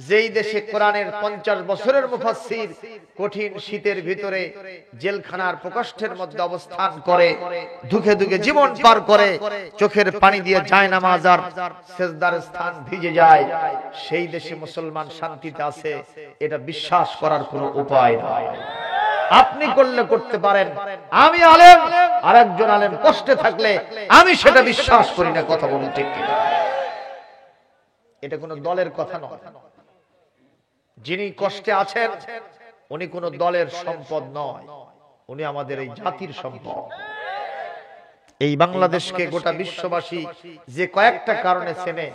যেই দেশে কোরআনের 50 বছরের মুফাসসির কঠিন শীতের ভিতরে জেলখানার প্রকোষ্ঠের মধ্যে অবস্থান করে দুঃখে দুঃখে জীবন পার করে, চোখের পানি দিয়ে জায়নামাজ আর সিজদার স্থান ভিজে যায়, সেই দেশে মুসলমান শান্তিতে আছে, এটা বিশ্বাস করার কোনো উপায় নাই। আপনি করলে করতে পারেন, আমি আলেম আর একজন আলেম কষ্টে থাকলে আমি সেটা বিশ্বাস করি না। কথা বলুন ঠিক কিনা? এটা কোনো দলের কথা নয়। যিনি কষ্টে আছেন উনি কোন দলের সম্পদ নয়, উনি আমাদের এই জাতির সম্পদ। এই বাংলাদেশকে গোটা বিশ্ববাসী যে কয়েকটা কারণে চেনে,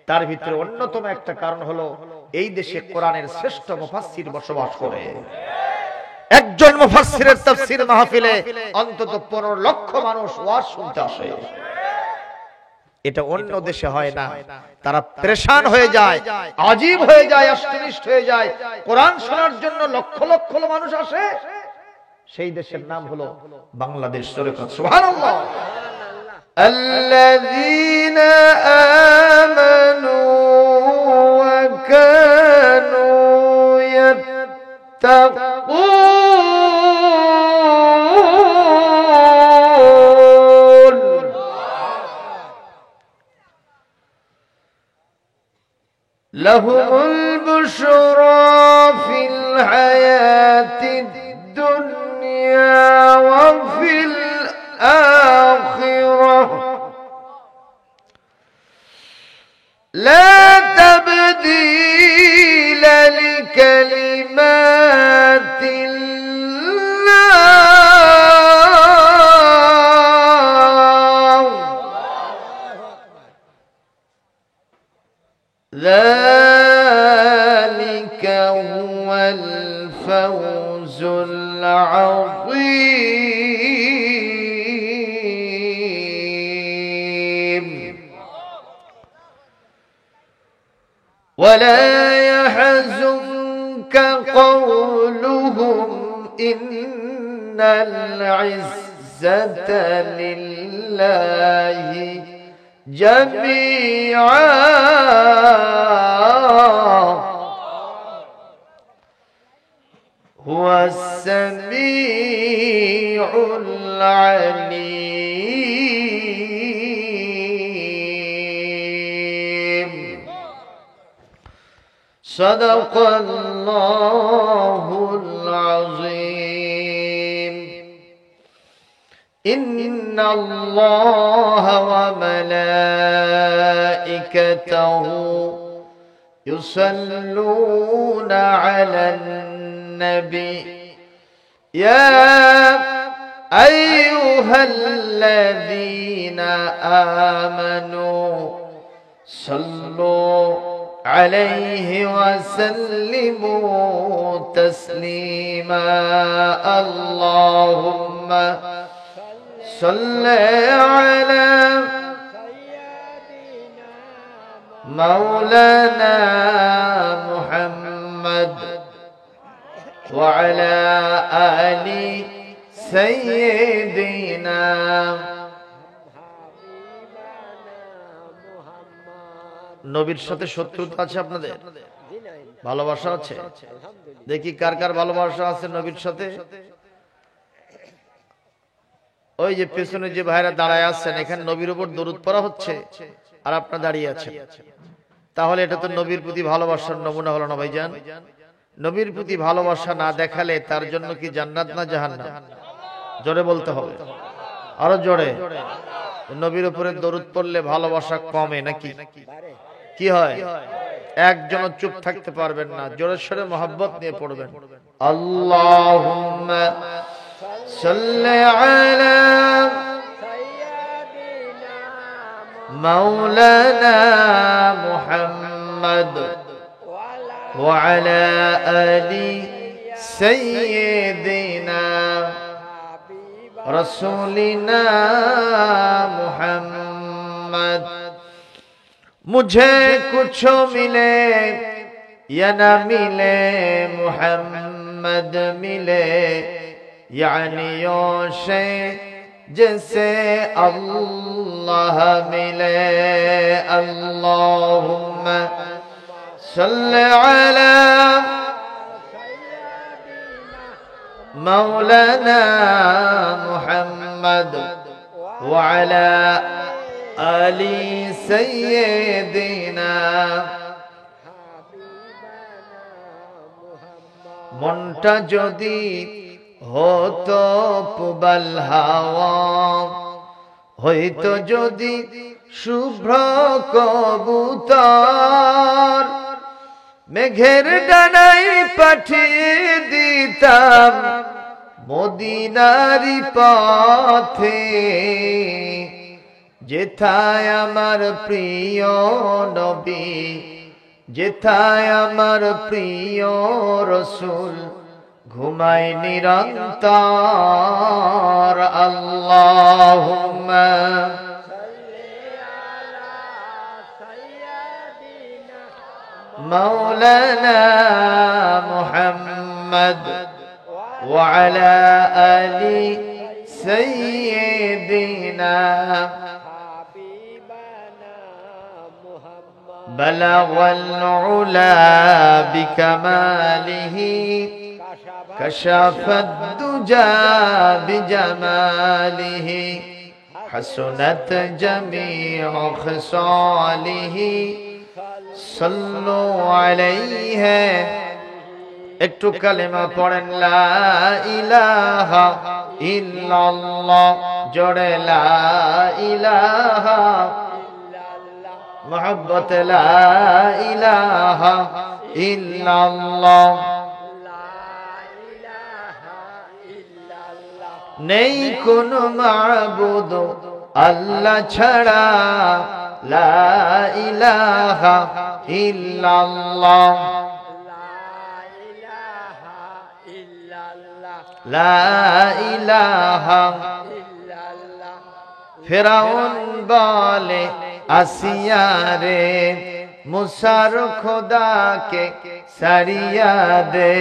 তার ভিতরে অন্যতম একটা কারণ হলো এই দেশে কোরআনের শ্রেষ্ঠ মুফাসসির বসবাস করে। একজন মুফাসসিরের তাফসীর মাহফিলে অন্তত 15 লক্ষ মানুষ ওয়াজ শুনতে আসে। এটা অন্য দেশে হয় না। তারা পরেশান হয়ে যায়, আজীব হয়ে যায়, অষ্টনিষ্ঠ হয়ে যায়। কোরআন শোনার জন্য লক্ষ লক্ষ মানুষ আসে। সেই দেশের নাম হলো বাংলাদেশ। সুবহানাল্লাহ। আল্লাযীনা আমানু ওয়া কানু ইয়াত্তাকুন লাহুমুল বুশরা ফিল হায়াতিদ দুনিয়া ওয়া ফিল আখিরাহ লা তাবদীলা লিকালিমাতিল্লাহ ذلك هو الفوز العظيم ولا يحزنك قولهم إن العزة لله جميعا هو السميع العليم صدق الله العظيم إن الله وملائكته يصلون على النبي يا أيها الذين آمنوا صلوا عليه وسلموا تسليما اللهم صل على مولانا محمد وعلى آل سيدنا নবীর সাথে শত্রুতা আছে আপনাদের? ভালোবাসা আছে? দেখি কার কার ভালোবাসা আছে নবীর সাথে। ওই যে পেছনে যে ভাইরা দাঁড়ায় আছেন, এখানে নবীর উপর দরুদ পড়া হচ্ছে আর আপনারা দাঁড়িয়ে আছেন, তাহলে এটা তো নবীর প্রতি ভালোবাসার নমুনা হলো না ভাইজান? নবীর প্রতি ভালোবাসা না দেখালে তার জন্য কি জান্নাত না জাহান্নাম? জোরে বলতে হবে, আরো জোরে। নবীর উপরে দরুদ পড়লে ভালোবাসা কমে নাকি কি হয়? একজন চুপ থাকতে পারবেন না, জোরে সোরে মহব্বত নিয়ে পড়বেন। আল্লাহুম্মা সাল্লি আলা মাওলানা মুহাম্মদ ওয়া আলা আলি সাইয়্যিদিনা রাসূলিনা মুহাম্মদ। मुझे कुछ मिले या न मिले मुहम्मद मिले, यानी यो शे जैसे अल्लाह मिले। अल्लाहुम्मा সাল্লি আলা মাওলানা মুহাম্মদ ওয়া আলা আলি সাইয়্যিদিনা। মনটা যদি হতো পুবাল হাওয়া, হইতো যদি শুভ্র কবুতর, মেঘের ডানায় পাঠিয়ে দিতাম মদিনারি পথে, যেথায় আমার প্রিয় নবী, যেথায় আমার প্রিয় রসূল ঘুমায় নিরন্তর। আল্লাহুম্মা মাওলানা মুহাম্মদ ওয়া আলা আলি সাইয়্যিদিনা। বালাগাল উলা বিকামালিহি কাশাফাদ দুজা বিজামালিহি হাসুনাত জামিউ খিসালিহি সাল্লু আলাইহি। একটু কালেমা পড়েন লা ইলাহা ইল্লাল্লাহ, জোরে লা ইলাহা মুহাব্বত লা ইলাহা ইল্লাল্লাহ। নেই কোন মাবুদ আল্লাহ ছাড়া, লা ইলাহা ইল্লাল্লাহ, লা ইলাহা। ফিরাউন বলে আসিয়া রে, মুসার খোদাকে সারিয়া দে।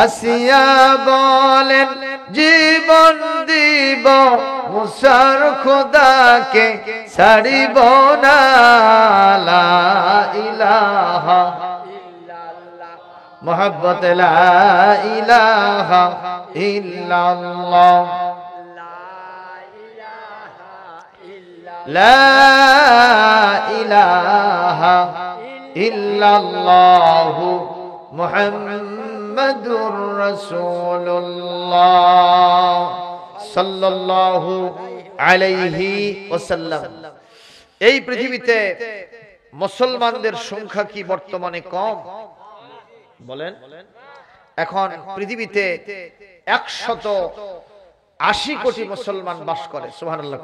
আসিয়া বলেন জীবন দিব, মুসার খোদাকে ছাড়িব না। লা ইলাহা মুহাব্বত লা ইলাহা ইল্লাল্লাহ, লা ইলাহা ইল্লাল্লাহ মুহাম্মাদুর রাসূলুল্লাহ সাল্লাল্লাহু আলাইহি ওয়াসাল্লাম। এই পৃথিবীতে মুসলমানদের সংখ্যা কি বর্তমানে কম? বলেন। এখন পৃথিবীতে 180 কোটি মুসলমান বাস করে। সুবহানাল্লাহ।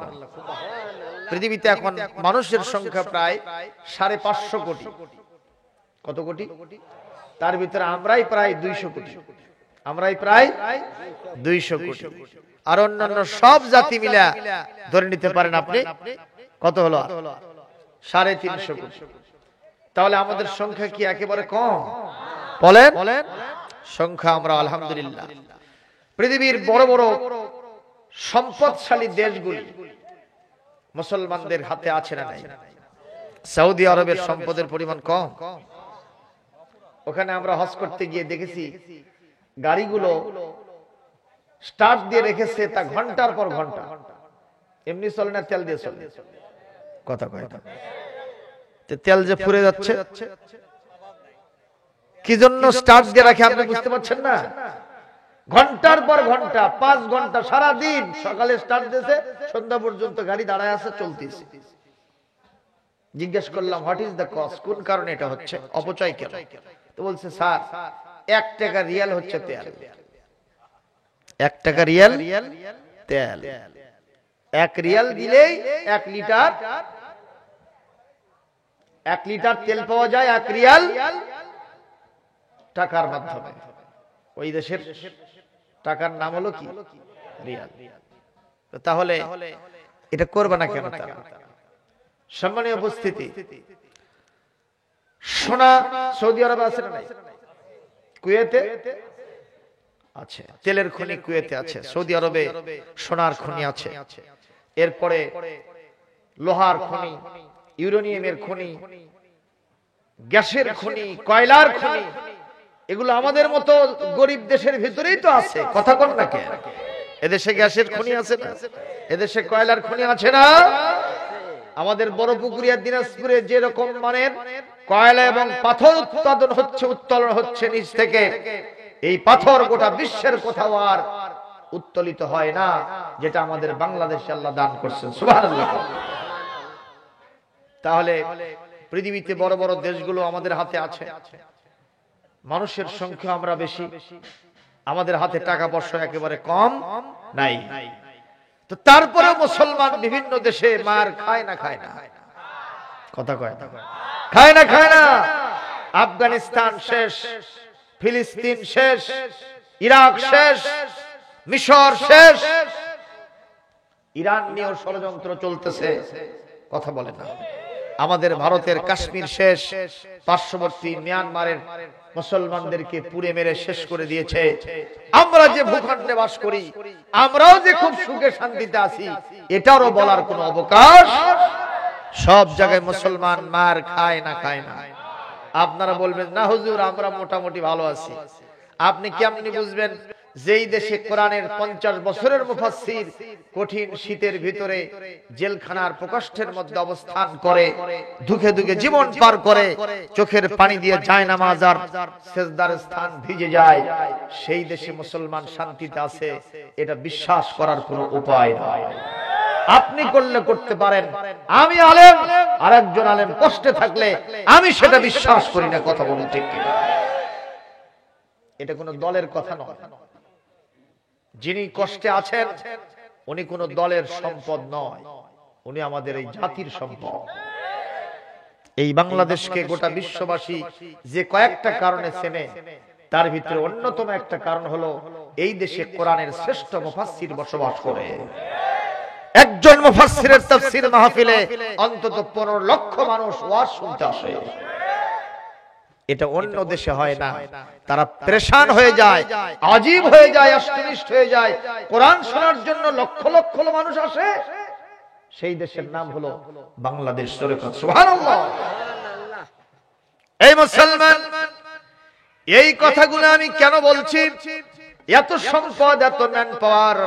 পৃথিবীতে এখন মানুষের সংখ্যা প্রায় 550 কোটি। কত কোটি? তার ভিতরে আমরাই প্রায় 200 কোটি। আমরাই প্রায় 200 কোটি। আর অন্যান্য সব জাতি মিলা ধরে নিতে পারেন আপনি কত হলো? 350 কোটি। তাহলে আমাদের সংখ্যা কি একেবারে কম? বলেন। সংখ্যা আমরা আলহামদুলিল্লাহ। পৃথিবীর বড় বড় সম্পদশালী দেশগুলি মুসলমানদের হাতে আছে না নাই? সৌদি আরবের সম্পদের পরিমাণ কম। ওখানে আমরা হজ করতে গিয়ে দেখেছি গাড়িগুলো স্টার্ট দিয়ে রেখেছে, তা ঘন্টার পর ঘন্টা। এমনি চলে না, তেল দিয়ে চলে। কথা কয় তেল যে ফুরে যাচ্ছে, কি জন্য স্টার্ট দিয়ে রাখে আপনি বুঝতে পারছেন না? ঘন্টার পর ঘন্টা, 5 ঘন্টা সারা দিন, সকালে স্টার্ট দিয়েছে, সন্ধ্যা পর্যন্ত গাড়ি দাঁড়ায় আছে, চলতেছে। জিজ্ঞেস করলাম হোয়াট ইজ দ্য কস্ট, কোন কারণে এটা হচ্ছে, অপচয় কেন? তো বলছে স্যার 1 টাকা রিয়াল হচ্ছে তেল। 1 টাকা রিয়াল তেল, 1 রিয়াল দিলেই 1 লিটার তেল পাওয়া যায় 1 রিয়াল টাকার মাধ্যমে। ওই দেশের টাকার নাম হলো কি? রিয়াল। তাহলে এটা করবে না কেন তারা? সম্মানীয় উপস্থিতি, সোনা সৌদি আরবে আছে না নাই? কুয়েতে আছে, তেলের খনি কুয়েতে আছে। সৌদি আরবে সোনার খনি আছে। এরপরে লোহার খনি, ইউরেনিয়ামের খনি, গ্যাসের খনি, কয়লার খনি, এগুলো আমাদের মতো গরিব দেশের ভিতরেই তো আছে। কথা কোন না কেন? এদেশে গ্যাসের খনি আছে না? এদেশে কয়লার খনি আছে না? আমাদের বড় পুকুরিয়া দিনাজপুরে যেরকম মানের কয়লা এবং পাথর উৎপাদন হচ্ছে, উত্তোলন হচ্ছে নিচ থেকে, এই পাথর গোটা বিশ্বের কোথাও আর উত্তোলিত হয় না, যেটা আমাদের বাংলাদেশে আল্লাহ দান করছেন। সুবহানাল্লাহ। তাহলে পৃথিবীতে বড় বড় দেশগুলো আমাদের হাতে আছে, মানুষের সংখ্যা আমরা বেশি, আমাদের হাতে টাকা পয়সা একেবারে কম নাই। তো তারপরেও মুসলমান বিভিন্ন দেশে মার খায় না খায় না? কথা কয় না? খায় না খায় না? আফগানিস্তান শেষ, ফিলিস্তিন শেষ, ইরাক শেষ, মিশর শেষ, ইরান নিয়েও ষড়যন্ত্র চলতেছে। কথা বলে না? আমাদের ভারতের কাশ্মীর শেষ, পার্শ্ববর্তী মিয়ানমারের মুসলমানদেরকে পুড়ে মেরে শেষ করে দিয়েছে। আমরা যে ভূখণ্ডে বাস করি, আমরাও যে খুব সুখে শান্তিতে আছি, এটারও বলার কোনো অবকাশ। সব জায়গায় মুসলমান মার খায় না খায় না? আপনারা বলবেন না হুজুর আমরা মোটামুটি ভালো আছি। আপনি কেমনি বুঝবেন? যেই দেশে কোরআনের 50 বছরের মুফাসসির কঠিন শীতের ভিতরে জেলখানার প্রকোষ্ঠের মধ্যে অবস্থান করে, দুঃখে দুঃখে জীবন পার করে, চোখের পানি দিয়ে জায়নামাজ আর সিজদার স্থান ভিজে যায়, সেই দেশে মুসলমান শান্তিতে আছে, এটা বিশ্বাস করার কোনো উপায় নাই। আপনি করলে করতে পারেন, আমি আলেম, আরেকজন আলেম কষ্টে থাকলে আমি সেটা বিশ্বাস করি না। কথা বলুন ঠিক কিনা? এটা কোনো দলের কথা নয়। যিনি কষ্টে আছেন উনি কোন দলের সম্পদ নয়, উনি আমাদের এই জাতির সম্পদ। এই বাংলাদেশকে গোটা বিশ্ববাসী যে কয়েকটা কারণে চেনে, তার ভিতরে অন্যতম একটা কারণ হলো এই দেশে কোরআনের শ্রেষ্ঠ মুফাসসির বসবাস করে। একজন মুফাসসিরের তাফসীর মাহফিলে অন্তত 15 লক্ষ মানুষ ওয়াজ শুনতে আসে। এটা অন্য দেশে হয় না। তারা পরেশান হয়ে যায়, আজীব হয়ে যায়, অষ্টনিষ্ঠ হয়ে যায়। কোরআন শোনার জন্য লক্ষ লক্ষ মানুষ আসে। সেই দেশের নাম হলো বাংলাদেশ। সুবহানাল্লাহ। এই মুসলমান, এই কথাগুলো আমি কেন বলছি? এত সম্পদ, এত ম্যান পাওয়ার,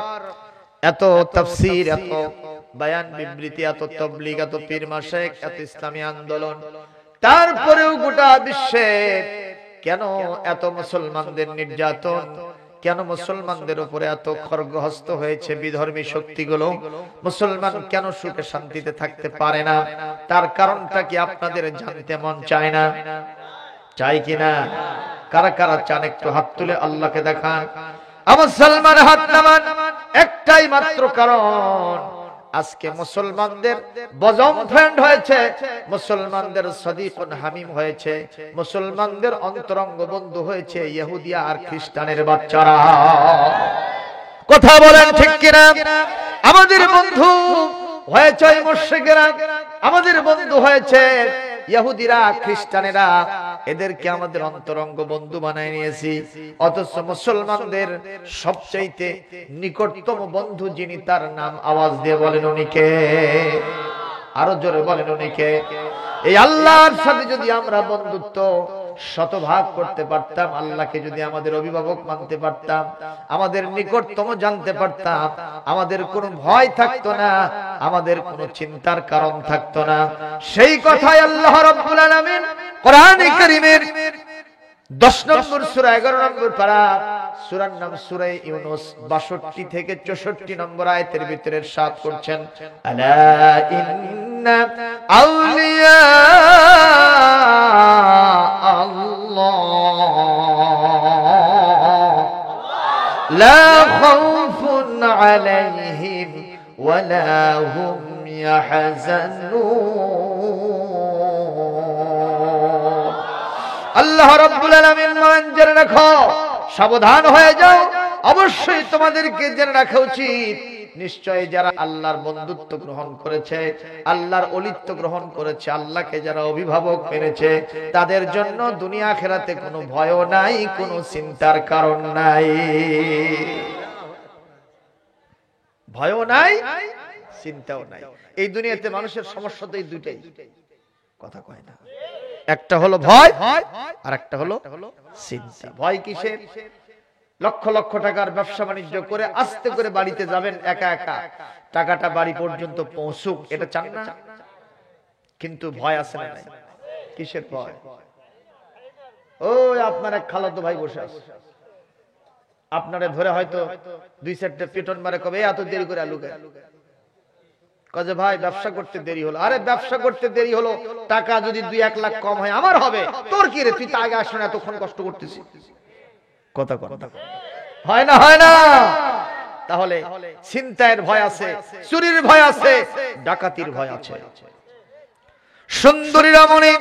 এত তাফসীর, এত বয়ান বিবৃতি, এত তাবলীগ, এত পীর মাশায়েখ, এত ইসলামী আন্দোলন, তারপরেও গোটা বিশ্বে কেন এত মুসলমানদের নির্যাতন? কেন মুসলমানদের উপরে এত খড়গহস্ত হয়েছে বিধর্মী শক্তিগুলো? মুসলমান কেন সুখে শান্তিতে থাকতে পারে না? তার কারণটা কি আপনাদের জানতে মন চায় না? চাই কিনা? কারা কারা চান একটু হাত তুলে আল্লাহকে দেখান। আমার মুসলমান হাত নামান। একটাই মাত্র কারণ, আজকে মুসলমানদের বজম ফ্রেন্ড হয়েছে, মুসলমানদের সদিকুন হামিম হয়েছে, মুসলমানদের অন্তরঙ্গ বন্ধু হয়েছে ইহুদিয়া আর খ্রিস্টানের বাচ্চারা। কথা বলেন ঠিক কিনা? আমাদের বন্ধু হয়েছে মুশরিকরা, আমাদের বন্ধু হয়েছে ইহুদিরা, খ্রিস্টানেরা, এদেরকে আমাদের অন্তরঙ্গ বন্ধু বানায় নিয়েছি। অথচ মুসলমানদের সবচাইতে নিকটতম বন্ধু যিনি, তার নাম আওয়াজ দিয়ে বলেন উনি কে? আরো জোরে বলেন উনি কে? এই আল্লাহর সাথে যদি আমরা বন্ধুত্ব শতভাগ করতে পারতাম, আল্লাহকে যদি আমাদের অভিভাবক মানতে পারতাম, আমাদের নিকটতম জানতে পারতাম, আমাদের কোনো ভয় থাকতো না, আমাদের কোনো চিন্তার কারণ থাকতো না। সেই কথাই আল্লাহ রাব্বুল আলামিন কোরআনে কারীমের 10 নম্বর সূরা 11 নম্বর পারা, সূরার নাম সূরা ইউনূস 62 থেকে 64 নম্বর আয়াতের ভিতরে ইরশাদ করছেন, আলা ইন্না আউলিয়া আল্লাহ লা খাউফুন আলাইহিম ওয়া লা হুম ইয়াহজানুন। আল্লাহ রাব্বুল আলামিন বলেন, জেনে রাখো, সাবধান হয়ে যাও, অবশ্যই তোমাদেরকে জেনে রাখা উচিত, নিশ্চয় যারা আল্লাহর বন্ধুত্ব গ্রহণ করেছে, আল্লাহর ওলিত্ব গ্রহণ করেছে, আল্লাহকে যারা অভিভাবক মেনেছে, তাদের জন্য দুনিয়া আখিরাতে কোনো ভয়ও নাই, কোনো চিন্তার কারণ নাই। ভয়ও নাই, চিন্তাও নাই। এই দুনিয়াতে মানুষের সমস্যা তো এই দুইটাই। কথা কয় না? একটা হলো ভয় আর একটা হলো চিন্তা। ভয় কিসের? লক্ষ লক্ষ টাকার ব্যবসা বাণিজ্য করে আস্তে করে বাড়িতে যাবেন একা একা, টাকাটা বাড়ি পর্যন্ত পৌঁছুক, এটা চান না? কিন্তু ভয় আছে না নাই? কিসের ভয়? ওই আপনার এক খালাতো ভাই বসে আছে, আপনারে ধরে হয়তো দুই চারটে পিটন মারে, কবে এত দেরি করে আলু গায়, কাজে ভাই ব্যবসা করতে দেরি হলো। আরে ব্যবসা করতে দেরি হলো, টাকা যদি 2-1 লাখ কম হয় আমার হবে, তোর কি রে, তুই তো আগে আসলে এতক্ষণ কষ্ট করতেছিস। কথা কথা হয় না, হয় না? তাহলে ছিনতাইয়ের ভয় আছে, চুরির ভয় আছে, ডাকাতির ভয় আছে। সুন্দরী রমণী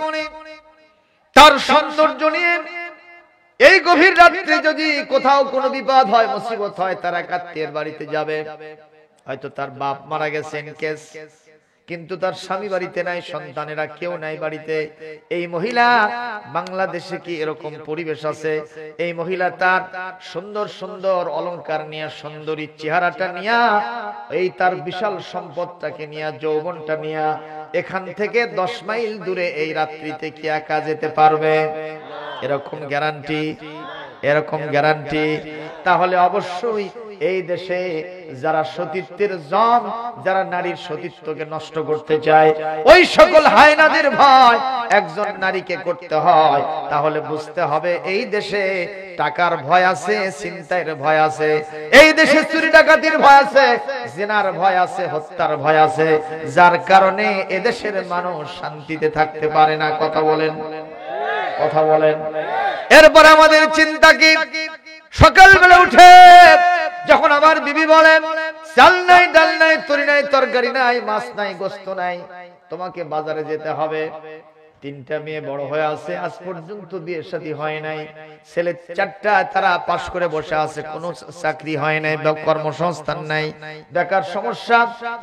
তার সৌন্দর্য নিয়ে এই গভীর রাত্রে যদি কোথাও কোনো বিপদ হয়, মুসিবত হয়, তার এক আত্মীয়ের বাড়িতে যাবে। হয়তো তার বাপ মারা গেছেন কেস, কিন্তু তার স্বামী বাড়িতে নাই, সন্তানেরা কেউ নাই বাড়িতে। এই মহিলা, বাংলাদেশে কি এরকম পরিবেশ আছে? এই মহিলা তার সুন্দর সুন্দর অলংকার নিয়ে, সুন্দরী চেহারাটা নিয়ে, এই তার বিশাল সম্পদটাকে নিয়ে, যৌবনটা নিয়ে এখান থেকে 10 মাইল দূরে এই রাত্রিতে কি একা যেতে পারবে? এরকম গ্যারান্টি, এরকম গ্যারান্টি। তাহলে অবশ্যই এই দেশে যারা সতীত্বের জম, যারা নারীর সতীত্বকে নষ্ট করতে চায়, ওই সকল হায়নাদের ভয় একজন নারীকে করতে হয়। তাহলে বুঝতে হবে এই দেশে টাকার ভয় আছে, ছিনতাইয়ের ভয় আছে, এই দেশে চুরি ডাকাতির ভয় আছে, জিনার ভয় আছে, হত্যার ভয় আছে, যার কারণে এদেশের মানুষ শান্তিতে থাকতে পারে না। কথা বলেন, কথা বলেন। এরপর আমাদের চিন্তা কি? সকালবেলা উঠে যখন আমার বিবি বলে চাল নাই, ডাল নাই, তরি নাই, তরকারি নাই, মাছ নাই, গোস্ত নাই, তোমাকে বাজারে যেতে হবে। 3টা মেয়ে বড় হয়ে আছে, আজ পর্যন্ত বিয়ে শাদী হয় নাই, ছেলে 4টা তারা পাশ করে বসে আছে, কোনো চাকরি হয় নাই, কর্মসংস্থান নাই, বেকার সমস্যা,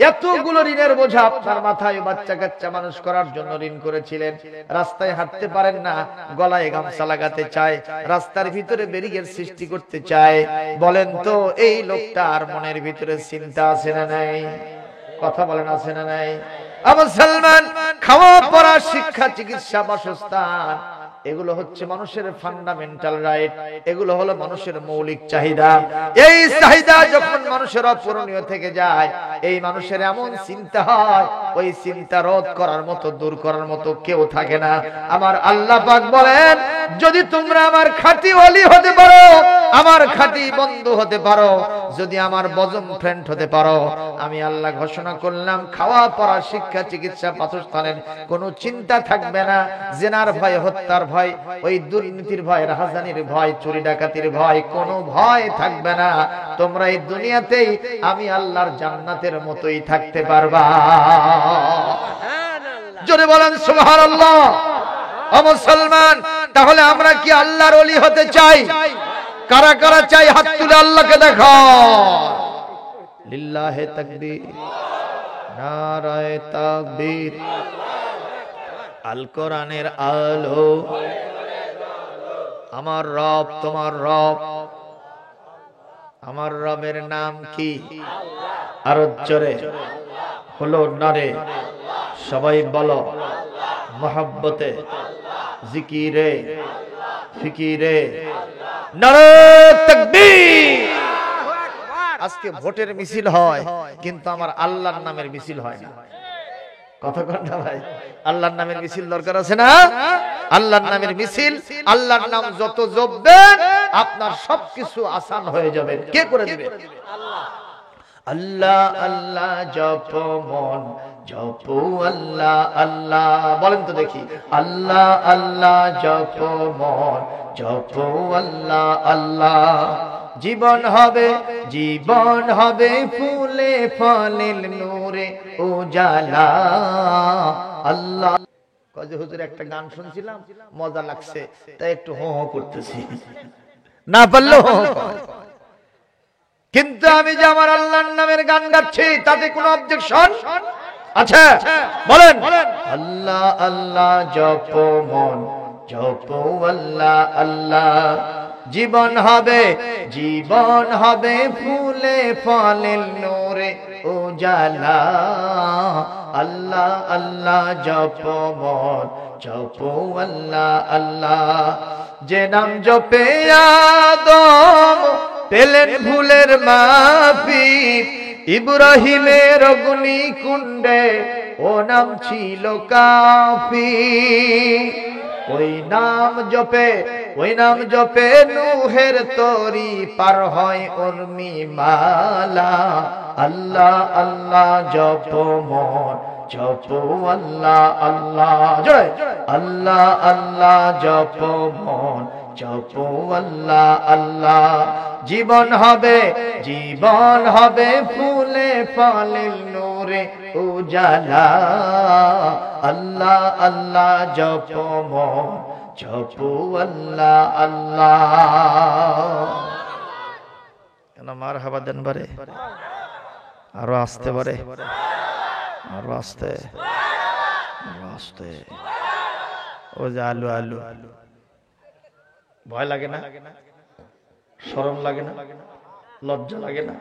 এতগুলো ঋণের বোঝা আপনার মাথায়। বাচ্চা কাচ্চা মানুষ করার জন্য ঋণ করেছিলেন, রাস্তায় হাঁটতে পারেন না, গলায় গামছা লাগাতে চায়, রাস্তার ভিতরে ব্যারিকেড সৃষ্টি করতে চায়। বলেন তো এই লোকটার মনের ভিতরে চিন্তা আছে না নাই? কথা বলেন, আছে না নাই? মুসলমান, খাওয়া পড়া, শিক্ষা, চিকিৎসা, বাসস্থান, এগুলো হচ্ছে মানুষের ফান্ডামেন্টাল রাইট, এগুলো হলো মানুষের মৌলিক চাহিদা। এই চাহিদা যখন মানুষের অপূরণীয় থেকে যায়, এই মানুষের এমন চিন্তা হয়, ওই চিন্তা রোধ করার মতো, দূর করার মতো কেউ থাকে না। আমার আল্লাহ পাক বলেন, যদি তোমরা আমার খাঁটি ওলি হতে পারো, আমার খাঁটি বন্ধু হতে পারো, যদি আমার বজম ফ্রেন্ড হতে পারো, আমি আল্লাহ ঘোষণা করলাম খাওয়া পড়া, শিক্ষা, চিকিৎসা, বাসস্থানের কোনো চিন্তা থাকবে না। জিনার ভয়, হত্যার ভয়, ওই দুর্নীতির ভয়, রাহাজানির ভয়, চুরি ডাকাতির ভয়, কোনো ভয় থাকবে না। তোমরা এই দুনিয়াতেই আমি আল্লাহর জান্নাতের মতোই থাকতে পারবা। জোরে বলেন সুবহানাল্লাহ। ও মুসলমান, তাহলে আমরা কি আল্লাহর ওলি হতে চাই? কারা কারা চাই হাত তুলে আল্লাহকে দেখাও। লিল্লাহে তাকবীর, নারায়ে তাকবীর। আল কোরআনের আলো, আমার রব তোমার রব, আমার রবের নাম কি? আরো জোরে হলো নারে, সবাই বলো মহব্বতে, জিকিরে, ফিকিরে, নারে তাকবীর। আজকে ভোটের মিছিল হয়, কিন্তু আমার আল্লাহর নামের মিছিল হয় না। কথা কন না ভাই? আল্লাহর নামের মিছিল দরকার আছে না? আল্লাহর নামের মিছিল, আল্লাহর নাম যত জপবেন আপনার সবকিছু আসান হয়ে যাবে। কে করে দিবে? আল্লাহ। আল্লাহ আল্লাহ জপ মন, জপো আল্লাহ আল্লাহ। বলেন তো দেখি, আল্লাহ আল্লাহ জপ মন, জপো আল্লাহ আল্লাহ। জীবন হবে, জীবন হবে ফুলে ফলের নূরে উজালা। আল্লাহ। কাজী হুজুর একটা গান শুনছিলাম, মজা লাগছে, তাই একটু হো হো করতেছি, না পারলেও হো হো। কিন্তু আমি যে আমার আল্লাহর নামের গান গাচ্ছি, তাতে কোনো অবজেকশন আছে? বলেন। আল্লাহ আল্লাহ জপ মন, জপো আল্লাহ আল্লাহ। জীবন হবে, জীবন হবে ফুলে ফলের নূরে উজালা। আল্লাহ আল্লাহ জপ মন, জপো আল্লাহ আল্লাহ। যে নাম জপে আদম পেলেন ভুলের মাফি, ইব্রাহিমের অগ্নিকুণ্ডে ও নাম ছিল কাফি। ওই নাম জপে নূহের তরি পার হয় উর্মি মালা। আল্লাহ আল্লাহ জপ মন জপো আল্লাহ আল্লাহ, জয় আল্লাহ আল্লাহ জপ মন জপো আল্লাহ আল্লাহ। জীবন হবে ফুলে ফলে নূরে উজালা। আল্লাহ আল্লাহ জপ মন জপো আল্লাহ আল্লাহ। কেন মারহাবা দেন বারে, আরো আসতে পারে, আরো আসতে আসতে। ও যে আলু আলু, ভয় লাগে না? শরম লাগে না? লজ্জা লাগে না?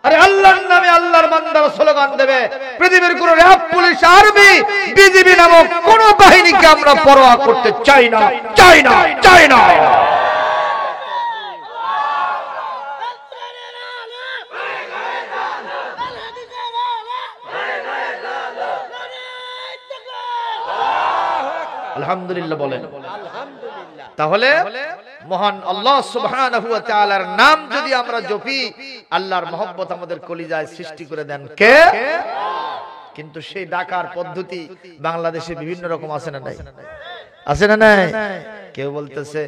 আরে আল্লাহর নামে আল্লাহর বান্দারা স্লোগান দেবে, পৃথিবীর কোন র‍্যাব, পুলিশ, আর্মি, বিজিবি নামক কোন বাহিনীকে আমরা পরোয়া করতে চাই না, চাই না, চাই না। আলহামদুলিল্লাহ বলেন। তাহলে মহান আল্লাহ সুবহানাহু ওয়া তাআলার নাম যদি আমরা জপি, আল্লাহর মহব্বত আমাদের কলিজায় সৃষ্টি করে দেন কে? কিন্তু সেই ডাকার পদ্ধতি বাংলাদেশে বিভিন্ন রকম আছে না নাই? আছে না নাই? কেউ বলতেছে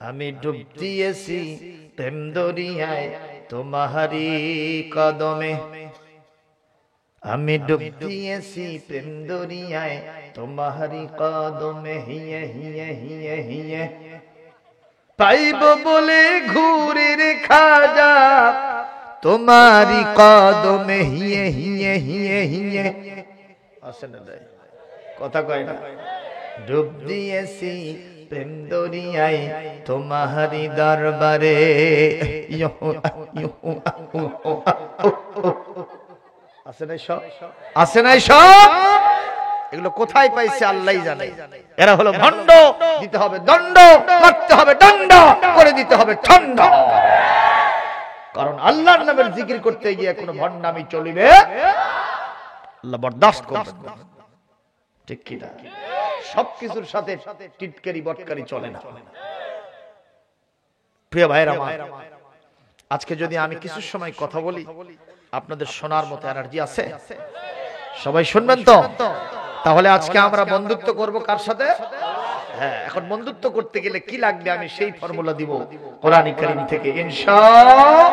আমি ডুব দিয়েছি প্রেম দরিয়ায় তোমারি কদমে, আমি ডুব দিয়েছি প্রেম দরিয়ায় তোমারি কদমে, হিয়ে হিয়ে হিয়ে হিয়ে পাইব বলে ঘুরে খাজা তোমারি কদমে, হিয়ে হিয়ে হিয়ে হিয়ে। আসে না নাই? কথা কয় না? ডুব দিয়েছি প্রেম দরিয়ায় তোমারি দরবারে। আছে নাই সব? এগুলো কোথায় পাইছে আল্লাহই জানে। এরা হলো ভণ্ড, দিতে হবে দণ্ড, মারতে হবে দণ্ড, করে দিতে হবে ঠণ্ড। কারণ আল্লাহর নামের জিকির করতে গিয়ে কোনো ভণ্ডামি চলিবে আল্লাহ বরদাস্ত করবেন না। ঠিক কি না? সবকিছুর সাথে টিটকারি বটকারি চলে না। প্রিয় ভাইরা আমার, আজকে যদি আমি কিছু সময় কথা বলি, আপনাদের শোনার মতো এনার্জি আছে? সবাই শুনবেন তো? তাহলে আজকে আমরা বন্ধুত্ব করব কার সাথে? হ্যাঁ, এখন বন্ধুত্ব করতে গেলে কি লাগবে আমি সেই ফর্মুলা দিব কোরআন কারীম থেকে ইনশাআল্লাহ।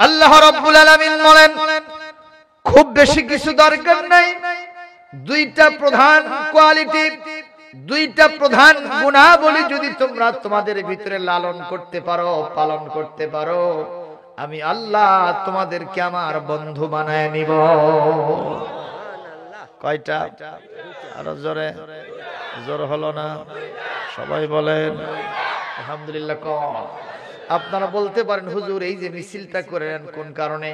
আল্লাহ রাব্বুল আলামিন বলেন, খুব বেশি কিছু দরকার নাই, দুইটা প্রধান কোয়ালিটি, দুইটা প্রধান গুণাবলী যদি তোমরা তোমাদের ভিতরে লালন করতে পারো, পালন করতে পারো, আমি আল্লাহ তোমাদেরকে আমার বন্ধু বানায় নিব। কয়টা? আরো জোরে, জোর হলো না? সবাই বলেন আলহামদুলিল্লাহ। আপনারা বলতে পারেন হুজুর এই যে মিছিলটা করেন কোন কারণে?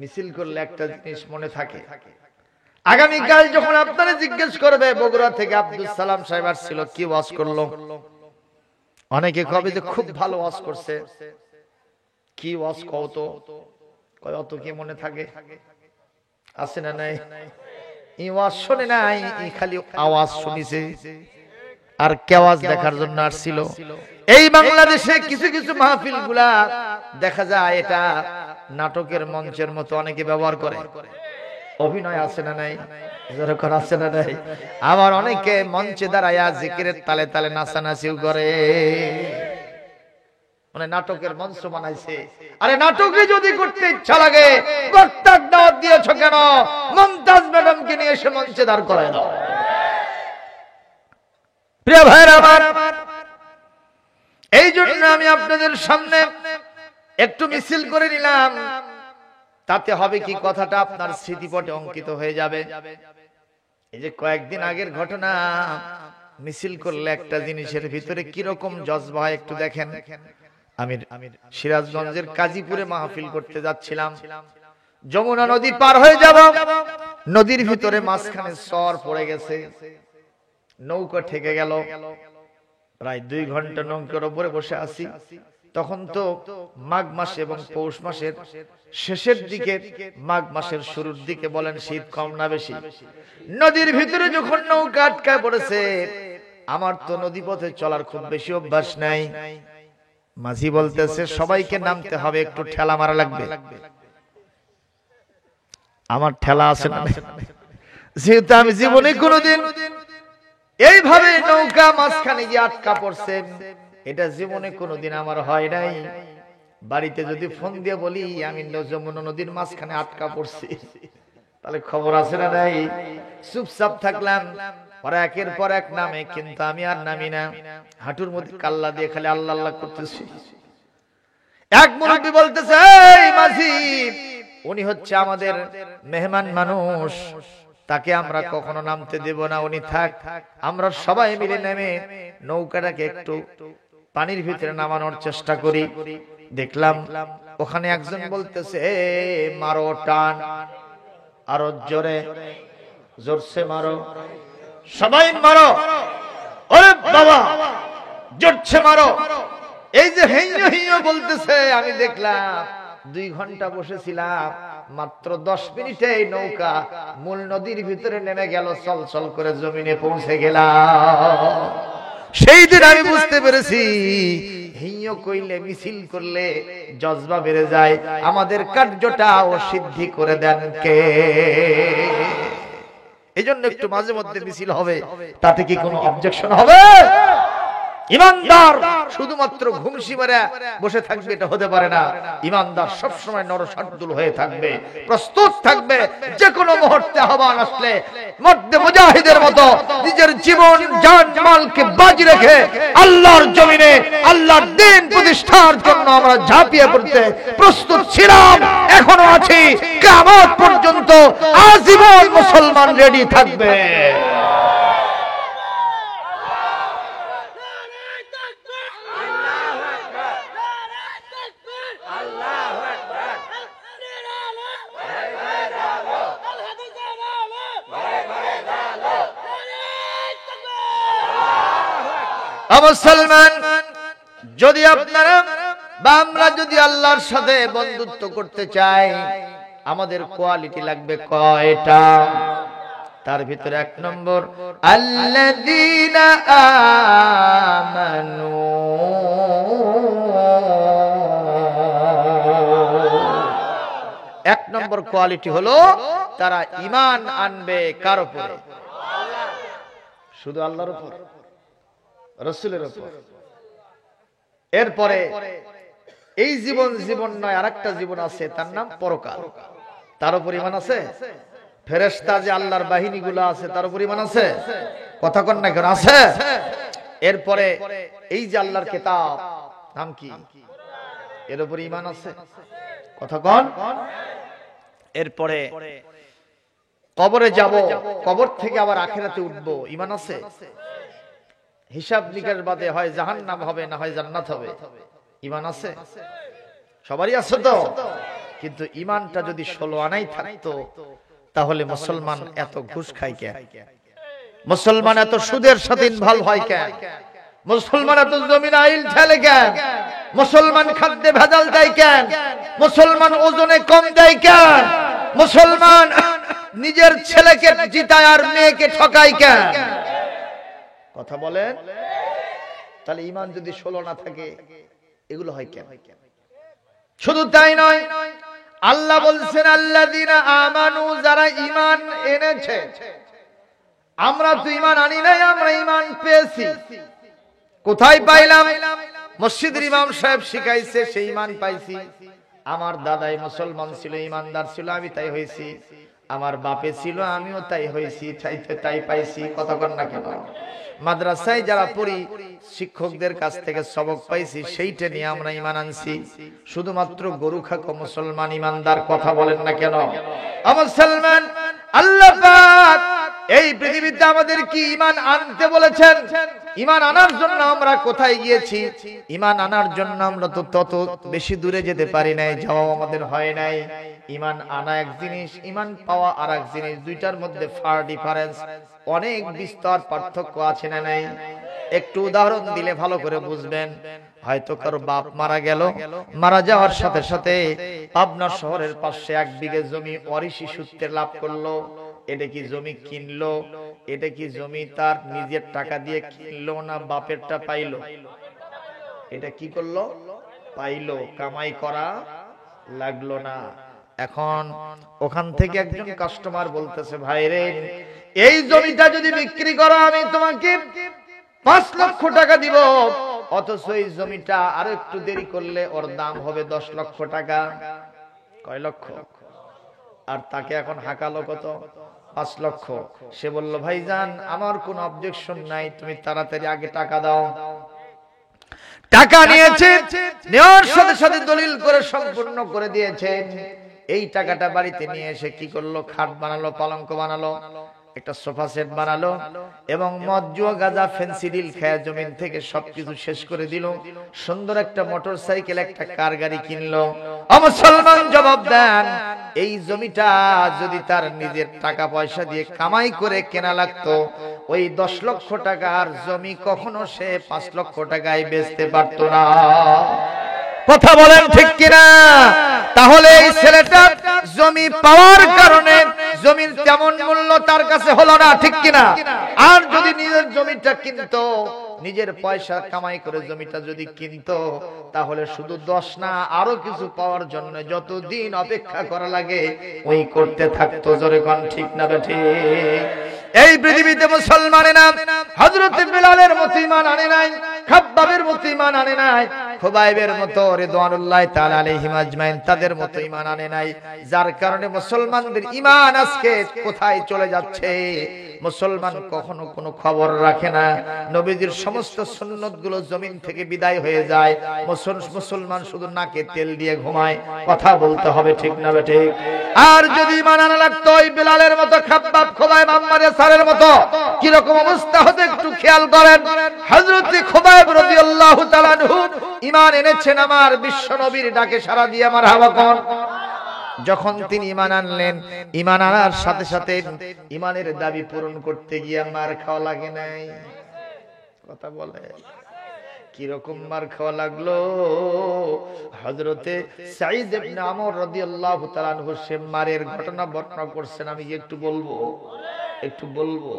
মিছিল করলে একটা জিনিস মনে থাকে, আগামীকাল যখন আপনারা জিজ্ঞেস করবে বগুড়া থেকে আব্দুল সালাম সাহেব আসছিল, কি ওয়াজ করলো? অনেকে কবে যে খুব ভালো ওয়াজ করছে। কি ওয়াজ কত কয় অত কি মনে থাকে? আছে না নাই? এই ওয়াজ শুনে নাই, এই খালি আওয়াজ শুনিছে আর কেওয়াজ দেখার জন্য আসছিল। এই বাংলাদেশে কিছু কিছু মাহফিল গুলা দেখা যায় এটা নাটকের মঞ্চের মতো অনেকে ব্যবহার করে। অভিনয় আছে না নাই? যেরকম আছে না নাই? আবার অনেকে মঞ্চে দাঁড়ায়া জিকিরের তালে তালে নাচানাচিও করে, মানে নাটকের মঞ্চ বানাইছে। আরে নাটকে যদি করতে ইচ্ছা লাগে, বক্তার দাওয়াত দিয়েছো কেন? মমতাজ ম্যাডামকে নিয়ে এসে মঞ্চে দাঁড় করায় দাও। প্রিয় ভাইরা আমার, এই জন্য আমি আপনাদের সামনে একটু মিছিল করে নিলাম। তাতে হবে কি, কথাটা আপনার স্মৃতিপটে অঙ্কিত হয়ে যাবে। এই যে কয়েকদিন আগের ঘটনা, মিছিল করলে একটা জিনিসের ভিতরে কিরকম জজবা হয় একটু দেখেন। আমি সিরাজগঞ্জের কাজীপুরে মাহফিল করতে যাচ্ছিলাম, যমুনা নদী পার হয়ে যাব, নদীর ভিতরে মাঝখানে চর পড়ে গেছে, নৌকা ঠেকে গেল। প্রায় 2 ঘন্টা নৌকার উপরে বসে আছি। তখন তো মাঘ মাস এবং পৌষ মাসের শেষের দিকে, মাঘ মাসের শুরুর দিকে, বলেন শীত কম না বেশি? নদীর ভিতরে যখন নৌকা আটকায় পড়েছে, আমার তো নদী পথে চলার খুব বেশি অভ্যাস নাই। মাঝি বলতেছে সবাইকে নামতে হবে, একটু ঠেলা মারা লাগবে। আমার ঠেলা আছে না? যেহেতু আমি জীবনে কোনোদিন এইভাবে নৌকা মাঝখানে গিয়ে আটকা পড়ছে, এটা জীবনে কোনোদিন আমার হয় নাই। বাড়িতে যদি ফোন দিয়ে বলি আমি যমুনা নদীর মাঝখানে আটকা পড়ছি, তাহলে খবর আছে না নাই? চুপচাপ থাকলাম। ওরা একের পর এক নামে, কিন্তু আমি আর নামি না। হাঁটুর মধ্যে কাল্লা দিয়ে খালি আল্লাহ আল্লাহ করতেছি। এক মুরব্বি বলতেছে, এই মাঝি, উনি হচ্ছে আমাদের মেহমান মানুষ, তাকে আমরা কখনো নামতে দেব না, উনি থাক। আমরা সবাই মিলে নেমে নৌকাটাকে একটু পানির ভিতরে নামানোর চেষ্টা করি। দেখলাম ওখানে একজন বলতেছে, মারো, টান, আরো জোরে, জোরসে মারো, সবাই মারো, ওরে বাবা জোরছে মারো। এই যে হেইয়ো হেইয়ো বলতেছে, আমি দেখলাম 2 ঘন্টা বসেছিলাম, মাত্র 10 মিনিটে নৌকা মূল নদীর ভিতরে নেমে গেল, চলচল করে জমিনে পৌঁছে গেলাম। সেই দিন আমি বুঝতে পেরেছি, হেইয়ো কইলে, মিছিল করলে জজবা বেড়ে যায়, আমাদের কার্যটা ও সিদ্ধি করে দেন কে? এই জন্য একটু মাঝে মধ্যে মিছিল হবে, তাতে কি কোনো অবজেকশন হবে? ইমানদার শুধুমাত্র ঘুমসি মারা বসে থাকবে, এটা হতে পারে না। ইমানদার সবসময় নরসাদ্দুল হয়ে থাকবে, প্রস্তুত থাকবে, যে কোনো মুহূর্তে আহ্বান আসলে মর্দে মুজাহিদের মতো নিজের জীবন জান মালকে বাজি রেখে আল্লাহর জমিনে আল্লাহর দ্বীন প্রতিষ্ঠার জন্য আমরা ঝাঁপিয়ে পড়তে প্রস্তুত ছিলাম, এখনো আছি। কিয়ামত পর্যন্ত আজীবন মুসলমান রেডি থাকবে। মুসলমান, যদি আপনারা বা আমরা যদি আল্লাহর সাথে বন্ধুত্ব করতে চাই, আমাদের কোয়ালিটি লাগবে কয়টা? তার ভিতরে 1 নম্বর, আল্লাযীনা আমানু। 1 নম্বর কোয়ালিটি হলো তারা ঈমান আনবে কার উপরে? শুধু আল্লাহর উপর, রাসূলের উপর। এরপরে এই জীবন নয়, আরেকটা জীবন আছে, তার নাম পরকাল। তার উপর ঈমান আছে? ফেরেশতা যে আল্লাহর বাহিনীগুলো আছে, তার উপর ঈমান আছে? কথা কন না কেন? আছে। এরপরে এই যে আল্লাহর কিতাব, নাম কি? এর উপর ঈমান আছে? কথা কন। এরপরে কবরে যাব, কবর থেকে আবার আখিরাতে উঠবো, ঈমান আছে? হিসাব নিকাশ বাদে হয় জাহান্নাম হবে, না হয় জান্নাত হবে, ঈমান আছে? সবারই আছে তো? কিন্তু ঈমানটা যদি 16 আনাই থাকতো, তাহলে মুসলমান এত ঘুষ খায় কেন? মুসলমান এত সুদের সাথে ইনভলভ হয় কেন? মুসলমান এত জমিন আইল ঠেলে কেন? মুসলমান খাদ্যে ভেজাল দেয় কেন? মুসলমান ওজনে কম দেয় কেন? মুসলমান নিজের ছেলেকে জিতায় আর মেয়েকে ঠকায় কেন? কথা বলেন। তাহলে ঈমান যদি 16 না থাকে, এগুলো হয় কেন? শুধু তাই নয়, আল্লাহ বলছেন আল্লাযীনা আমানু, যারা ঈমান এনেছে। আমরা তো ঈমান আনি নাই, আমরা ঈমান পেয়েছি। কোথায় পাইলাম? মসজিদের ইমাম সাহেব শিখাইছে, সেই ঈমান পাইছি। আমার দাদাই মুসলমান ছিল, ঈমানদার ছিল, আমি তাই হইছি। আমার বাপে ছিল, আমিও তাই হইছি, তাই পাইছি। কথা কন না কেন? মাদ্রাসায় যারা পড়ি, শিক্ষকদের কাছ থেকে সবক পাইছি, সেইটা নিয়ে আমরা ঈমান আনছি। শুধুমাত্র গরু খাকো মুসলমান ঈমানদার। কথা বলেন না কেন? মুসলমান, আল্লাহ পাক এই পৃথিবীতে আমাদের কি ঈমান আনতে বলেছেন? ঈমান আনার জন্য আমরা কোথায় গিয়েছি? ঈমান আনার জন্য আমরা তো তত বেশি দূরে যেতে পারি নাই, যাওয়া আমাদের হয় নাই। ঈমান আনা এক জিনিস, ঈমান পাওয়া আর এক জিনিস, দুইটার মধ্যে ফার ডিফারেন্স, অনেক বিস্তর পার্থক্য আছে না নাই? একটু উদাহরণ দিলে ভালো করে বুঝবেন। হয়তো কারো বাপ মারা গেল, মারা যাওয়ার সাথে সাথে পাবনা শহরের পাশে 1 বিঘে জমি ওয়ারিশি সূত্রে লাভ করলো। এটা কি জমি কিনলো? এটা কি জমি তার নিজের টাকা দিয়ে কিনলো না বাপেরটা পাইলো? এটা কি করলো? পাইলো, কামাই করা লাগলো না। এখন ওখান থেকে একজন কাস্টমার বলতেছে, ভাই রে, এই জমিটা যদি বিক্রি করো আমি তোমাকে 5 লক্ষ টাকা দিব। অথচ এই জমিটা আরো একটু দেরি করলে ওর দাম হবে 10 লক্ষ টাকা। কয় লক্ষ? আর তাকে এখন হাঁকালো কত? 5 লক্ষ। সে বলল, ভাইজান আমার কোন অবজেকশন নাই, তুমি তাড়াতাড়ি আগে টাকা দাও। টাকা নিয়েছে, নেওয়ার সাথে সাথে দলিল করে সম্পূর্ণ করে দিয়েছে। এই টাকাটা বাড়িতে নিয়ে এসে কি করলো? খাট বানালো, পালঙ্ক বানালো, একটা সোফা সেট বানালো এবং মদ জুয়া গাঁজা ফেন্সিডিল খেয়ে জমিন থেকে সবকিছু শেষ করে দিল। সুন্দর একটা মোটরসাইকেল, একটা কার গাড়ি কিনলো। মুসলমান জবাব দেন, এই জমিটা যদি তার নিজের টাকা পয়সা দিয়ে কামাই করে কেনা লাগতো, ওই 10 লক্ষ টাকার জমি কখনো সে 5 লক্ষ টাকায় বেচতে পারতো না। কথা বলেন ঠিক কিনা? তাহলে এই ছেলেটা জমি পাওয়ার কারণে জমির তেমন মূল্য তার কাছে হলো না, ঠিক কিনা? আর যদি নিজের জমিটা কিনতো, নিজের পয়সা কামাই করে জমিটা যদি কিনতো, তাহলে শুধু 10 না আরো কিছু পাওয়ার জন্য যতদিন অপেক্ষা করা লাগে ওই করতে থাকতো। জোরে কোন ঠিক না বেঠিক? এই পৃথিবীতে মুসলমানেরা হযরত বিলালের মতো ঈমান আনে নাই, খাব্বাবের মতো ঈমান আনে নাই, খুবাইবের মতো রিদওয়ানুল্লাহ তাআলা আলাইহিম আজমাইন তাদের মতো ঈমান আনে নাই। যার কারণে মুসলমানদের ঈমান আজকে কোথায় চলে যাচ্ছে? মুসলমান কখনো কোনো খবর রাখে না। নবীজির সমস্ত সুন্নতগুলো জমিন থেকে বিদায় হয়ে যায়। মুসলমান শুধু নাকে তেল দিয়ে ঘুমায়। কথা বলতে হবে ঠিক না বেঠিক? আর যদি ঈমান আনা লাগতো ওই বিলালের মতো, খাব্বাব, খুবাইব, আম্মার ইয়াসারের মতো, কি রকম অবস্থা হতো একটু খেয়াল করেন। হযরত খুবাইব রাদিয়াল্লাহু তাআলা আনহু ঈমান এনেছেন আমার বিশ্ব নবীর ডাকে সাড়া দিয়ে মারহাবা কোন। যখন তিনি ঈমান আনলেন, ঈমান আনার সাথে সাথে ঈমানের দাবি পূরণ করতে গিয়ে মার খাওয়া লাগে নাই? কথা বলে কি রকম মার খাওয়া লাগলো? হযরতে সাঈদ ইবনে আমর রাদিয়াল্লাহু তাআলা আনহু সে মারের ঘটনা বর্ণনা করছেন। আমি একটু বলবো।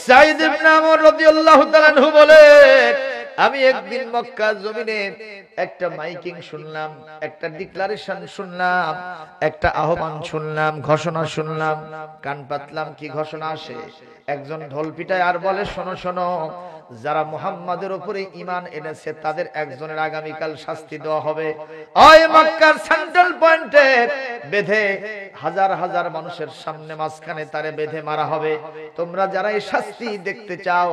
সাঈদ ইবনে আমর রাদিয়াল্লাহু তাআলা আনহু বলে, আমি একদিন মক্কা জমিনে একটা মাইকিং শুনলাম, একটা ডিক্লারেশন শুনলাম, একটা আহ্বান শুনলাম, ঘোষণা শুনলাম। কান পাতলাম, কি ঘোষণা আসে? একজন ঢোল পিটায় আর বলে, শোনো শোনো, যারা মুহাম্মাদের উপরে ঈমান এনেছে তাদের একজনের আগামীকাল শাস্তি দেওয়া হবে। ওই মক্কার সেন্ট্রাল পয়েন্টে বেঁধে হাজার হাজার মানুষের সামনে মাঝখানে তারে বেঁধে মারা হবে। তোমরা যারা এই শাস্তি দেখতে চাও,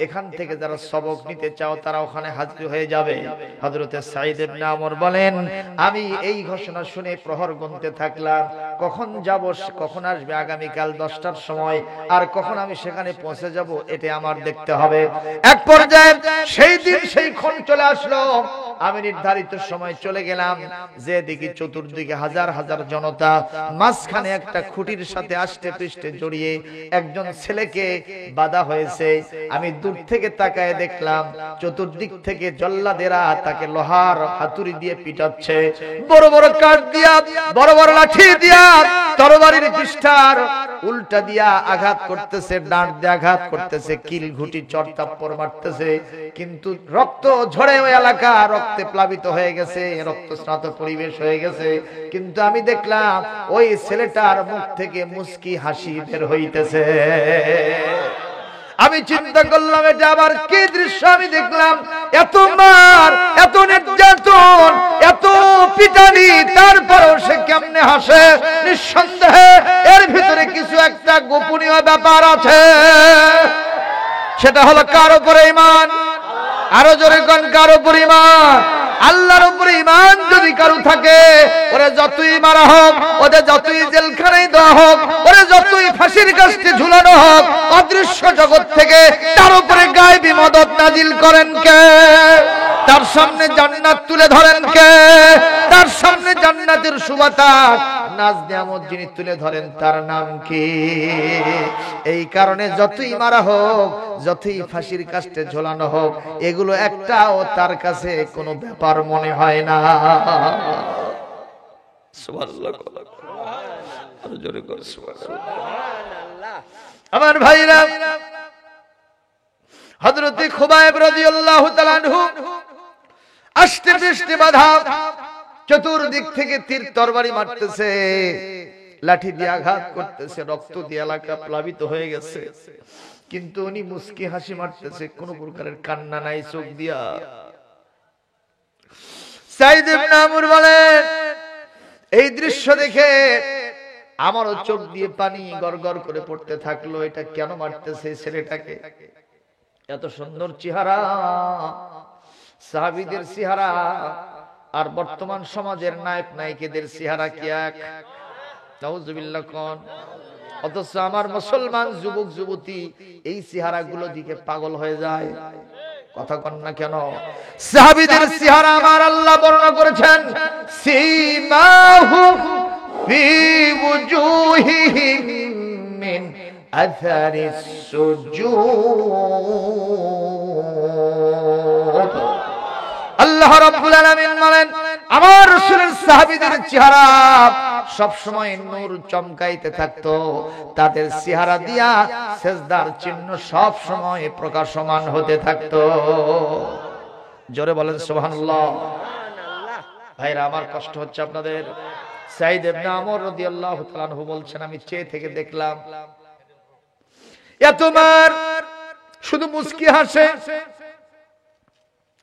এখান থেকে যারা সবক নিতে চাও, তারা ওখানে হাজির হয়ে যাবে। হযরতে সাঈদ ইবনে আমর বলেন, আমি এই ঘোষণা শুনে প্রহর গুনতে থাকলাম, কখন যাব, কখন আসবে আগামীকাল 10টার সময়, আর কখন আমি সেখানে পৌঁছে যাব, এটা আমার দেখতে হবে। এক পর্যায়ে সেই দিন সেই ক্ষণ চলে আসলো। আমি নির্ধারিত সময় চলে গেলাম, যে দিকে চতুর্দিকে হাজার হাজার জনতা, মাঝখানে একটা খুঁটির সাথে আষ্টে পৃষ্ঠে জড়িয়ে একজন ছেলেকে বাঁধা হয়েছে। আমি দূর থেকে তাকায় দেখলাম চতুর্দিক থেকে জল্লাদেরা তাকে লোহার হাতুড়ি দিয়ে পিটাচ্ছে, বড় বড় কাঠ দিয়া, বড় বড় লাঠি দিয়া, তরবারির পৃষ্ঠার উল্টা দিয়া আঘাত করতেছে, ডাঁট দিয়ে আঘাত করতেছে, কিল ঘুটি চড়তাপ্পর মারতেছে। কিন্তু রক্ত ঝরে ওই এলাকা রক্তে প্লাবিত হয়ে গেছে, রক্তস্নাত পরিবেশ হয়ে গেছে। কিন্তু আমি দেখলাম ওই ছেলেটার মুখ থেকে মুস্কি হাসি বের হইতেছে। আমি চিন্তা করলাম, এটা আবার কি দৃশ্য আমি দেখলাম? এত মার, এত নির্যাতন, এত পিটানি, তারপরেও সে কেমনে হাসে? নিঃসন্দেহে এর ভিতরে কিছু একটা গোপনীয় ব্যাপার আছে। সেটা হলো কার উপরে ঈমান? আরো জোরে কোন, কার উপরে ঈমান? আল্লাহর উপরে ঈমান যদি কারো থাকে, ওরে যতই মারা হোক, ওরে যতই জেলখানায় দেওয়া হোক, ওরে যতই ফাঁসির কাস্টে ঝুলানো হোক, অদৃশ্য জগৎ থেকে তার উপরে গায়েবী মদদ নাজিল করেন কে? তার সামনে জান্নাত তুলে ধরেন কে? তার সামনে জান্নাতের সুবাতাস নাজ নিয়ামত যিনি তুলে ধরেন তার নাম কি? এই কারণে যতই মারা হোক, যতই ফাঁসির কাস্টে ঝোলানো হোক, এগুলো একটাও তার কাছে কোনো ব্যাপার মনে হয় না। আমার ভাইরা, হযরত খুবাইব রাদিয়াল্লাহু তাআলা আনহু আস্তে পৃষ্ঠে বাধা, চতুর্দিক থেকে তীর তরবারি মারতেছে, লাঠি দিয়ে আঘাত করতেছে, রক্ত দিয়ে এলাকা প্লাবিত হয়ে গেছে, কিন্তু উনি মুস্কি হাসি মারতেছে, কোন প্রকারের কান্না নাই চোখ দিয়া। সাইদ ইবনে আমর বলেন, এই দৃশ্য দেখে আমারও চোখ দিয়ে পানি গড়গড় করে পড়তে থাকলো। এটা কেন মারতেছে ছেলেটাকে? এত সুন্দর চেহারা, সাহাবীদের চেহারা আর বর্তমান সমাজের নায়ক নায়িকাদের চেহারা কি এক? নাউজুবিল্লাহ কোন। অথচ আমার মুসলমান যুবক যুবতী এই চেহারাগুলো দিকে পাগল হয়ে যায়। কথা কন না কেন? সাহাবীদের চেহারা আমার আল্লাহ বর্ণনা করেছেন, সীমাহু ফি ওয়ুজুহিহিম মিন আথারিস সুজুদ। আল্লাহ রাব্বুল আলামিন বলেন, আমার রাসূলের সাহাবীদের চেহারা সব সময় নূর চমকাইতে থাকতো, তাদের চেহারা দিয়া সিজদার চিহ্ন সব সময় প্রকাশমান হতে থাকতো। জোরে বলেন সুবহানাল্লাহ। ভাইরা আমার, কষ্ট হচ্ছে আপনাদের। সাইদ ইবনে আমর রাদিয়াল্লাহু তাআলা আনহু বলছেন, আমি চেয়ে থেকে দেখলাম এতবার শুধু মুস্কি হাসে।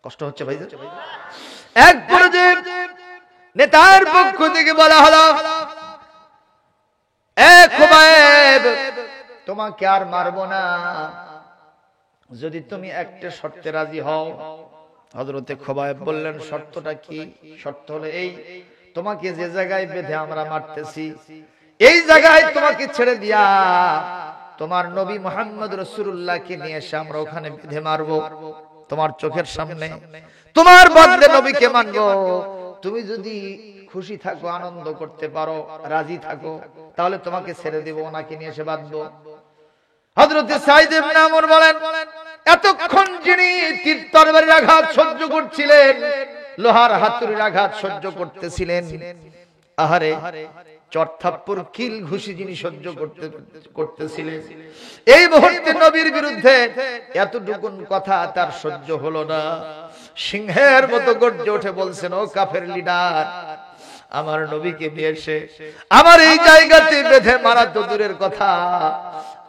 কষ্ট হচ্ছে ভাই। এক পর্যায়ে নেতার পক্ষ থেকে বলা হলো, এ খুবাইব, তোমাকে আর মারবো না যদি তুমি একটা শর্তে রাজি হও। হযরতে খুবাইব বললেন, শর্তটা কি? শর্ত হলো এই, তোমাকে যে জায়গায় বেঁধে আমরা মারতেছি, এই জায়গায় তোমাকে ছেড়ে দিয়া তোমার নবী মুহাম্মদ রাসূলুল্লাহকে নিয়ে এসে আমরা ওখানে বেঁধে মারবো, তোমার চোখের সামনে তোমার বদলে নবীকে মানবো। তুমি যদি খুশি থাকো, আনন্দ করতে পারো, রাজি থাকো, তাহলে তোমাকে ছেড়ে দেব, ওনাকে নিয়ে এসে বাঁধবো। হযরতে সাইদ ইবনে আমর বলেন, এতক্ষণ যিনি তীর তরবারির আঘাত সহ্য করছিলেন, লোহার হাতুড়ির আঘাত সহ্য করতেছিলেন, আহারে চরথাপ্পর কিল ঘুষি যিনি সহ্য করতেছিলেন, এই মুহূর্তে নবীর বিরুদ্ধে এতটুকু কথা তার সহ্য হলো না। সিংহের মতো গর্জে উঠে বলছেন, ও কাফের লিডার, আমার নবীকে নিয়ে এসে আমার এই জায়গাতে বেঁধে মারা তো দূরের কথা,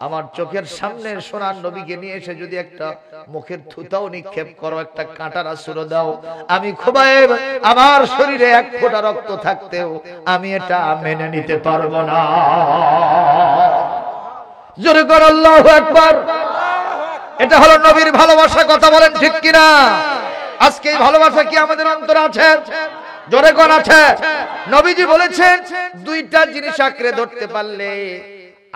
আমার চোখের সামনে সোনার নবীকে নিয়ে এসে যদি একটা মুখের থুতাও নিক্ষেপ করো, একটা কাঁটার আছুড়ো দাও, আমি খুবাইব আমার শরীরে এক ফোঁটা রক্ত থাকতেও আমি এটা মেনে নিতে পারবো না। জোরে কর আল্লাহু আকবার। এটা হলো নবীর ভালোবাসা। কথা বলেন ঠিক কিনা? আজকে এই ভালোবাসা কি আমাদের অন্তরে আছে? জোরে কোন আছে? নবীজি বলেছেন, দুইটা জিনিস আঁকড়ে ধরতে পারলে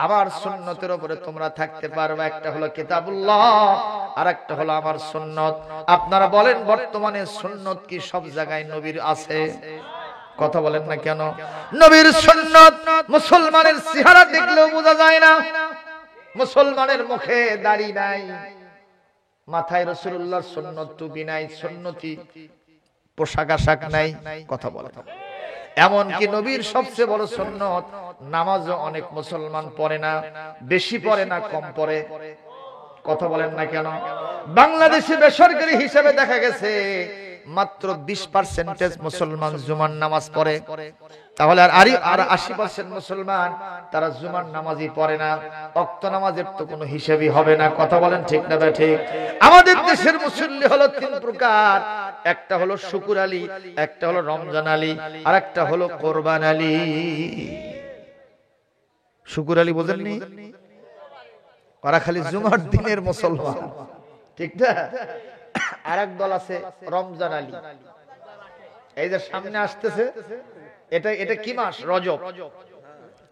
আমার সুন্নতের উপরে তোমরা থাকতে পারবে। একটা হলো কিতাবুল্লাহ, আর একটা হলো আমার সুন্নত। আপনারা বলেন, বর্তমানে সুন্নত কি সব জায়গায় নবীর আছে? কথা বলেন না কেন? নবীর সুন্নত মুসলমানের চেহারা দেখলেও বোঝা যায় না। মুসলমানের মুখে দাড়ি নাই, মাথায় রাসূলুল্লাহর সুন্নত টুপি নাই, সুন্নতি পোশাক আশাক নাই। কথা বলে, এমনকি নবীর সবচেয়ে বড় সুন্নত নামাজও অনেক মুসলমান পড়ে না, বেশি পড়ে না, কম পড়ে। কথা বলেন না কেন? বাংলাদেশে বেসরকারি হিসেবে দেখা গেছে মাত্র 20% মুসলমান জুমার নামাজ পড়ে। তাহলে আর 80% মুসলমান তারা জুমার নামাজই পড়ে না। ওয়াক্ত নামাজের তো কোনো হিসাবই হবে না। কথা বলেন ঠিক না ঠিক? আমাদের দেশের মুসল্লি হলো 3 প্রকার। একটা হলো শুকুর আলী, একটা হলো রমজান আলী, আর একটা হলো কোরবান আলী। শুকুর আলী বোঝেননি? ওরা খালি জুমার দিনের মুসলমান, ঠিক না? আর এক দল আছে রমজান আলী, এই যে সামনে আসতেছে, এটা কি মাস? রজব,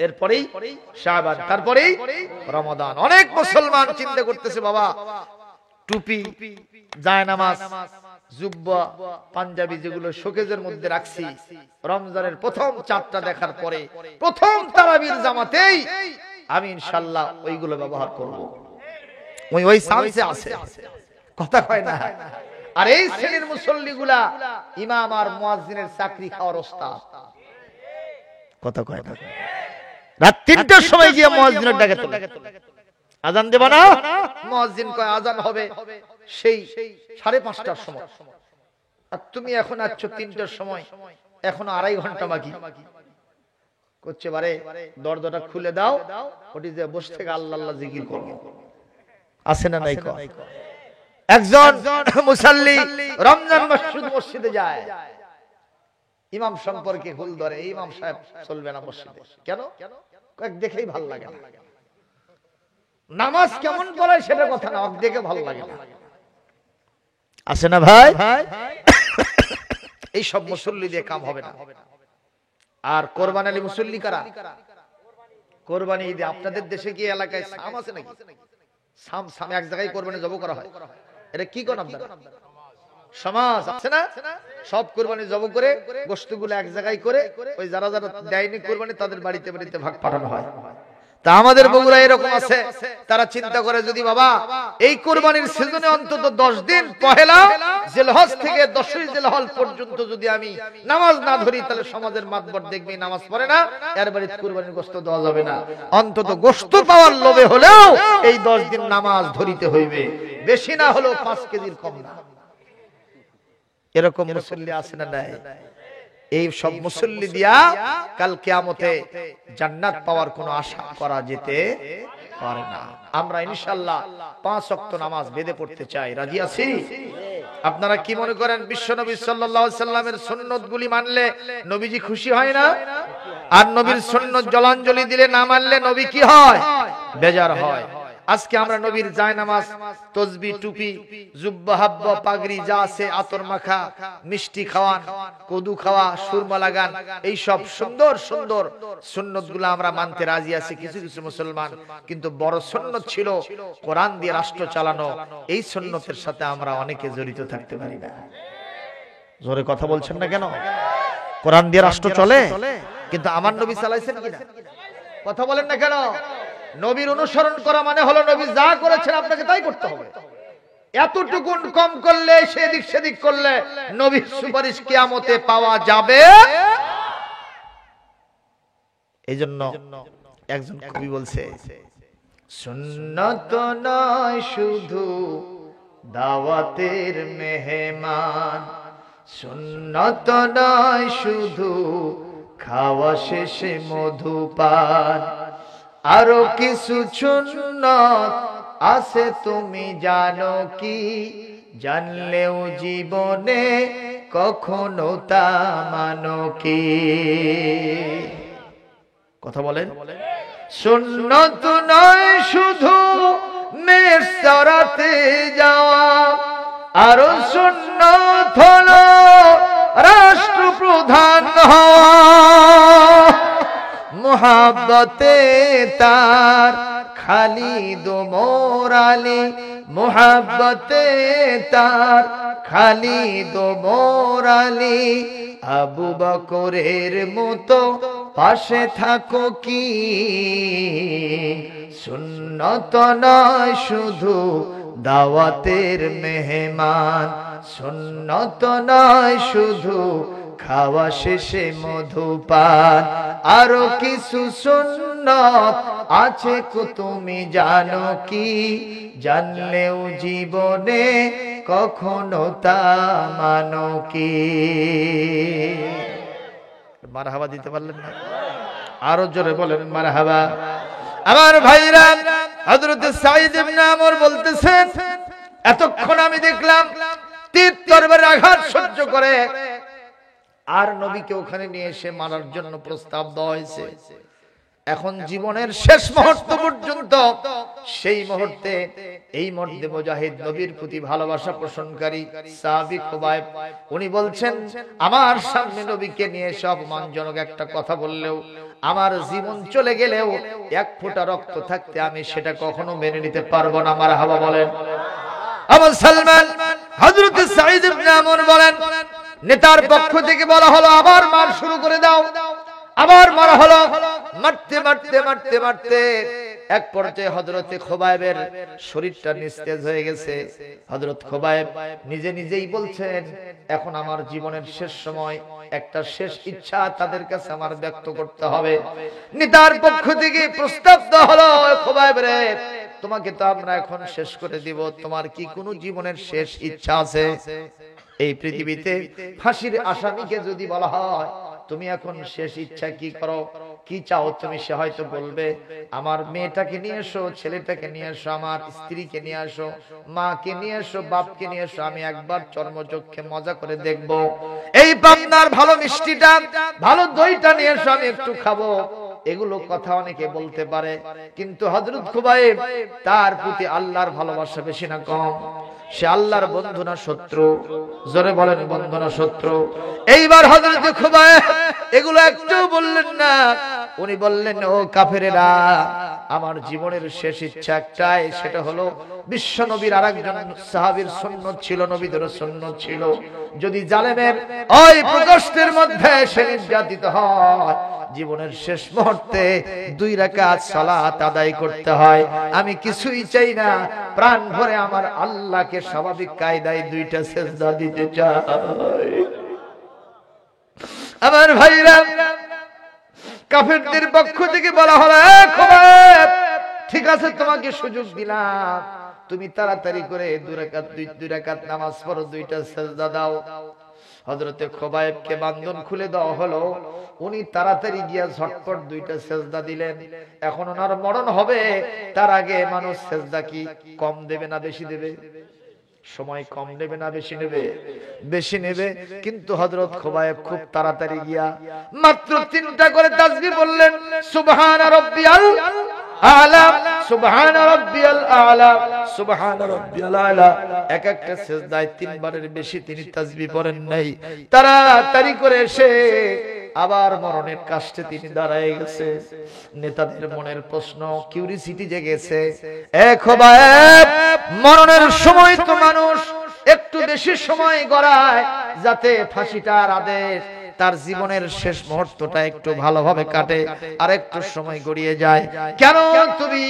এরপরেই শাবান, তারপরেই রমাদান। অনেক মুসলমান চিন্তা করতেছে বাবা টুপি, জায়নামাজ, জুব্বা, পাঞ্জাবি যেগুলো শোকেজের মধ্যে রাখছি, রমজানের প্রথম চাঁদটা দেখার পরে প্রথম তারাবির জামাতেই আমি ইনশাআল্লাহ ওইগুলো ব্যবহার করব। ওই সামসে আছে, কথা কয় না। আর এই শ্রেণীর মুসল্লিগুলা ইমাম আর মুয়াজ্জিনের চাকরি খাওয়ার ওস্তাদ, কথা কয় না। রাত ৩টার সময় গিয়ে মুয়াজ্জিনের ডাকে তোলে, আজান দেবা না, মুয়াজ্জিন কয় আজান হবে সেই 5:30টার সময়, আর তুমি এখন আসছো 3টার সময়, এখনো 2.5 ঘন্টা বাকি। করছে বারে দরজাটা খুলে দাও, ওটি যে বসে থেকে আল্লাহ আল্লাহ জিকির করবে। আছে না নাই? একজন মুসাল্লি রমজান মাস শুধু মসজিদে যায়, ইমাম সম্পর্কে ভুল ধরে, ইমাম সাহেব চলবে না মসজিদে। কেন? দেখেই ভাল লাগে না। নামাজ কেমন পড়ে সেটা কথা না, দেখে ভাল লাগে না। আছে না ভাই? এই সব মুসল্লি দিয়ে কাম হবে না। আর কোরবানি আলী মুসল্লি কারা? কোরবানি ঈদে আপনাদের দেশে কি এলাকায় সাম আছে নাকি? সাম এক জায়গায় কোরবানি জব করা হয়। এটা কি কোন আপনারা? সমাজ আছে না? সব কোরবানি জব করে গোশতগুলো এক জায়গায় করে ওই যারা যারা দেয়নি কোরবানি তাদের বাড়িতে বাড়িতে ভাগ পাঠানো হয়। তা আমাদের বগুড়া এরকম আছে, তারা চিন্তা করে যদি বাবা এই কোরবানির সিজনে অন্তত 10 দিন পহেলা জিলহজ থেকে 10ই জিলহজ পর্যন্ত যদি আমি নামাজ না ধরি, তাহলে সমাজের মাতবর দেখবে নামাজ পড়ে না, এর বাড়িতে কোরবানির গোশত দেওয়া যাবে না। অন্তত গোশত পাওয়ার লোভে হলেও এই 10 দিন নামাজ ধরিতে হইবে, বেশি না হলেও 5 কেজির কম না। এরকম মুসল্লি আছে না নাই? এই সব মুসল্লি দিয়া কাল কিয়ামতে জান্নাত পাওয়ার কোনো আশা করা যেতে পারে না। আমরা ইনশাআল্লাহ 5 ওয়াক্ত নামাজ বেঁধে পড়তে চাই, রাজি আছি? আপনারা কি মনে করেন বিশ্বনবী সাল্লাল্লাহু আলাইহি সাল্লামের সুন্নতগুলি মানলে নবীজি খুশি হয় না? আর নবীর সুন্নত জলাঞ্জলি দিলে না মানলে নবী কি হয়? বেজার হয়। আজকে আমরা নবীর জায়নামাজ, তসবিহ, টুপি, জুব্বা, হাব্বা, পাগড়ি যা আছে, আতর মাখা, মিষ্টি খাওয়ান, কদু খাওয়া, সুরমা লাগান, এই সব সুন্দর সুন্দর সুন্নতগুলো আমরা মানতে রাজি আছি কিছু কিছু মুসলমান। কিন্তু বড় সুন্নত ছিল কোরআন দিয়ে রাষ্ট্র চালানো, এই সুন্নতের সাথে আমরা অনেকে জড়িত থাকতে পারি না। জোরে কথা বলছেন না কেন? কোরআন দিয়ে রাষ্ট্র চলে, কিন্তু আমার নবী চালাইছেন কিনা? কথা বলেন না কেন? নবীর অনুসরণ করা মানে হলো নবী যা করেছেন আপনাকে তাই করতে হবে। এতটুকু কম করলে, সেদিক সেদিক করলে নবীর সুপারিশ কিয়ামতে পাওয়া যাবে। এই জন্য একজন কবি বলছে, সুন্নত নয় শুধু দাওয়াতের মেহমান, সুন্নত নয় শুধু খাওয়া শেষে মধুপান, আরো কিছু সুন্নত আছে তুমি জানো কি? জানলেও জীবনে কখনো তা মানো কি? কথা বলেন। সুন্নত নয় শুধু মেষ চরাতে যাওয়া, আরো সুন্নত হলো রাষ্ট্রপ্রধান হওয়া, মুহাব্বতে তার খালিদ ওমর আলী, মুহাব্বতে তার খালিদ ওমর আলী, আবু বকরের মতো পাশে থাকো কি? সুন্নত নয় শুধু দাওয়াতের মেহমান, সুন্নত নয় শুধু খাওয়া শেষে মধুপান, আরো কিছু সুন্নত আছে তুমি জানো কি? জানলেও জীবনে কখনো তা মানো কি? মারহাবা দিতে পারলেন না? আরো জোরে বলেন মারহাবা। আমার ভাইরা, হযরত সাঈদ ইবনে আমর বলতেছেন, এতক্ষণ আমি দেখলাম তীর তরবারির আঘাত সহ্য করে আর নবীকে ওখানে নিয়ে এসে মারার জন্য প্রস্তাব দেওয়া হয়েছে। এখন জীবনের শেষ মুহূর্ত পর্যন্ত সেই মুহূর্তে এই মর্দে মুজাহিদ নবীর প্রতি ভালোবাসা পোষণকারী সাহাবী খুবাইব উনি বলছেন আমার সামনে নবীকে নিয়ে সব অপমানজনক একটা কথা বললেও আমার জীবন চলে গেলেও এক ফোঁটা রক্ত থাকতে আমি সেটা কখনো মেনে নিতে পারবো না। মারহাবা বলেন। আবু সালমান হযরত সাঈদ ইবনে আমর বলেন নেতার পক্ষ থেকে বলা হলো আবার মার শুরু করে দাও, আবার মারা হলো। মারতে মারতে মারতে মারতে এক পর্যায়ে হযরত খুবাইবের শরীরটা নিস্তেজ হয়ে গেছে। হযরত খুবাইব নিজে নিজেই বলছেন এখন আমার জীবনের শেষ সময়, একটা শেষ ইচ্ছা তাদের কাছে আমার ব্যক্ত করতে হবে। নেতার পক্ষ থেকে প্রস্তাব দেওয়া হলো খুবাইব রে, তোমাকে তো আমরা এখন শেষ করে দিব, তোমার কি কোনো জীবনের শেষ ইচ্ছা আছে? এই পৃথিবীতে ফাঁসির আসামিকে যদি বলা হয় তুমি এখন শেষ ইচ্ছা কি করো, কি চাও তুমি, সে হয়তো বলবে আমার মেয়েটাকে নিয়ে এসো, ছেলেটাকে নিয়ে এসো, আমার স্ত্রীকে নিয়ে আসো, মাকে নিয়ে এসো, বাপকে নিয়ে এসো, আমি একবার চর্মচক্ষে মজা করে দেখব, এই পাবনার ভালো মিষ্টিটা ভালো দইটা নিয়ে এসো, আমি একটু খাবো। এগুলো কথা অনেকে বলতে পারে, কিন্তু হযরত খুবাইব তার প্রতি আল্লাহর ভালোবাসা বেশি না কম? সে আল্লাহর বন্ধু না শত্রু? জোরে বলেন বন্ধু না শত্রু? এইবার হযরত খুবাইব এগুলো একটু বললেন না, উনি বললেন ও কাফেরেরা, আমার জীবনের শেষ ইচ্ছা একটাই, সেটা হলো বিশ্ব নবীর আরেকজন সাহাবীর সুন্নাত ছিল, নবীদের সুন্নাত ছিল, যদি জালেমের ওই প্রকোষ্ঠের মধ্যে সে নির্যাতিত হয় জীবনের শেষ মুহূর্তে 2 রাকাত সালাত আদায় করতে হয়। আমি কিছুই চাই না, প্রাণ ভরে আমার আল্লাহকে স্বাভাবিক কায়দায় 2টা সিজদা দিতে চাই। আমার ভাইরা, কাফেরদের পক্ষ থেকে বলা হলো খুবাইব ঠিক আছে তোমাকে সুযোগ দিলাম, তুমি তাড়াতাড়ি করে 2 রাকাত নামাজ পড়ো, 2টা সিজদা দাও। হযরতে খুবাইবকে বান্ধন খুলে দেওয়া হলো, উনি তাড়াতাড়ি গিয়া ঝটপট 2টা সিজদা দিলেন। এখন ওনার মরণ হবে, তার আগে মানুষ সিজদা কি কম দেবে না বেশি দেবে? সময় কম নেবে না বেশি নেবে? বেশি নেবে। কিন্তু হযরত খুবাইব খুব তাড়াতাড়ি গিয়া মাত্র 3টা করে তাসবিহ বললেন, সুবহানা রাব্বিয়াল আলা, সুবহানা রাব্বিয়াল আলা, সুবহানা রাব্বিয়াল আলা। এক একটা সিজদায় 3 বারের বেশি তিনি তাসবিহ পড়েন নাই। তাড়াতাড়ি করে এসে আবার মরণের কাছে তিনি দাঁড়ায় গেছে। নেতাদের মনের প্রশ্ন, কিউরিসিটি জেগেছে, এ খুবাইব মরণের সময় তো মানুষ একটু বেশি সময় গড়ায় যাতে ফাঁসিটার আদেশ তার জীবনের শেষ মুহূর্তটা একটু ভালোভাবে কাটে, আর একটু সময় গড়িয়ে যায়, কেন তুমি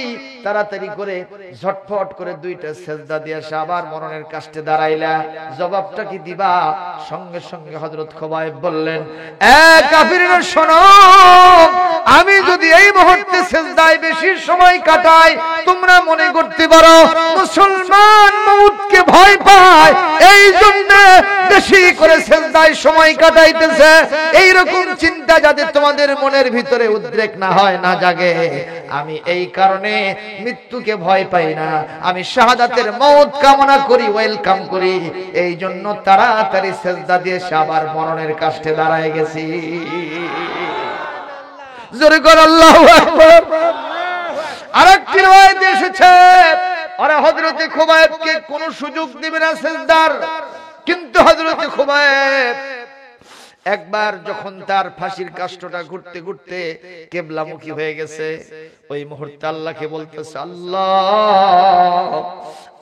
তাড়াতাড়ি করে ঝটফট করে 2টা সিজদা দিয়ে আবার মরণের কাছে দাঁড়াইলা? জবাবটা কি দিবা? সঙ্গে সঙ্গে হযরত খুবাইব বললেন, এ কাফিররা শোনো, আমি যদি এই মুহূর্তে সিজদায় বেশি সময় কাটাই, তোমরা মনে করতে পারো মুসলমান মউতকে ভয় পায়, এই জন্য বেশি করে সিজদায় সময় কাটাইতেছে। এই রকম চিন্তা যাতে তোমাদের মনের ভিতরে উদ্রেক না হয়, না জাগে, আমি এই কারণে মৃত্যুকে ভয় পাই না, আমি শাহাদাতের মওত কামনা করি, ওয়েলকাম করি, এই জন্য তাড়াতাড়ি সিজদা দিয়ে আবার মরণের কাছে দাঁড়ায় গেছি। জোরে করে আল্লাহু আকবার। আরেকটি riwayat এসেছে, আরে হযরত খুবাইবকে কোনো সুযোগ দিবে না সিজদার, কিন্তু হযরত খুবাইব একবার যখন তার ফাঁসির কাষ্ঠটা ঘুরতে ঘুরতে কিবলামুখী হয়ে গেছে, ওই মুহূর্তে আল্লাহকে বলতেছে, আল্লাহ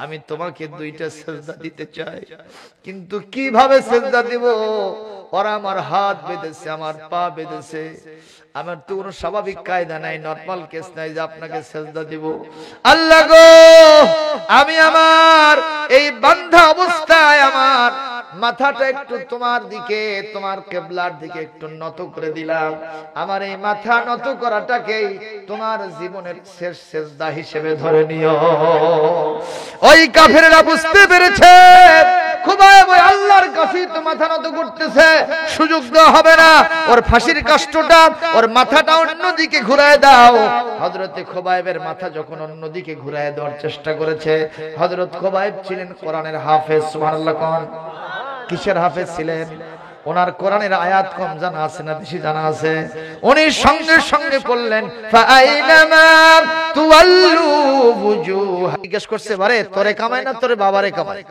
আমি তোমাকে 2টা সিজদা দিতে চাই, কিন্তু কিভাবে সিজদা দিব? ওরা আমার হাত বেঁধেছে, আমার পা বেঁধেছে, আমার তো কোনো স্বাভাবিক কায়দা নাই, নরমাল কেস নাই যে আপনাকে সিজদা দিব। আল্লাহ গো, আমি আমার এই বান্ধা অবস্থায় আমার মাথাটা একটু তোমার দিকে, তোমার কিবলার দিকে একটু নত করে দিলাম, আমার এই মাথা নত করাটাকেই তোমার জীবনের শেষ সিজদা হিসেবে ধরে নিও। ওই কাফেররা বুঝতে পেরেছে খুবাইব ওই আল্লাহর কাছে তো মাথা নত করতেছে, সুযোগ দেওয়া হবে না, ওর ফাঁসির কাষ্ঠটা, ওর মাথাটা অন্যদিকে ঘুরায় দাও। হযরত খুবাইবের মাথা যখন অন্যদিকে ঘুরায় দেওয়ার চেষ্টা করেছে, হযরত খুবাইব ছিলেন কোরআনের হাফেজ। সুবহানাল্লাহ। কোন কিসের হাফেজ ছিলেন? ওনার কোরআনের আয়াত কম জানা আছে না বেশি জানা আছে? উনি সঙ্গে সঙ্গে বললেন ফাআইনামা তুওয়াল্লু বুজুহ। জিজ্ঞেস করছে বারে তোরে কামায় না তোরে বাবারে কামায়?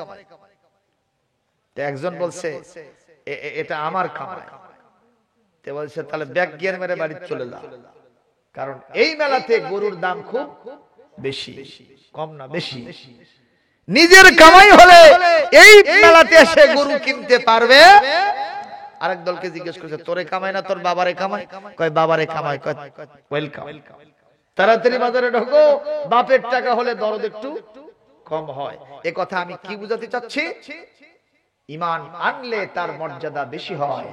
তো একজন বলছে এটা আমার কামাই। তে বলছে তাহলে ব্যাক গিয়ার মেরে বাড়ি চলে যা, কারণ এই মেলাতে গরুর দাম খুব বেশি, কম না বেশি। নিজের কামাই হলে এই মেলাতে এসে গরু কিনতে পারবে। আরেক দলকে জিজ্ঞেস করছে তোরে কামাই না তোর বাবারে কামাই? কয় বাবারে কামাই। কয় ওয়েলকাম, তাড়াতাড়ি বাজারে ঢোকো, বাপের টাকা হলে দরদ একটু কম হয়। এ কথা আমি কি বুঝাতে চাচ্ছি? ঈমান আনলে তার মর্যাদা বেশি হয়,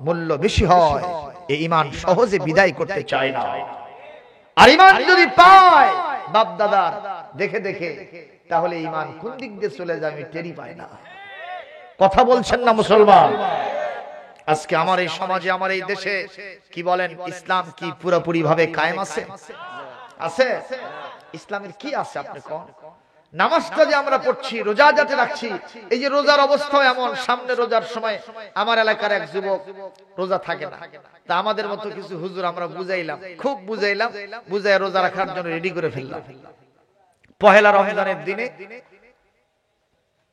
মূল্য বেশি হয়। এই ঈমান সহজে বিদায় করতে চায় না। আর ঈমান যদি পায় বাপ দাদার দেখে দেখে, তাহলে ঈমান কোন দিক দিয়ে চলে যায় আমি টেরি পাই না। কথা বলছেন না মুসলমান? আজকে আমার এই সমাজে, আমার এই দেশে কি বলেন, ইসলাম কি পুরোপুরি ভাবে কায়েম আছে? আছে? ইসলামের কি আছে আপনি কোন? নামাজটা যে আমরা পড়ছি, রোজা যাতে রাখছি, এই যে রোজার অবস্থা এমন, সামনে রোজার সময় আমার এলাকার এক যুবক রোজা থাকে না, তা আমাদের মতো কিছু হুজুর আমরা বুঝাইলাম, খুব বুঝাইলাম, বুঝাই রোজা রাখার জন্য রেডি করে ফেললাম। পহেলা রমজানের দিনে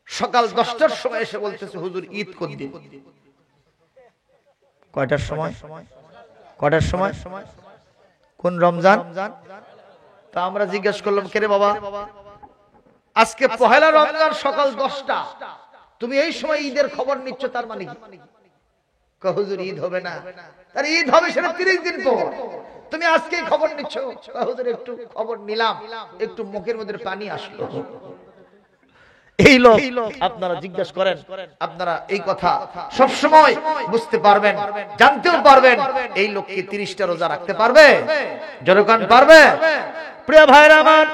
সকাল 10টার সময় এসে বলতেছে হুজুর ঈদ কোন দিন? কয়টার সময়? কয়টার সময়? কোন রমজান? তা আমরা জিজ্ঞাসা করলাম কে রে বাবা, আজকে পহেলা রমজান সকাল 10টা, তুমি এই সময় ঈদের খবর নিচ্ছ, তার মানে কি? কয় হুজুর ঈদ হবে না। তার ঈদ হবে সেটা 30 দিন পর, তুমি আজকেই খবর নিচ্ছ। কয় হুজুর একটু খবর নিলাম, একটু মুখের মধ্যে পানি আসলো। এই লোক আপনারা জিজ্ঞাসা করেন, আপনারা এই কথা সব সময় বুঝতে পারবেন, জানতেও পারবেন, এই লোক কি 30টা রোজা রাখতে পারবে? জনগণ পারবে? প্রিয় ভাইরা আমার,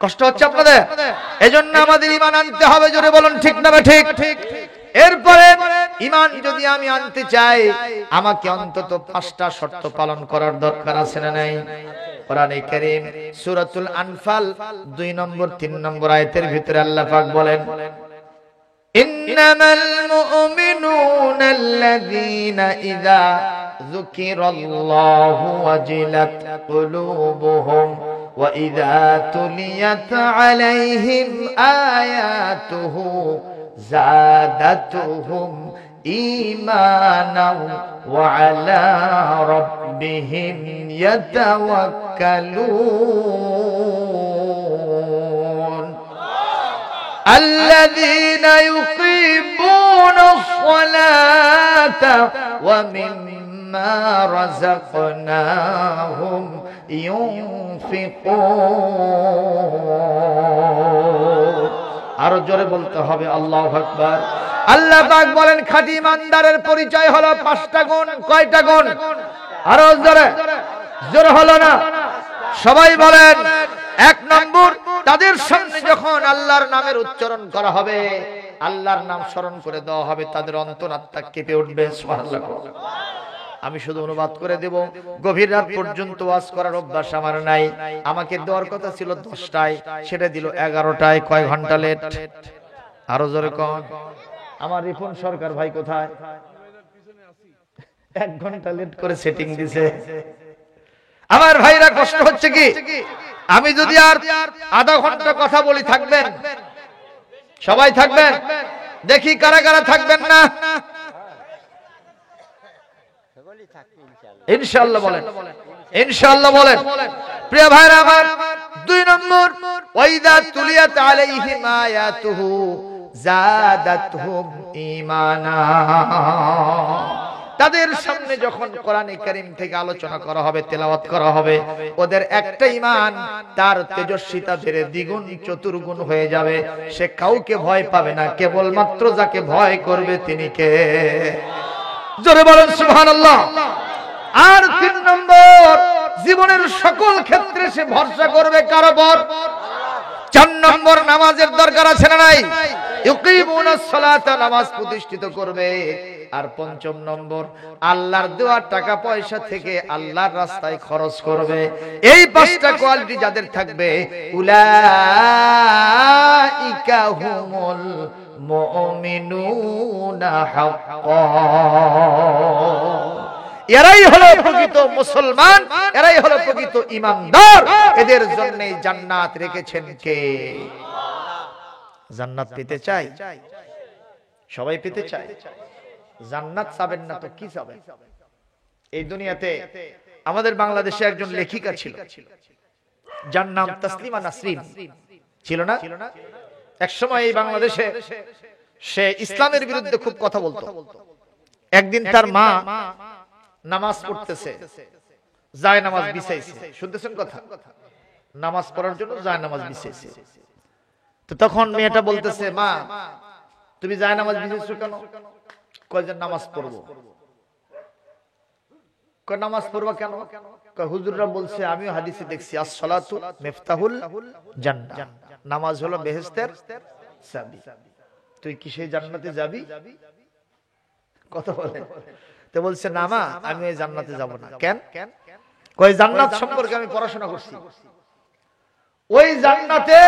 কষ্ট হচ্ছে আপনাদের? এজন্য আমাদের ঈমান আনতে হবে। জোরে বলুন ঠিক না ঠিক? এরপরে ঈমান যদি আমি আনতে চাই, আমাকে অন্তত 5টা শর্ত পালন করার দরকার আছে না নাই? কোরআনে কারীম সূরাতুল আনফাল 2 নম্বর 3 নম্বর আয়াতের ভিতরে আল্লাহ পাক বলেন, ইন্নামাল মুমিনুনা আল্লাযীনা ইযা যুকিরাল্লাহু ওয়াজিলাত কুলুবুহুম ওয়া ইযা তুলিয়াত আলাইহিম আয়াতুহু যাদাতুহুম ঈমানাও ওয়া আলা রাব্বিহিম ইয়াতাওয়াক্কালুন আল্লাযীনা ইউকিমুনাস সালাতা ওয়া মিম্মা রাযাকনাহুম ইউনফিকুন। আরো জোরে বলতে হবে আল্লাহু আকবার। আল্লাহ পাক বলেন খাঁটি ইমানদারের পরিচয় হলো 5টা গুণ। কয়টা গুণ? আরো জোরে, জোরে হলো না? সবাই বলেন। 1 নম্বর, তাদের সামনে যখন আল্লাহর নামের উচ্চারণ করা হবে, আল্লাহর নাম স্মরণ করে দেওয়া হবে, তাদের অন্তরাত্মা কেঁপে উঠবে। সুবহানাল্লাহ। আমি শুধু অনুবাদ করে দেব, গভীর রাত পর্যন্ত ওয়াজ করার অভ্যাস আমার নাই। আমাকে দেওয়ার কথা ছিল 10টায়, সেটা দিল 11টায়। কয় ঘন্টা লেট? আরো জোরে কোন? আমার রিপন সরকার ভাই কোথায়? 1 ঘন্টা লেট করে সেটিং দিছে। আমার ভাইরা কষ্ট হচ্ছে কি? আমি যদি আর আধা ঘন্টা কথা বলি, থাকবেন? সবাই থাকবেন? দেখি কারা কারা থাকবেন না। ইনশাআল্লাহ বলেন, ইনশাআল্লাহ বলেন। প্রিয় ভাইরা আমার, 2 নম্বর, ওয়াইদা তুলিয়াত আলাইহিম আয়াতুহু যাদাতহুম ঈমানা। তাদের সামনে যখন কোরআনে কারীম থেকে আলোচনা করা হবে, তেলাওয়াত করা হবে, ওদের একটা ঈমান তার তেজস্বিতা বেড়ে দ্বিগুণ চতুর্গুণ হয়ে যাবে। সে কাউকে ভয় পাবে না, কেবলমাত্র যাকে ভয় করবে তিনি কে? জোরে বলেন সুবহানাল্লাহ। আর 3 নম্বর, জীবনের সকল ক্ষেত্রে সে ভরসা করবে কার উপর? 4 নম্বর, নামাজের দরকার আছে না নাই? ইউকিমুনাস সালাতা, নামাজ প্রতিষ্ঠিত করবে। আর 5 নম্বর, আল্লাহর দেওয়া টাকা পয়সা থেকে আল্লাহর রাস্তায় খরচ করবে। এই 5টা কোয়ালিটি যাদের থাকবে, উলাইকা হুমুল মুমিনুনা হাক্কা। এরাই হলো প্রকৃত মুসলমান, এরাই হলো প্রকৃত ঈমানদার। এদের জন্য জান্নাত রেখেছেন কে? জান্নাত পেতে চাই? সবাই পেতে চায়। জান্নাত চাবেন না তো কি চাবেন? এই দুনিয়াতে আমাদের বাংলাদেশে একজন লেখিকা ছিল, যার নাম তাসলিমা নাসরিন ছিল না? এক সময় এই বাংলাদেশে সে ইসলামের বিরুদ্ধে খুব কথা বলতো। একদিন তার মা নামাজ পড়তেছে, যায় নামাজ বিছাইছে। শুনতেছেন কথা? নামাজ পড়ার জন্য যায় নামাজ বিছাইছে। তো তখন মেয়েটা বলতেছে, মা তুমি যায় নামাজ বিছাইছো কেন? কয় যে নামাজ পড়বো। কয় নামাজ পড়বা কেন? কয় হুজুররা বলছে, আমিও হাদিসে দেখছি, আস-সালাতু মিফতাহুল জান্নাহ, নামাজ হলো বেহেশতের চাবি। তুই কি সেই জান্নাতে যাবি? কথা বলে। তো বলছে, না মা, আমি ওই জান্নাতে যাব না। কেন? কয় জান্নাত সম্পর্কে আমি পড়াশোনা করছি। ওই জান্নাতে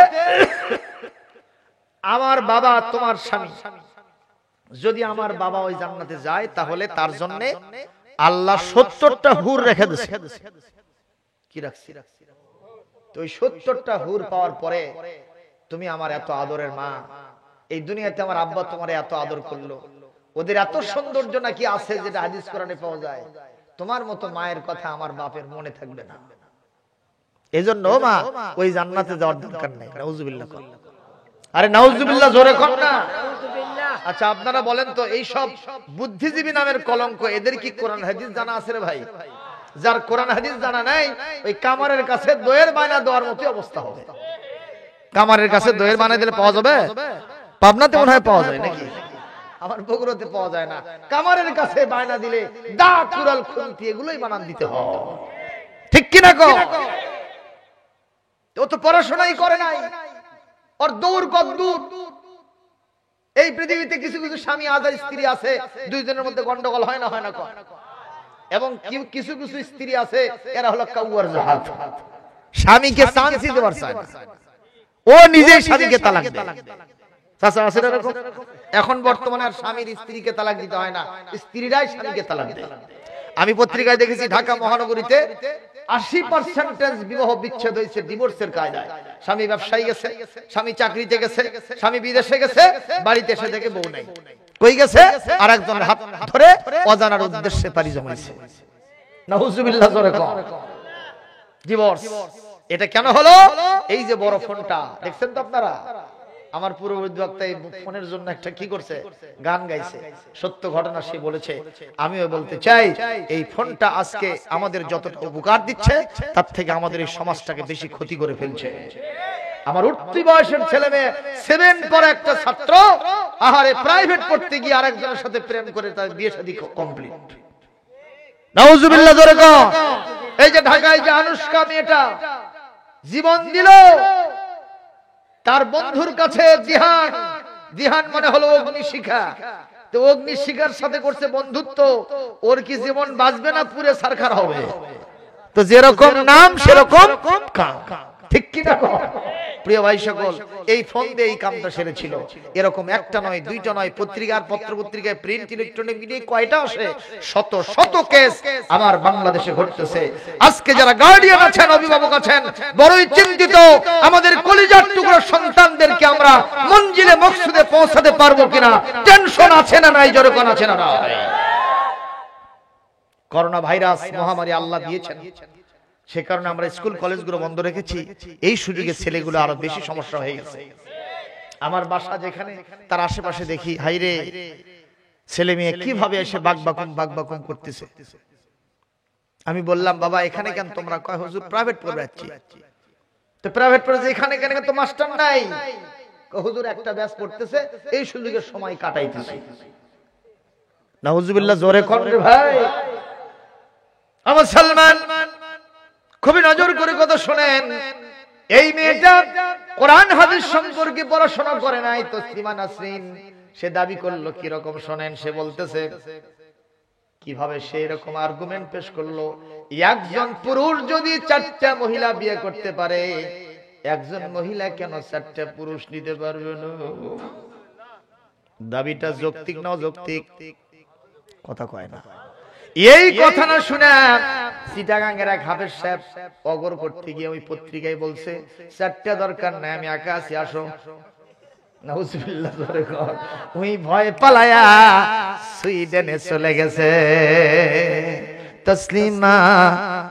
আমার বাবা, তোমার স্বামী, যদি আমার বাবা ওই জান্নাতে যায় তাহলে তার জন্য আল্লাহ 70টা হুর রেখে দিয়েছে। কি রাখছি? তো ওই 70টা হুর পাওয়ার পরে তুমি আমার এত আদরের মা, এই দুনিয়াতে আমার আব্বা তোমার এত আদর করলো, ওদের এত সৌন্দর্য নাকি আছে যেটা হাদিস কোরআনে পাওয়া যায়। তোমার মতো মায়ের কথা আমার বাপের মনে থাকবে না। এজন্য মা ওই জান্নাতে যাওয়ার দরকার নাই। নাউজুবিল্লাহ। আরে নাউজুবিল্লাহ জোরে কর না। আচ্ছা আপনারা বলেন তো, এই সব বুদ্ধিজীবী নামের কলঙ্ক, এদের কি কোরআন হাদিস জানা আছে রে ভাই? যার কোরআন হাদিস জানা নাই, ওই কামারের কাছে দইয়ের বায়না দেওয়ার মতো অবস্থা হবে। কামারের কাছে দইয়ের বায়না দিলে পাওয়া যাবে? পাবনাতে মনে হয় পাওয়া যায় নাকি? আমার বগুড়াতে পাওয়া যায় না। কামারের কাছে বায়না দিলে দা কুরাল খুন্তি এগুলোই বানান দিতে হয়। ঠিক কি না কও? ও তো পড়াশোনাই করে নাই, ওর দৌড় কদ্দূর। এই পৃথিবীতে কিছু কিছু স্বামী আজার স্ত্রী আছে, দুইজনের মধ্যে গন্ডগোল হয় না, হয় না কয়? এবং কিছু কিছু স্ত্রী আছে, এরা হলো কাউয়ার জাহাজ, স্বামীকে চান্স দিতে পারছে না, ও নিজেই স্বামীকে তালাক দেয়। চাচা আছে এরকম? এখন বর্তমানে আর স্বামীর স্ত্রীকে তালাক দিতে হয় না, স্ত্রীরাই স্বামীকে তালাক দেয়। আমি পত্রিকায় দেখেছি ঢাকা মহানগরীতে 80% বিবাহ বিচ্ছেদ হয়েছে ডিভোর্সের কায়দায়। স্বামী ব্যবসায়ী গেছে, স্বামী চাকরিতে গেছে, স্বামী বিদেশে গেছে, বাড়িতে এসে দেখে বউ নাই। কই গেছে? আর একজনের হাত ধরে অজানার উদ্দেশ্যে পাড়ি জমাইছে। নাউজুবিল্লাহ জোরে কও। ডিভোর্স। এটা কেন হলো? এই যে বড় ফোনটা দেখছেন তো আপনারা? আমার পূর্ববর্তী বক্তা এই ফোনের জন্য একটা কি করছে, গান গাইছে। সত্য ঘটনা সে বলেছে। আমিও বলতে চাই, এই ফোনটা আজকে আমাদের যতটা উপকার দিচ্ছে তার থেকে আমাদের এই সমাজটাকে বেশি ক্ষতি করে ফেলছে। আমার উঠতি বয়সের ছেলে মেয়ে 7 পরে একটা ছাত্র আহারে প্রাইভেট পড়তে গিয়ে আরেকজনের সাথে প্রেম করে তার বিয়ে শাদী কমপ্লিট। নাউজুবিল্লাহ জোরে কও। এই যে ঢাকায় যে আনুষ্কা মেয়েটা জীবন দিল তার বন্ধুর কাছে, জিহান, জিহান মানে হলো অগ্নিশিখা। তো অগ্নিশিখার সাথে করছে বন্ধুত্ব, ওর কি জীবন বাঁচবে না পুরে সারখার হবে? তো যেরকম নাম সেরকম কাম। ঠিক কি না? প্রিয় ভাই সকল, এই ফোন দিয়ে এই কামটা সেরেছিল। এরকম একটা নয়, দুইটা নয়, পত্রিকার পত্র পত্রিকায় প্রিন্ট ইলেকট্রনিক মিডিয়ায় কয়টা আসে, শত শত কেস আমার বাংলাদেশে ঘটতেছে। আজকে যারা গার্ডিয়ান আছেন, অভিভাবক আছেন, বড়ই চিন্তিত। আমাদের কলিজার টুকরো সন্তানদেরকে আমরা মঞ্জিলে মকসুদে পৌঁছাতে পারবো কিনা টেনশন আছে না নাই? জোরে কোন আছে না নাই? করোনা ভাইরাস মহামারী আল্লাহ দিয়েছেন, সে কারণে আমরা স্কুল কলেজগুলো বন্ধ রেখেছি। এই সুযোগে ছেলেগুলো আরো বেশি সমস্যা হয়ে গেছে। আমার বাসা যেখানে, তার আশেপাশে দেখি হাইরে ছেলে মেয়ে কিভাবে এসে বাগবাকুম করতেছে। আমি বললাম, বাবা এখানে কেন তোমরা? কয় হুজুর প্রাইভেট পড়ে যাচ্ছি। তো প্রাইভেট পড়ে এখানে কেন? তো মাস্টার নাই। কয় হুজুর একটা ব্যাচ পড়তেছে, এই সুযোগে সময় কাটাইতেছে। নাউজুবিল্লাহ জোরে কোন রে ভাই। আমার সালমান খুবই নজর করে কথা শোনেন। এই মেয়েটা কোরআন হাদিস সম্পর্কে পড়াশোনা করে নাই। তো তাসলিমা নাসরিন সে দাবি করলো কি রকম শোনেন। সে বলতেছে কিভাবে সে এরকম আর্গুমেন্ট পেশ করলো, একজন পুরুষ যদি 4টা মহিলা বিয়ে করতে পারে, একজন মহিলা কেন 4টা পুরুষ নিতে পারবে না? দাবিটা যৌক্তিক না অযৌক্তিক? কথা কয় না। এই কথা না শুনে চিটাগাঙ্গের এক হাফেজ সাহেব অগর করতে গিয়ে ওই পত্রিকায় বলছে, চারটা দরকার নাই, আমি একা আছি, আসো। নাউজুবিল্লাহ, ওই ভয় পালায়া সুইডেনে চলে গেছে। তসলিমা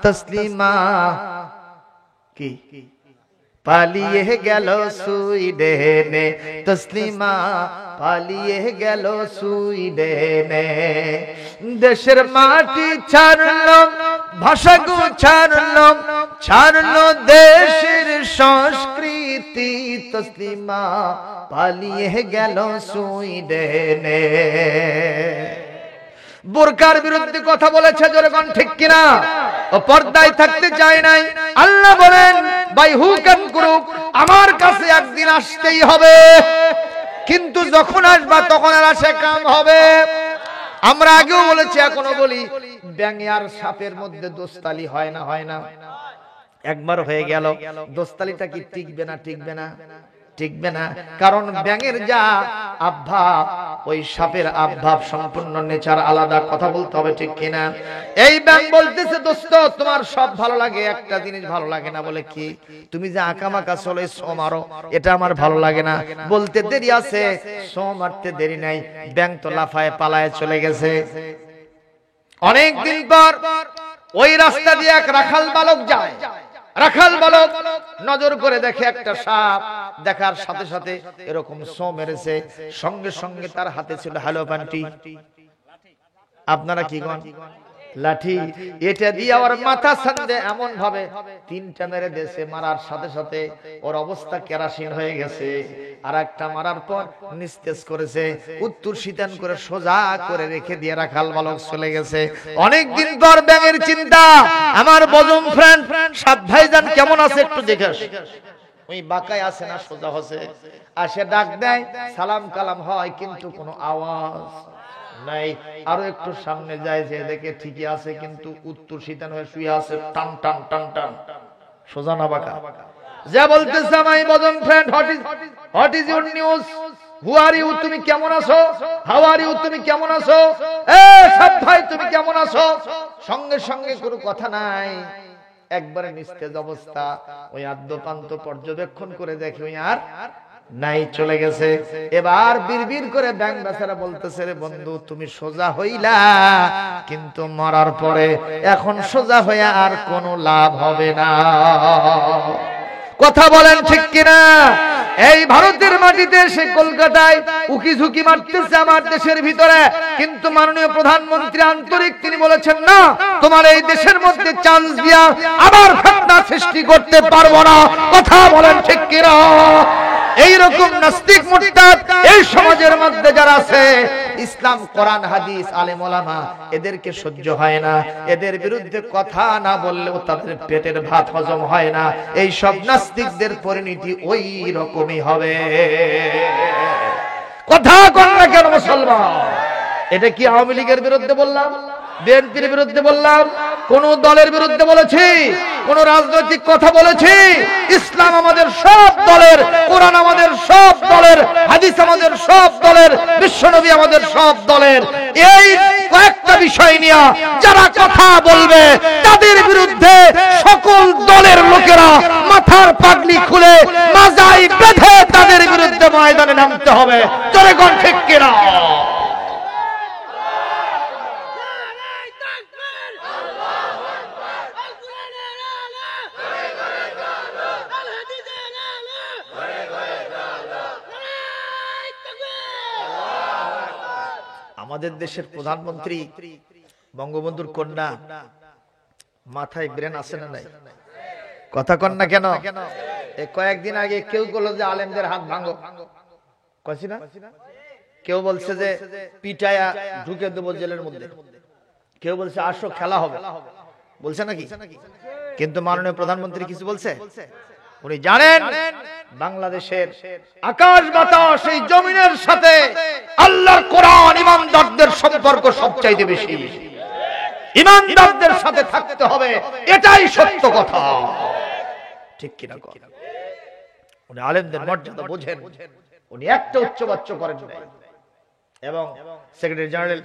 তসলিমা কি পালিয়ে গেল সুইডেনে, তসলিমা পালিয়ে গেল সুইডেনে। দেশের মাটি ছাড়লো, ভাষা গো ছাড়লো, ছাড়লো দেশের সংস্কৃতি, তসলিমা পালিয়ে গেল সুইডেনে। বোরকার বিরুদ্ধে কথা বলেছে, জোরে কোন ঠিক কিনা? ও পর্দায় থাকতে চায় নাই। আল্লাহ বলেন, বাই হুক এন্ড ক্রুক, আমার কাছে একদিন আসতেই হবে, কিন্তু যখন আসবা তখন আর আসে কাম হবে। আমরা আগেও বলেছি, এখনো বলি, ব্যাঙ আর সাপের মধ্যে দোস্তালি হয় না, হয় না? একবার হয়ে গেল, দোস্তালিটা কি টিকবে না? টিকবে না, টিকবে না। কারণ ব্যাঙের যা আভাব, ওই সাপের আভাব সম্পূর্ণ নেচার আলাদা। কথা বলতে হবে, ঠিক কিনা? এই ব্যাঙ বলতেছে, দোস্ত তোমার সব ভালো লাগে, একটা জিনিস ভালো লাগে না। বলে কি? তুমি যে আঁকামাকা চলে সো মারো, এটা আমার ভালো লাগে না। বলতে দেরি আছে, সো মারতে দেরি নাই, ব্যাঙ তো লাফায় পালায় চলে গেছে। অনেকদিন পর ওই রাস্তা দিয়ে এক রাখাল বালক যায়। রাখাল বালক নজর করে দেখে একটা সাপ, দেখার সাথে সাথে এরকম সো মেরেছে। সঙ্গে সঙ্গে তার হাতে ছিল হ্যালো প্যান্টি, আপনারা কি গন, লাঠি। এটা দিয়ে ওর মাথা সান্দে এমন ভাবে তিনটা মেরে দিয়েছে। মারার সাথে সাথে ওর অবস্থা কেরাসিন হয়ে গেছে। আর একটা মারার পর নিস্তেজ করেছে, উত্তর শীতান করে সোজা করে রেখে দিয়ে রাখাল বালক চলে গেছে। অনেকদিন পর ব্যাঙের চিন্তা, আমার বজম ফ্রেন্ড সাত ভাইজান কেমন আছে একটু দেখে আসি। ওই বাঁকায় আছে না সোজা হচ্ছে, আসে ডাক দেয়, সালাম কালাম হয়, কিন্তু কোনো আওয়াজ নাই। আরো একটু সামনে যায়, যে দেখে ঠিকই আছে, কিন্তু উত্তর শীতান হয়ে শুয়ে আছে, টান টান টান টান, সোজা না বাঁকা। যা বলতেছে, my bosom friend, what is your news, who are you, তুমি কেমন আছো, হাউ আর ইউ, তুমি কেমন আছো, এ সব ভাই তুমি কেমন আছো। সঙ্গে সঙ্গে কোনো কথা নাই, একবারে নিস্তেজ অবস্থা। ওই আদ্যপান্ত পর্যবেক্ষণ করে দেখে ওই আর নাই, চলে গেছে। এবার বিড়বিড় করে ব্যাঙ বেচারা বলতেছে, রে বন্ধু তুমি সোজা হইলা, কিন্তু মরার পরে এখন সোজা হয়ে আর কোনো লাভ হবে না। কথা বলেন ঠিক কিনা? এই ভারতের মাটিতে, সে কলকাতায় উকি ঝুঁকি মারতেছে আমার দেশের ভিতরে, কিন্তু মাননীয় প্রধানমন্ত্রী আন্তরিক, তিনি বলেছেন, না, তোমার এই দেশের মধ্যে চান্স দিয়া আবার ফিতনা সৃষ্টি করতে পারবো না। কথা বলেন ঠিক কিনা? এইরকম নাস্তিক মুরতাদ এই সমাজের মধ্যে যারা আছে, ইসলাম কোরআন হাদিস আলেম ওলামা এদেরকে সহ্য হয় না। এদের বিরুদ্ধে কথা না বললেও তাদের পেটের ভাত হজম হয় না। এই সব নাস্তিকদের পরিণতি ওই রকমই হবে। কথা কন না কেন মুসলমান? এটা কি আওয়ামী লীগের বিরুদ্ধে বললাম, বিএনপির বিরুদ্ধে বললাম, কোন দলের বিরুদ্ধে বলেছি, কোন রাজনৈতিক কথা বলেছি? ইসলাম আমাদের সব দলের, কোরআন আমাদের সব দলের, হাদিস আমাদের সব দলের, বিশ্বনবী আমাদের সব দলের। এই কয়েকটা বিষয় নিয়ে যারা কথা বলবে, তাদের বিরুদ্ধে সকল দলের লোকেরা মাথার পাগড়ি খুলে মাজায় বেঁধে তাদের বিরুদ্ধে ময়দানে নামতে হবে। জোরে কোন ঠিক কিনা? আমাদের দেশের প্রধানমন্ত্রী বঙ্গবন্ধুর কন্যা, মাথায় ব্রেন আছে না নাই? কথা কন না কেন? কয়েকদিন আগে কেউ বলল যে আলেমদের হাত ভাঙো, কইছি না? কেউ বলছে যে পিটায়া ঢুকে দেবো জেলের মধ্যে, কেউ বলছে আসো খেলা হবে, বলছে নাকি? কিন্তু মাননীয় প্রধানমন্ত্রী কিছু বলছে? উনি জানেন বাংলাদেশের আকাশ বাতাস এই জমিনের সাথে আল্লাহর কোরআন ইমানদারদের সম্পর্ক সবচাইতে বেশি। ইমানদারদের সাথে থাকতে হবে, এটাই সত্য কথা। ঠিক কিনা? উনি আলেমদের মর্যাদা বোঝেন, উনি একটা উচ্চবাচ্য করেন না। এবং সেক্রেটারি জেনারেল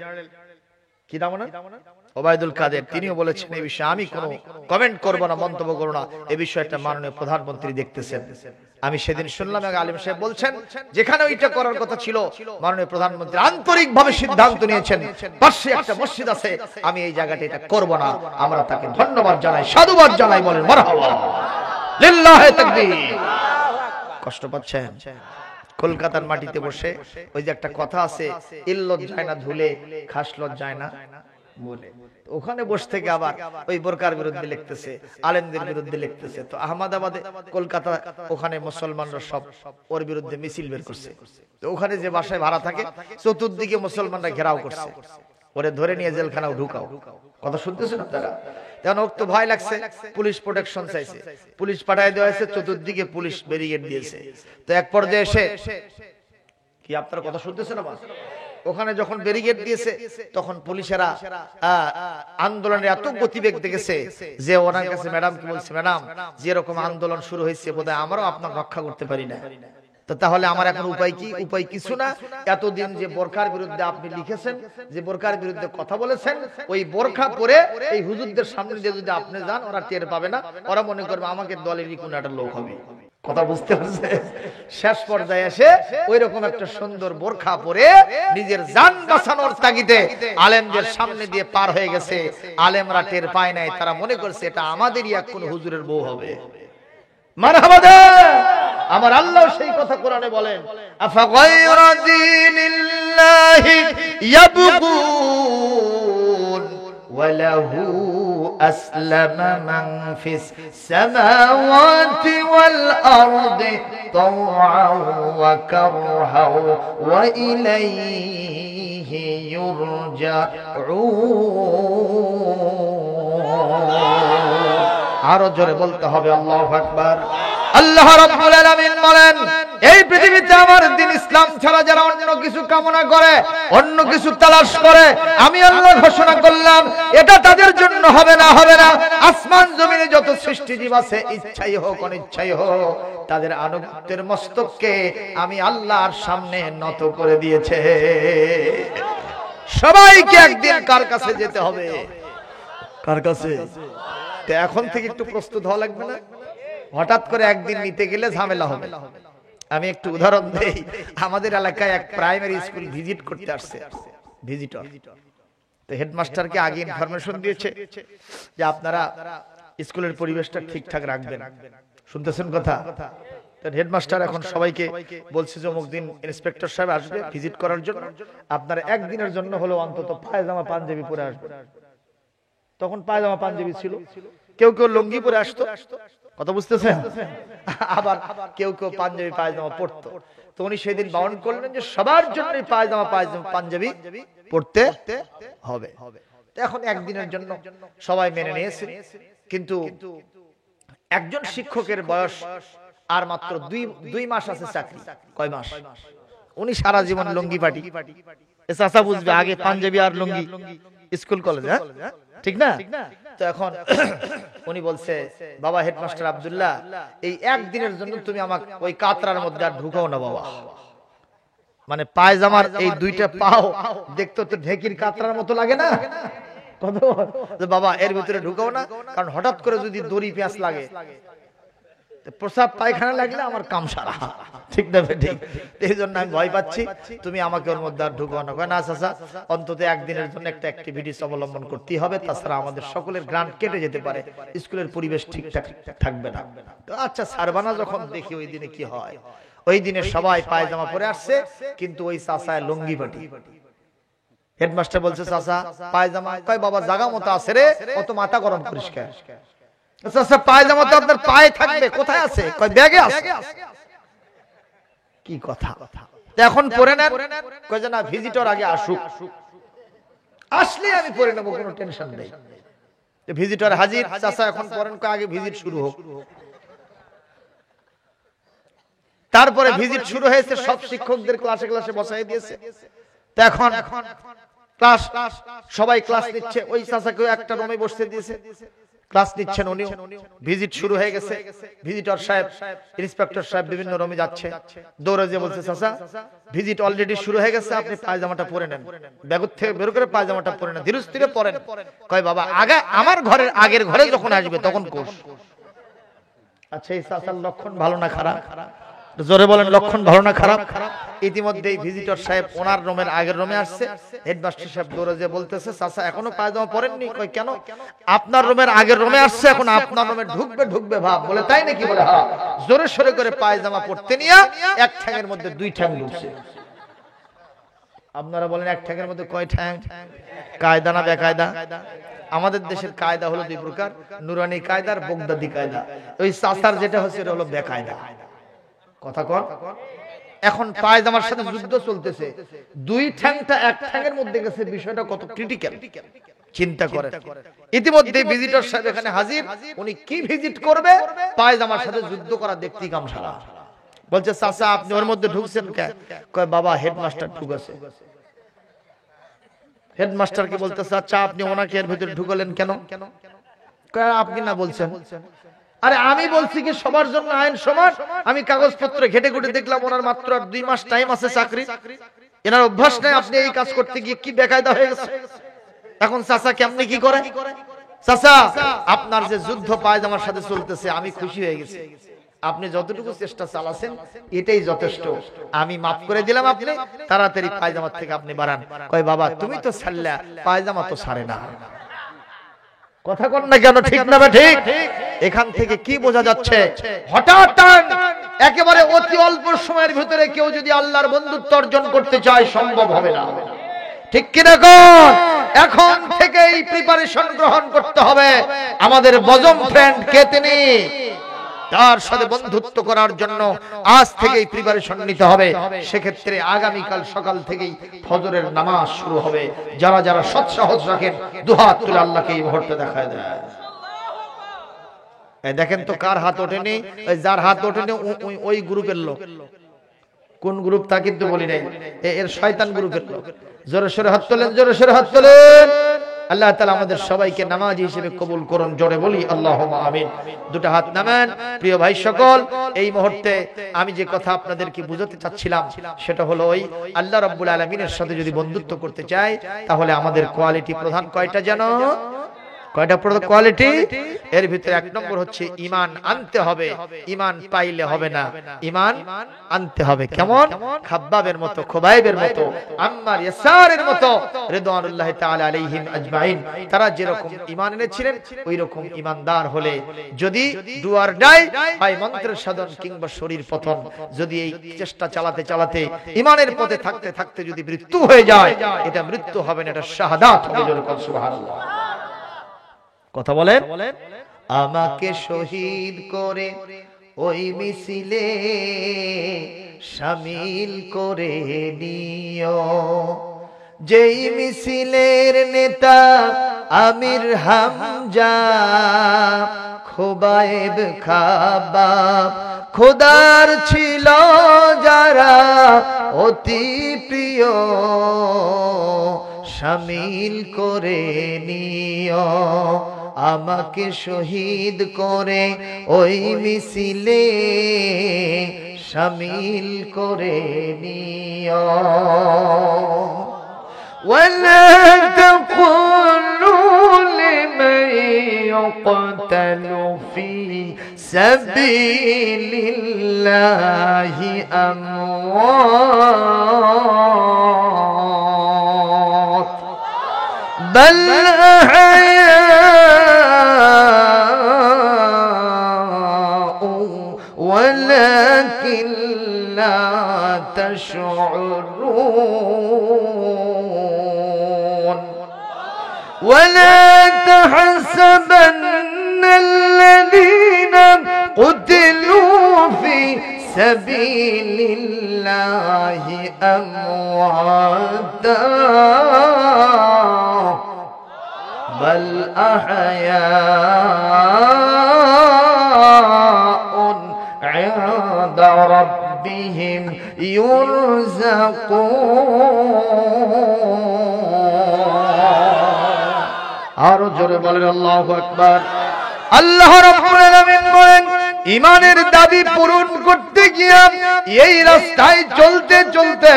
কি নাম না ওবায়দুল কাদের, তিনিও বলেছেন এই বিষয়ে আমি কোনো কমেন্ট করব না, মন্তব্য করব না, এই বিষয়টা মাননীয় প্রধানমন্ত্রী দেখতেছেন। আমি সেদিন শুনলাম এক আলেম সাহেব বলছেন যেখানে ওইটা করার কথা ছিল মাননীয় প্রধানমন্ত্রী আন্তরিকভাবে সিদ্ধান্ত নিয়েছেন পাশে একটা মসজিদ আছে, আমি এই জায়গাটা এটা করব না। আমরা তাকে ধন্যবাদ জানাই, সাধুবাদ জানাই, বলেন মারহাবা লিল্লাহি তাকবীর। কষ্ট পাচ্ছেন? কলকাতার মাটিতে বসে ওই যে একটা কথা আছে, ইল্লত যায় না ধুলে খাসলত যায় না বলে, ওখানে বসে থেকে আবার ওই বোরকার বিরুদ্ধে লিখতেছে, আলেমদের বিরুদ্ধে লিখতেছে। তো আহমদাবাদে কলকাতা ওখানে মুসলমানরা সব ওর বিরুদ্ধে মিছিল বের করছে। তো ওখানে যে বাসায় ভাড়া থাকে চতুর্দিকে মুসলমানরা ঘেরাও করছে, ওরে ধরে নিয়ে জেলখানাও ঢুকাও। কথা শুনতেছেন আপনারা? তখন ওর তো ভয় লাগছে, পুলিশ প্রোটেকশন চাইছে, পুলিশ পাঠিয়ে দেওয়া হয়েছে, চতুর্দিকে পুলিশ ব্যারিকেড দিয়েছে। তো এক পর্যায়ে এসে কি আপনারা কথা শুনতেছেন আমার? ওখানে যখন ব্যারিকেড দিয়েছে তখন পুলিশেরা আন্দোলনের এত গতিবেগ দেখেছে যে ওনার কাছে ম্যাডাম কি বলছে, ম্যাডাম যেরকম আন্দোলন শুরু হয়েছে বোধহয় আমরাও আপনার রক্ষা করতে পারি না। তো তাহলে আমার এখন উপায় কি? উপায় কিছু না, এতদিন যে বোরখার বিরুদ্ধে আপনি লিখেছেন, যে বোরখার বিরুদ্ধে কথা বলেছেন, ওই বোরখা পরে এই হুজুরদের সামনে দিয়ে যদি আপনি যান ওরা টের পাবে না, ওরা মনে করবে আমাকে দলেরই কোন একটা লোক হবে। কথা বুঝতে পারছে? শেষ পর্যায়ে এসে ওই রকম একটা সুন্দর বোরখা পরে নিজের জান বাঁচানোর তাগিদে আলেমদের সামনে দিয়ে পার হয়ে গেছে। আলেমরা টের পায় নাই, তারা মনে করছে এটা আমাদেরই এক কোন হুজুরের বউ হবে। মারহাবা দে। আমার আল্লাহ সেই কথা কোরআনে বলেন, আফা গায়রা দীনিল্লাহি ইয়াবগুন ওয়া লাহু আসলামা মান ফিস সামাওয়াতি ওয়াল আরদি তাওআন ওয়া কারহাও ওয়া ইলাইহি ইউরজাউন। আরো জোরে বলতে হবে আল্লাহু আকবার। আল্লাহ রাব্বুল আলামিন বলেন, এই পৃথিবীতে আমার দ্বীন ইসলাম ছাড়া যারা অন্য কিছু কামনা করে, অন্য কিছু তালাশ করে, আমি আল্লাহ ঘোষণা করলাম এটা তাদের জন্য হবে না, হবে না। আসমান জমিনে যত সৃষ্টিজীব আছে, ইচ্ছাই হোক অনিচ্ছাই হোক, তাদের আনুগত্যের মস্তককে আমি আল্লাহর সামনে নত করে দিয়েছে। সবাইকে একদিন কার কাছে যেতে হবে? কার কাছে? এখন থেকে একটু প্রস্তুত হওয়া লাগবে না? হঠাৎ করে একদিন নিতে গেলে ঝামেলা হবে। আমি একটু উদাহরণ দেই। আমাদের এলাকায় এক প্রাইমারি স্কুল ভিজিট করতে আসছে ভিজিটর। তো হেডমাস্টারকে আগে ইনফরমেশন দিয়েছে যে আপনারা স্কুলের পরিবেশটা ঠিকঠাক রাখবেন। শুনতেছেন কথা? তো হেডমাস্টার এখন সবাইকে বলছে যে অমুক দিন ইন্সপেক্টর সাহেব আসবে ভিজিট করার জন্য, আপনারা একদিনের জন্য হলো অন্তত পায়জামা পাঞ্জাবি পরে আসবেন। তখন পায়জামা পাঞ্জাবি ছিল, কেউ কেউ লুঙ্গি পরে আসতো, কথা বুঝতেছেন? আবার কেউ কেউ পাঞ্জাবি পায়জামা পরতো। তো উনি সেদিন বারণ করলেন যে সবার জন্য পায়জামা পাঞ্জাবি পরতে হবে। এখন একদিনের জন্য সবাই মেনে নিয়েছে, কিন্তু একজন শিক্ষকের বয়স আর মাত্র 2 মাস আছে চাকরি। কয় মাস? উনি সারা জীবন লুঙ্গি পাটি। চাচা বুঝবে আগে পাঞ্জাবি আর লুঙ্গি স্কুল কলেজ, হ্যাঁ ঠিক না? তো এখন উনি বলছে, বাবা হেডমাস্টার আব্দুল্লাহ, এই একদিনের জন্য তুমি আমাকে ওই কাতরার মধ্যে আর ঢুকাও না বাবা। মানে পায়জামার এই দুইটা পাও দেখতে তো ঢেকির কাতরার মতো লাগে না? বাবা এর ভিতরে ঢুকাও না, কারণ হঠাৎ করে যদি দড়ি পেঁয়াজ লাগে, প্রসাব পায়খানা লাগলে আমার কাম সারা, ঠিক না? ঠিক। এই জন্য আমি ভয় পাচ্ছি, তুমি আমাকে ওর মধ্যে আর ঢুকাও না। না চাচা, অন্তত একদিনের জন্য একটা অ্যাক্টিভিটিস অবলম্বন করতেই হবে, তাছাড়া আমাদের সকলের গ্রান্ট কেটে যেতে পারে, স্কুলের পরিবেশ ঠিকঠাক থাকবে না। আচ্ছা সারবানা যখন দেখি ওই দিনে কি হয়। ওই দিনে সবাই পায়জামা পরে আসছে, কিন্তু ওই চাচায় লুঙ্গি পাটি। হেডমাস্টার বলছে, চাচা পায়জামা? কয় বাবা জাগা মতো আছে রে, অত মাথা গরম পরিষ্কার। আচ্ছা পায়জামা তো আপনার পায়ে থাকবে, কোথায় আছে? কয় ব্যাগে আছে। কি কথা? এখন পরে নেন। কয় যে না, ভিজিটর আগে আসুক, আসলে আমি পরে নেবো, কোনো টেনশন নেই। ভিজিটর হাজির, চাচা এখন পরেন, কয় আগে ভিজিট শুরু হোক। তারপরে ভিজিট শুরু হয়েছে, সব শিক্ষকদের ক্লাসে ক্লাসে বসাই দিয়েছে। তো এখন ক্লাস, সবাই ক্লাস নিচ্ছে, ওই চাচাকে একটা রুমে বসতে দিয়েছে। ক্লাস নিচ্ছেন উনি, ভিজিট শুরু হয়ে গেছে। ভিজিটর সাহেব, ইন্সপেক্টর সাহেব বিভিন্ন রুমে যাচ্ছে, দৌড়ে যে বলছে চাচা ভিজিট অলরেডি শুরু হয়ে গেছে, আপনি পায়জামাটা পরে নেন, ব্যাগ থেকে বের করে পায়জামাটা পরে নেন, ধীরে স্থিরে পরেন। কয় বাবা আগে আমার ঘরের আগের ঘরে যখন আসবে তখন কোষ। আচ্ছা এই চাচার লক্ষণ ভালো না খারাপ? জোরে বলেন লক্ষণ ভালো না খারাপ? ইতিমধ্যেই ভিজিটর সাহেব ওনার রুমের আগের রুমে আসছে। হেডমাস্টার সাহেব দৌড়ে যে বলতেছে চাচা এখনো পায়জামা পরেননি? কই কেন? আপনার রুমের আগের রুমে আসছে, এখন আপনার রুমে ঢুকবে ভাব। বলে তাই নাকি? বলে হ্যাঁ। জোরে সরে করে পায়জামা পরতে নিয়ে এক ঠ্যাঙের মধ্যে দুই ঠ্যাং ঢুকছে। আপনারা বলেন এক ঠ্যাঙের মধ্যে কয় ঠ্যাং? কায়দা না বেকায়দা? আমাদের দেশের কায়দা হলো দুই প্রকার, নুরানি কায়দা আর বগদাদি কায়দা। ওই চাচার যেটা হচ্ছে এটা হলো বেকায়দা। কথা কর। এখন পায়জামার সাথে যুদ্ধ চলতেছে, দুই ঠ্যাংটা এক ঠ্যাঙের মধ্যে গেছে, বিষয়টা কত ক্রিটিক্যাল চিন্তা করেন। ইতিমধ্যে ভিজিটর সাহেব এখানে হাজির। উনি কি ভিজিট করবে? পায়জামার সাথে যুদ্ধ করা দেখতে কামসারা। বলছে চাচা আপনি ওর মধ্যে ঢুকছেন কেন? কয় বাবা হেডমাস্টার ঢুকেছে। হেডমাস্টারকে বলতেছে আচ্ছা আপনি ওনাকে এর ভিতরে ঢুকলেন কেন? কয় আপনি না বলছেন। আরে আমি বলছি কি সবার জন্য আইন সমান। আমি কাগজপত্র ঘেটে ঘুটে দেখলাম ওনার মাত্র 2 মাস টাইম আছে চাকরি, এনার অভ্যাস নাই, আপনি এই কাজ করতে গিয়ে কি বেকায়দা হয়ে গেছে। এখন চাচা কেমনে কি করে? চাচা আপনার যে যুদ্ধ পায়জামার সাথে চলতেছে আমি খুশি হয়ে গেছি, আপনি যতটুকু চেষ্টা চালাছেন এটাই যথেষ্ট, আমি মাফ করে দিলাম, আপনি তাড়াতাড়ি পায়জামা থেকে আপনি বাড়ান। কয় বাবা তুমি তো ছাড়লা, পায়জামা তো ছাড়ে না। কথা কর না কেন? ঠিক না ঠিক? এখান থেকে কি বোঝা যাচ্ছে? হঠাৎ একেবারে অতি অল্প সময়ের ভিতরে কেউ যদি আল্লাহর বন্ধুত্ব অর্জন করতে চায় সম্ভব হবে না। ঠিক কি না? এখন থেকেই প্রিপারেশন গ্রহণ করতে হবে। আমাদের বজম ফ্রেন্ড কে তিনি, তার সাথে বন্ধুত্ব করার জন্য আজ থেকেই প্রিপারেশন নিতে হবে। সেক্ষেত্রে আগামীকাল সকাল থেকেই ফজরের নামাজ শুরু হবে। যারা যারা সৎ সাহস রাখেন দুহাত তুলে আল্লাহকে এই মুহূর্তে দেখায় দেয়। দেখেন তো কার হাত ওঠেনি? যার হাত ওঠেনি ওই গ্রুপের লোক। কোন গ্রুপ তা কিন্তু বলি নাই, এর শয়তান গ্রুপের লোক। জোরে সোরে হাত তোলেন, জোরে সোরে হাত তোলেন। আল্লাহ তাআলা আমাদের সবাইকে নামাজি হিসেবে কবুল করুন। জোরে বলি আল্লাহুম্মা আমিন। দুটো হাত নামান। প্রিয় ভাই সকল, এই মুহূর্তে আমি যে কথা আপনাদেরকে বুঝাতে চাচ্ছিলাম সেটা হলো ওই আল্লাহ রাব্বুল আলামিনের সাথে যদি বন্ধুত্ব করতে চাই তাহলে আমাদের কোয়ালিটি প্রধান কয়টা জানো? কয়টা কোয়ালিটি? এর ভিতরে এক নম্বর হচ্ছে ঈমান আনতে হবে। ঈমান পাইলে হবে না, ঈমান আনতে হবে। কেমন? খাব্বাবের মতো, খুবাইবের মতো, আম্মার ইয়াসারের মতো রিদওয়ানুল্লাহি তাআলা আলাইহিম আজমাইন, তারা যেরকম ঈমান এনেছিলেন ওই রকম ঈমানদার হলে যদি ডুয়ার ডাই হয় মন্ত্রের সাধন কিংবা শরীর পতন, যদি এই চেষ্টা চালাতে চালাতে ঈমানের পথে থাকতে থাকতে যদি মৃত্যু হয়ে যায়, এটা মৃত্যু হবে না, এটা শাহাদাত হবে। জোরে বল সুবহানাল্লাহ। কথা বলেন। আমাকে শহীদ করে ওই মিছিলে শামিল করে নিও, যেই মিছিলের নেতা আমির হামজা, খোবায়েব খাব্বাব খোদার ছিল যারা অতি প্রিয়, শামিল করে নিও। আমাকে শহীদ করে ওই মিছিলে শামিল করে নিও। ওয়ালা তাকুলু লিমান ইউকতালু ফি সাবিলিল্লাহি আমওয়াত বাল ولكن لا تشعرون ولا تحسبن الذين قتلوا في سبيل الله أمواتا بل أحياء عند ربهم يرزقون। আরো জোরে বলেন আল্লাহু আকবার। আল্লাহ রাব্বুল আলামিন বলেন ঈমানের দাবি পূরণ করতে গিয়ে এই রাস্তায় চলতে চলতে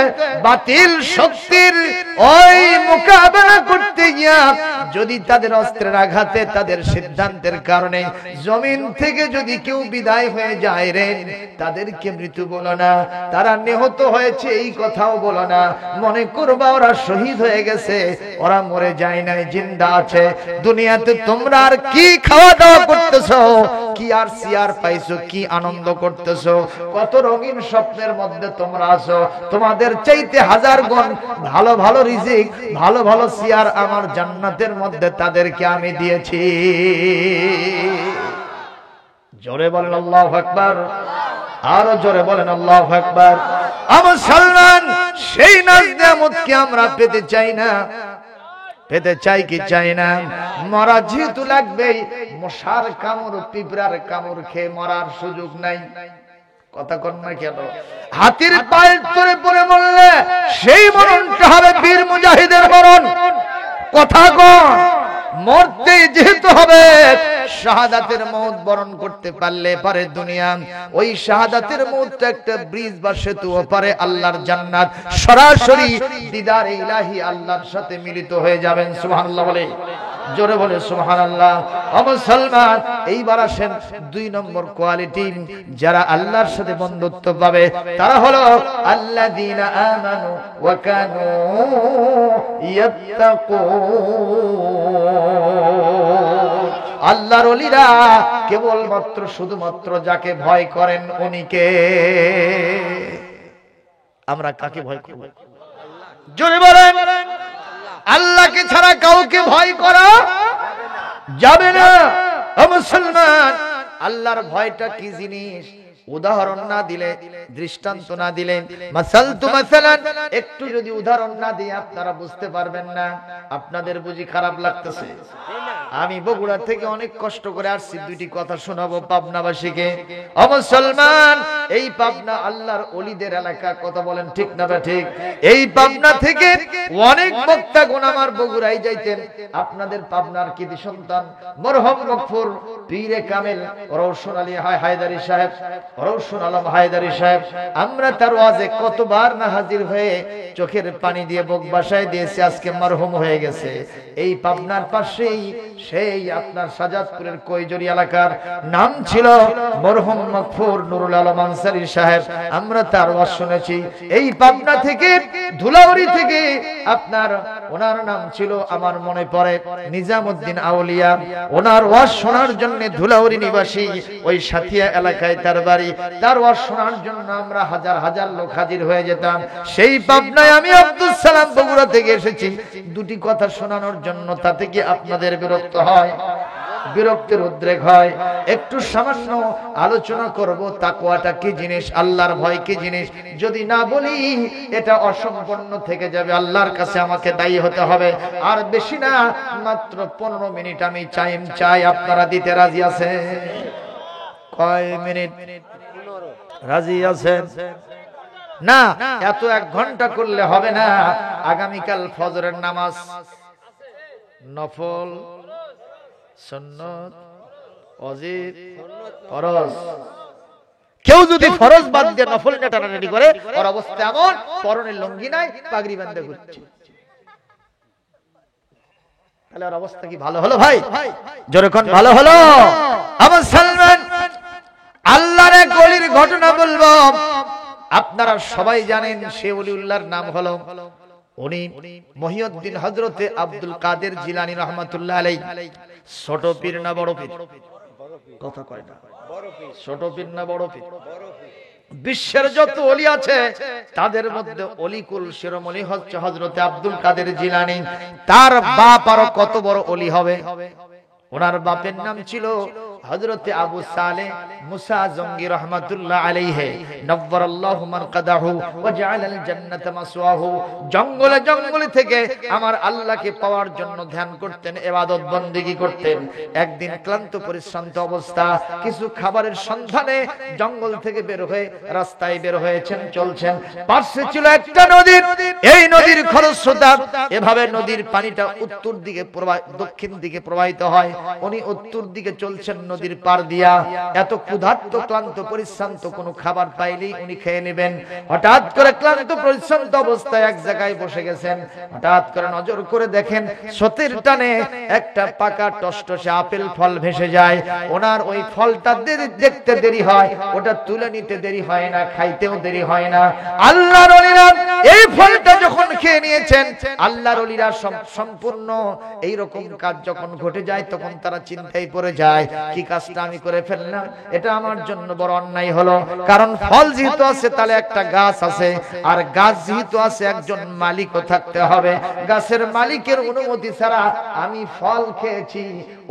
বাতিল শক্তির ওই মোকাবেলা করতে গিয়ে যদি তাদের অস্ত্রের আঘাতে তাদের সিদ্ধান্তের কারণে জমিন থেকে যদি কেউ বিদায় হয়ে যায় রে, তাদেরকে মৃত্যু বলো না, তারা নিহত হয়েছে এই কথাও বলো না, মনে করবা ওরা শহীদ হয়ে গেছে, ওরা মরে যায় নাই, জিন্দা আছে। দুনিয়াতে তোমরা আর কি খাওয়া দাওয়া করতেছো, কি আর সিয়ার পাইছো, কি আনন্দ করতেছো, কত রঙিন স্বপ্নের মধ্যে তোমরা আছো। তোমাদের চাইতে হাজার গুণ ভালো ভালো রিজিক, ভালো ভালো সিয়ার আমার জান্নাতের মধ্যে তাদেরকে আমি দিয়েছি। জোরে বলেন আল্লাহু আকবার, আরো জোরে বলেন আল্লাহু আকবার। আমার মুসলমান, সেই নাজ নিয়ামতকে আমরা পেতে চাই না, পেতে চাই কি চাই না? মরা যেহেতু লাগবেই, মশার কামড় পিঁপড়ার কামড় খেয়ে মরার সুযোগ নাই। কথা কন না কেন? হাতির পায়ের তরে পড়ে মরলে সেই মরণটা হবে বীর মুজাহিদের মরণ। কথা কন, মরতে যেহেতু হবে, শাহাদাতের মওত বরণ করতে পারলে পারে দুনিয়া, ওই শাহাদাতের মওতটা একটা ব্রিজ বা সেতু পারে আল্লাহর জান্নাত, সরাসরি দিদার ইলাহি আল্লাহর সাথে মিলিত হয়ে যাবেন। সুবহানাল্লাহ বলে, জোরে বলে সুবহানাল্লাহ। ও মুসলমান, এইবার আসেন 2 নম্বর কোয়ালিটি, যারা আল্লাহর সাথে বন্ধুত্ব পাবে তারা হলো আল্লাযীনা আমানু ওয়া কানু ইয়াত্তাকুন। আল্লাহর ওলিরা কেবলমাত্র শুধুমাত্র যাকে ভয় করেন উনিকে। আমরা কাকে ভয় করব? জোরে বলেন। আল্লাহকে ছাড়া কাউকে ভয় করা যাবে না। ও মুসলমান, আল্লাহর ভয়টা কি জিনিস উদাহরণ না দিলে, দৃষ্টান্ত না দিলে, মাসালান একটু যদি উদাহরণ না দিয়ে আপনারা বুঝতে পারবেন না। আপনাদের বুঝি খারাপ লাগতেছে? আমি বগুড়া থেকে অনেক কষ্ট করে আসছি, 2টি কথা শোনাবো পাবনাবাসীকে। ও মুসলমান, এই পাবনা আল্লাহর ওলিদের এলাকা, কথা বলেন ঠিক না ঠিক? এই পাবনা থেকে অনেক বক্তাগণ আমার বগুড়ায় যাইতেন। আপনাদের পাবনার কৃতি সন্তান মরহুম মগফুর পীরে কামেল রওশন আলী হায়দারি সাহেব, রওশন আলম হায়দারি সাহেব, আমরা তার ওয়াজে কতবার না হাজির হয়ে চোখের পানি দিয়ে বুক বাসায় দিয়েছি। আজকে মরহুম হয়ে গেছে। এই পাবনার পাশেই সেই আপনার সাজাদপুরের কৈজরি এলাকার নাম ছিল মরহুম মগফুর নুরুল আলম আনসারী সাহেব। আমরা তার ওয়াজ শুনেছি। এই পাবনা থেকে, ধুলাউড়ি থেকে আপনার, ওনার নাম ছিল আমার মনে পড়ে নিজামউদ্দিন আউলিয়া। ওনার ওয়াজ শোনার জন্য ধুলাউড়ি নিবাসী ওই সাথিয়া এলাকায় তার বাড়ি। তার ওয়াজ শোনার জন্য আমরা হাজার হাজার লোক হাজির হয়ে যেতাম। সেই পাবনায় আমি আব্দুল সালাম বগুড়া থেকে এসেছি 2টি কথা শোনানোর জন্য। তাতে কি আপনাদের বিরক্ত হয়? বিরক্তির উদ্রেক হয়। একটু সামান্য আলোচনা করব তাকওয়াটা কি জিনিস, আল্লাহর ভয় কি জিনিস। যদি না বলি এটা অসম্পূর্ণ থেকে যাবে, আল্লাহর কাছে আমাকে দায়ী হতে হবে। আর বেশি না, মাত্র 15 মিনিট আমি টাইম চাই। আপনারা দিতে রাজি আছেন? কয় মিনিট রাজি আছেন? না, এত 1 ঘন্টা করলে হবে না। আগামীকাল ফজরের নামাজ, নফল, সুন্নত, ওয়াজিব, ফরজ। কেউ যদি ফরজ বাদ দিয়ে নফল টানাটানি করে, ওর অবস্থা এমন পরনে লুঙ্গি নাই, পাগড়ি বাঁধে ঘুরছে। তাহলে ওর অবস্থা কি ভালো হলো ভাই? যখন ভালো হলো। আমার সালমান, আল্লাহর এক ওলির ঘটনা বলবো। আপনারা সবাই জানেন সে ওলিউল্লাহর নাম হলো, উনি মহিউদ্দিন হযরতে আব্দুল কাদের জিলানী রাহমাতুল্লাহ আলাইহি। ছোট পীর না বড় পীর? কথা কয় না। ছোট পীর না বড় পীর? বিশ্বের যত ওলি আছে তাদের মধ্যে অলিকুল শিরোমণি হচ্ছে হযরতে আব্দুল কাদের জিলানী। তার বাপ আরো কত বড় ওলি হবে। ওনার বাপের নাম ছিল হযরতে আবু সালেহ মুসা জঙ্গি রাহমাতুল্লাহ আলাইহি নওয়ারাল্লাহু মারকাদাহু ওয়া জাআলাল জান্নাতা মাসওয়াহু, জঙ্গলে জঙ্গলে থেকে আমার আল্লাহকে পাওয়ার জন্য ধ্যান করতেন, ইবাদত বندگی করতেন। একদিন ক্লান্ত পরিশ্রান্ত অবস্থা কিছু খাবারের সন্ধানে জঙ্গল থেকে বের হয়ে রাস্তায় বের হয়েছেন, চলছেন। পাশে ছিল একটা নদী, এই নদীর খরস্রোতা, এভাবে নদীর পানিটা উত্তর দিকে দক্ষিণ দিকে প্রবাহিত হয়। উনি উত্তর দিকে চলছেন নদীর পার দিয়া। এত ক্ষুধার্ত ক্লান্ত পরিশ্রান্ত, কোনো খাবার পাইলেই উনি খেয়ে নেবেন। হঠাৎ করে ক্লান্ত পরিশ্রান্ত অবস্থায় এক জায়গায় বসে গেছেন। হঠাৎ করে নজর করে দেখেন স্রোতের টানে একটা পাকা টসটসে আপেল ফল ভেসে যায়। ওনার ওই ফলটা দেখতে দেরি হয়, ওটা তুলে নিতে দেরি হয় না, খাইতেও দেরি হয় না। আল্লাহর ওলিরা এই ফলটা যখন খেয়ে নিয়েছেন, আল্লাহর ওলিরা সম্পূর্ণ এই রকম কাজ যখন ঘটে যায় তখন তারা চিন্তায় পড়ে যায়, কি কাজটা আমি করে ফেললাম, এটা আমার জন্য বড় অন্যায় হলো। কারণ ফল যেহেতু আছে তাহলে একটা গাছ আছে, আর গাছ যেহেতু আছে একজন মালিকও থাকতে হবে। গাছের মালিকের অনুমতি ছাড়া আমি ফল খেয়েছি,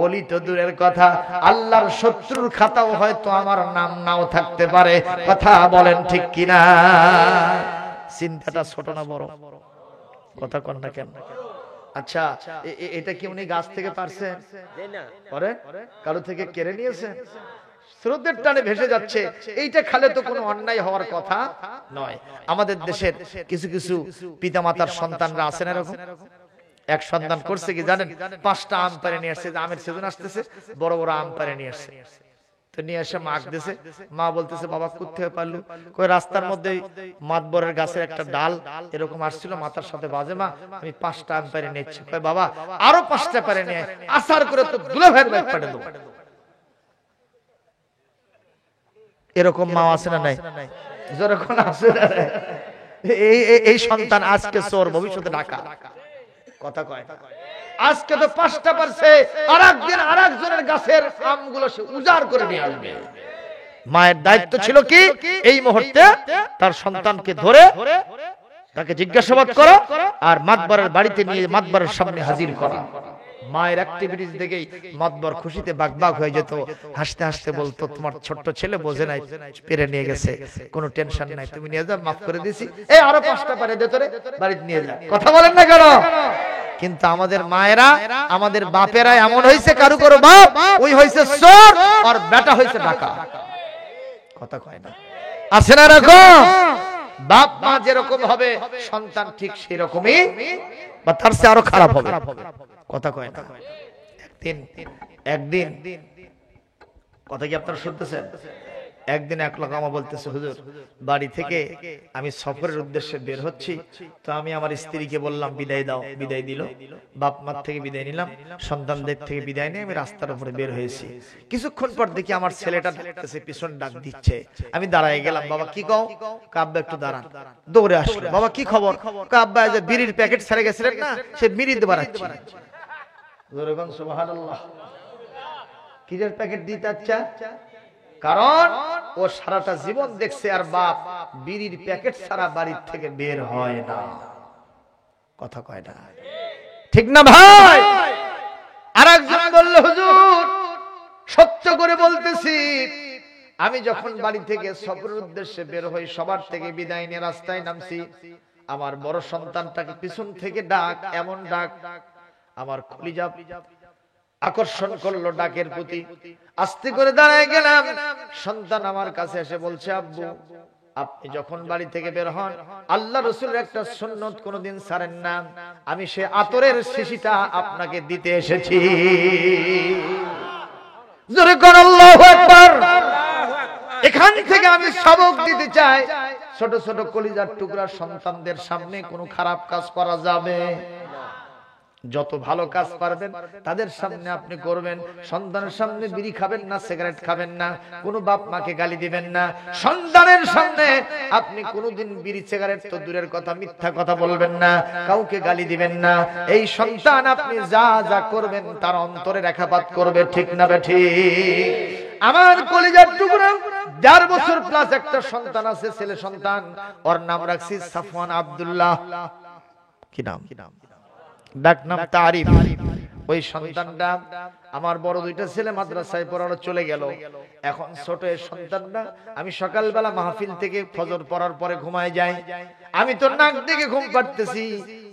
ওলি তো দূরের কথা, আল্লাহর শত্রুর খাতাও হয়তো আমার নাম নাও থাকতে পারে। কথা বলেন ঠিক কিনা? চিন্তাটা ছোট না বড়? কথা কন না কেন? আচ্ছা, এটা কি উনি গাছ থেকে পারছেন? কারো থেকে কেড়ে নিয়েছেন? স্রোতের টানে ভেসে যাচ্ছে, এইটা খালে তো কোনো অন্যায় হওয়ার কথা নয়। আমাদের দেশের কিছু কিছু পিতামাতার সন্তানরা আছেন এরকম, এক সন্তান করছে কি জানেন, 5টা আম পাড়ে নিয়ে আসছে, আমের সিজন আসতেছে, বড় বড় আম পাড়ে নিয়ে আসছে। তো নিয়ে এসে মাখ দিছে, মা বলতেছে বাবা কোথায় পারলু? কই রাস্তার মধ্যে মাতবরের গাছের একটা ডাল এরকম আসছিল, মাথার সাথে বাজে, মা আমি 5টা আম পাড়ে নিচ্ছি। কই বাবা আরো 5টা পাড়ে নিয়ে আসার করে তো দুলা ভাইয়ের ব্যাগ পাড়ে দেবো। এরকম মা আছে না নাই? যেরকম আছে না, এই সন্তান আজকে চোর, ভবিষ্যতে ডাকা। কথা কয় আজকে তো 5টা পারছে, আরেকদিন আরেকজনের গাছের আমগুলো সে উজাড় করে নিয়ে আসবে। মায়ের দায়িত্ব ছিল কি এই মুহূর্তে তার সন্তানকে ধরে তাকে জিজ্ঞাসাবাদ করা আর মাতবরের বাড়িতে নিয়ে মাতবরের সামনে হাজির করা। মায়ের অ্যাক্টিভিটিস দেখেই মাতবর খুশিতে বাগবাগ হয়ে যেত, হাসতে হাসতে বলতো তোমার ছোট্ট ছেলে বোঝে নাই, পেরে নিয়ে গেছে, কোনো টেনশন নাই, তুমি নিয়ে যাও, মাফ করে দিয়েছি, এই আরো 5টা পারে দে তোরে, বাড়িতে নিয়ে যা। কথা বলেন না কেন? কিন্তু আমাদের মায়েরা, আমাদের বাপেরা এমন হয়েছে, কারু কারো বাপ ওই হয়েছে চোর আর বেটা হয়েছে ডাকা। কথা কয় না? আছে না এরকম? বাপ মা যেরকম হবে সন্তান ঠিক সেই রকমই বা তার চেয়ে আরো খারাপ হবে। কথা কয় না? একদিন কথা কি আপনারা শুনতেছেন? একদিন এক লোক আমার বলতেছে, হুজুর বাড়ি থেকে আমি সফরের উদ্দেশ্যে বের হচ্ছি, তো আমি আমার স্ত্রীকে বললাম বিদায় দাও, বিদায় দিল। বাপ মার থেকে বিদায় নিলাম, সন্তানদের থেকে বিদায় নিয়ে আমি রাস্তার উপরে বের হয়েছি। কিছুক্ষণ পর দেখি আমার ছেলেটা ডাকতেছে, পিছন ডাক দিচ্ছে। আমি দাঁড়ায় গেলাম, বাবা কি কও? আব্বা একটু দাঁড়ান। দৌড়ে আসলো, বাবা কি খবর? আব্বা যে বিড়ির প্যাকেট ছেড়ে গেছিলেন না, সে বিড়ি দেবার আছে। সুবহানাল্লাহ, কিরের প্যাকেট দিতে আচ্ছা? কারণ ও সারাটা জীবন দেখছে আর বাপ বিড়ির প্যাকেট ছাড়া বাড়ির থেকে বের হয় না। কথা কয় না? ঠিক না ভাই? আরেকজন বলল, হুজুর সত্য করে বলতেছি, আমি যখন বাড়ি থেকে সফরের উদ্দেশ্যে বের হই, সবার থেকে বিদায় নিয়ে রাস্তায় নামছি, আমার বড় সন্তানটাকে পিছন থেকে ডাক, এমন ডাক আমার কলিজা আকর্ষণ করলো ডাকের প্রতি। আস্তে করে দাঁড়ায় গেলাম, সন্তান আমার কাছে এসে বলছে, আব্বু আপনি যখন বাড়ি থেকে বের হন আল্লাহ রাসূলের একটা সুন্নাত কোনদিন ছাড়েন না, আমি সে আতরের শিশিটা আপনাকে দিতে এসেছি। জোরে কোন আল্লাহু আকবার। এখান থেকে আমি সবক দিতে চাই, ছোট ছোট কলিজার টুকরা সন্তানদের সামনে কোনো খারাপ কাজ করা যাবে যত ভালো কাজ পারবেন তাদের সামনে আপনি করবেন। সন্তানের সামনে বিড়ি খাবেন না, সিগারেট খাবেন না, কোনো বাপ মাকে গালি দিবেন না। সন্তানের সামনে আপনি কোনোদিন বিড়ি সিগারেট তো দূরের কথা মিথ্যা কথা বলবেন না, কাউকে গালি দিবেন না। এই সন্তান আপনি যা যা করবেন তার অন্তরে রেখাপাত করবে, ঠিক না বেঠি? আমার কলিজার টুকরা 4 বছর প্লাস একটা সন্তান আছে, ছেলে সন্তান, ওর নাম রাখছি সাফওয়ান আব্দুল্লাহ। কি নাম? ডাক নাম তারিফ। ওই সন্তানটা আমার বড় দুইটা ছেলে মাদ্রাসায় পড়ানো চলে গেল, এখন ছোট এই সন্তানটা আমি সকালবেলা মাহফিল থেকে ফজর পড়ার পরে ঘুমায় যাই, আমি তো নাক দেখে ঘুম পাড়তেছি,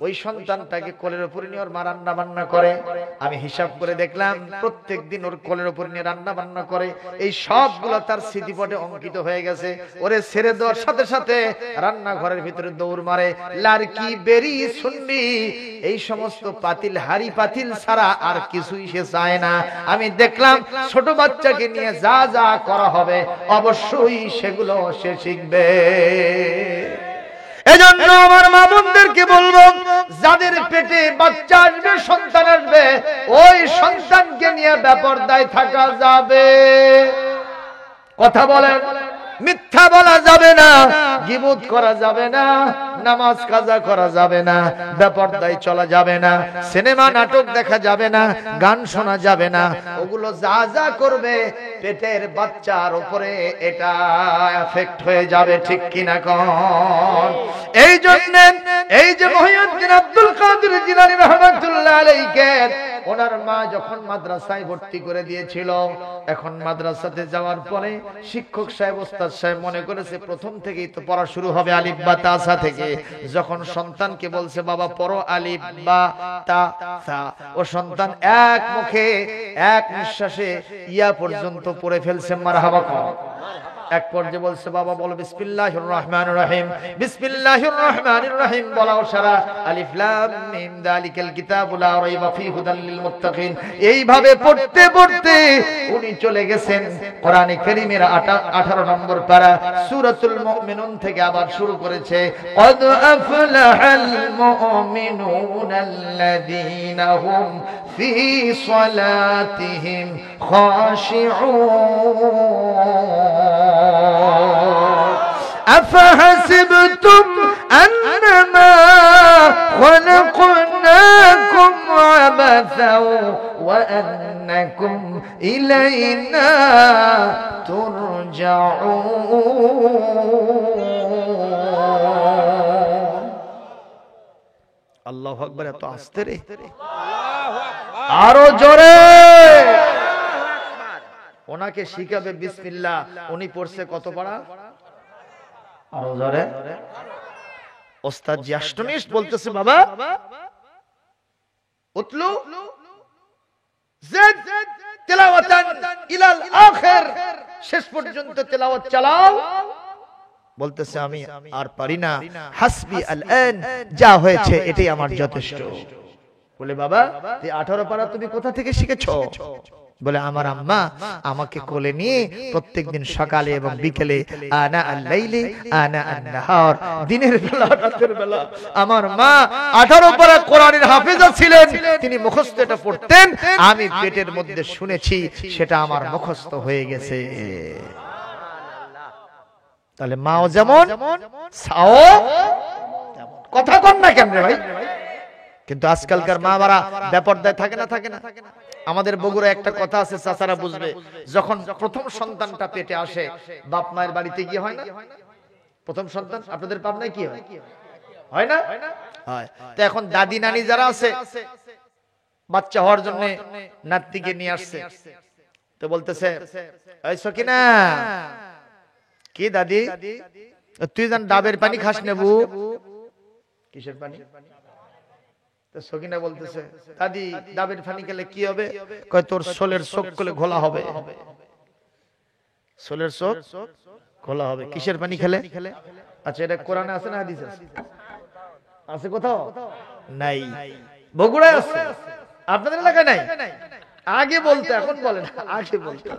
ওই সন্তানটাকে কোলের উপর নিয়ে ওর মা রান্না বান্না করে। আমি হিসাব করে দেখলাম প্রত্যেকদিন ওর কোলের উপর নিয়ে রান্না বান্না করে, এই সবগুলো তার স্মৃতিপটে অঙ্কিত হয়ে গেছে। ওরে ছেড়ে দেওয়ার সাথে সাথে রান্নাঘরের ভিতরে দৌড় মারে, লাড়কি বেরি শুনবি এই সমস্ত পাতিল হাড়ি পাতিল ছাড়া আর কিছুই সে চায় না। আমি দেখলাম ছোট বাচ্চাকে নিয়ে যা যা করা হবে অবশ্যই সেগুলো সে শিখবে। এজন্য আমার মা বোনদেরকে বলবো, যাদের পেটে বাচ্চা আসবে, সন্তান আসবে, ওই সন্তানকে নিয়ে বেপরদায় থাকা যাবে। কথা বলেন, মিথ্যা বলা যাবে না, গীবত করা যাবে না, নামাজ কাজা করা যাবে না, বেপরদায় চলা যাবে না, সিনেমা নাটক দেখা যাবে না, গান শোনা যাবে না। ওগুলো যা যা করবে পেটের বাচ্চার উপরে এটা এফেক্ট হয়ে যাবে, ঠিক কিনা কোন? এই জন্য এই যে মহিউদ্দিন আব্দুল কাদের জিলানী রাহমাতুল্লাহ আলাইহি, ওনার মা যখন মাদ্রাসায় ভর্তি করে দিয়েছিল, এখন মাদ্রাসাতে যাওয়ার পরে শিক্ষক সাহেব ওস্তাদ সাহেব মনে করেছে প্রথম থেকেই তো পড়া শুরু হবে আলিফ বা তা সা থেকে। যখন সন্তানকে বলছে বাবা পড়ো আলিফ বা তা সা, ও সন্তান এক মুখে এক নিঃশ্বাসে ইয়া পর্যন্ত পড়ে ফেলছে। মারহাবা কও। এক পর্যায়ে বলছে বাবা বলো বিসমিল্লাহির রহমানির রহিম, বিসমিল্লাহির রহমানির রহিম বলাও সারা, আলিফ লাম মিম যালিকাল কিতাবু লা রাইবা ফীহি হুদাল লিল মুত্তাকিন। এইভাবে পড়তে পড়তে উনি চলে গেছেন কোরআনে কারীমের 18 নম্বর পারা সূরাতুল মুমিনুন থেকে আবার শুরু করেছে, ক্বাদ আফলাহাল মুমিনুনাল্লাযীনা হুম ফী সালাতিহিম খাশিউন। أفحسبتم أنما خلقناكم عبثا وأنكم إلينا ترجعون। الله أكبر। এত আস্তে রে, আরো জোরে। ওনাকে শিখাবে বিসমিল্লাহ, উনি পড়ছে কত পারা? আরো জোরে। ওস্তাদ জি অষ্টনিশ বলতেছে বাবা উতলু জিদ তিলাওয়াতান ইলাল আখির, শেষ পর্যন্ত তেলাওয়াত চালাও। বলতেছে আমি আর পারি না, হাসবি আল-আন, যা হয়েছে এটাই আমার যথেষ্ট। বলে বাবা এই 18 পারা তুমি কোথা থেকে শিখেছো? বলে আমার আম্মা আমাকে কোলে নিয়ে প্রত্যেকদিন সকালে এবং বিকেলে আনা আল-লাইলি আনা আন-নাহার, দিনের বেলা রাতের বেলা আমার মা 18 পারা কোরআনের হাফেজা ছিলেন, তিনি মুখস্থ এটা পড়তেন, আমি পেটের মধ্যে শুনেছি, সেটা আমার মুখস্থ হয়ে গেছে। তাহলে মাও যেমন সাও তেমন। কথা কন না কেন রে ভাই? কিন্তু আজকালকার মা বাবা বেপরদায় থাকে না, থাকে না। আমাদের বগুড়া একটা কথা আছে, চাচারা বুঝবে, যখন প্রথম সন্তানটা পেটে আসে বাপ মায়ের বাড়িতে গিয়ে হয় না প্রথম সন্তান? আপনাদের পাবনায় কি হয়? হয় না? হয়। তো এখন দাদি নানি যারা আছে বাচ্চা হওয়ার জন্য নাতিকে নিয়ে আসছে, তো বলতেছে এই সকিনা, কি দাদি তুই জান ডাবের পানি খাস নেবু? কিসের পানি? তো সকিনা বলতেছে দাদি ডাবের পানি খেলে কি হবে? কয় তোর সোলের চোখ গুলো ঘোলা হবে। সোলের চোখ ঘোলা হবে কিসের পানি খেলে? আচ্ছা এটা কোরআনে আছে না হাদিসে আছে? আছে কোথাও? নাই। বগুড়ায় আছে, আপনাদের এলাকায় নাই? আগে বলতে, এখন বলেন আগে বলতে।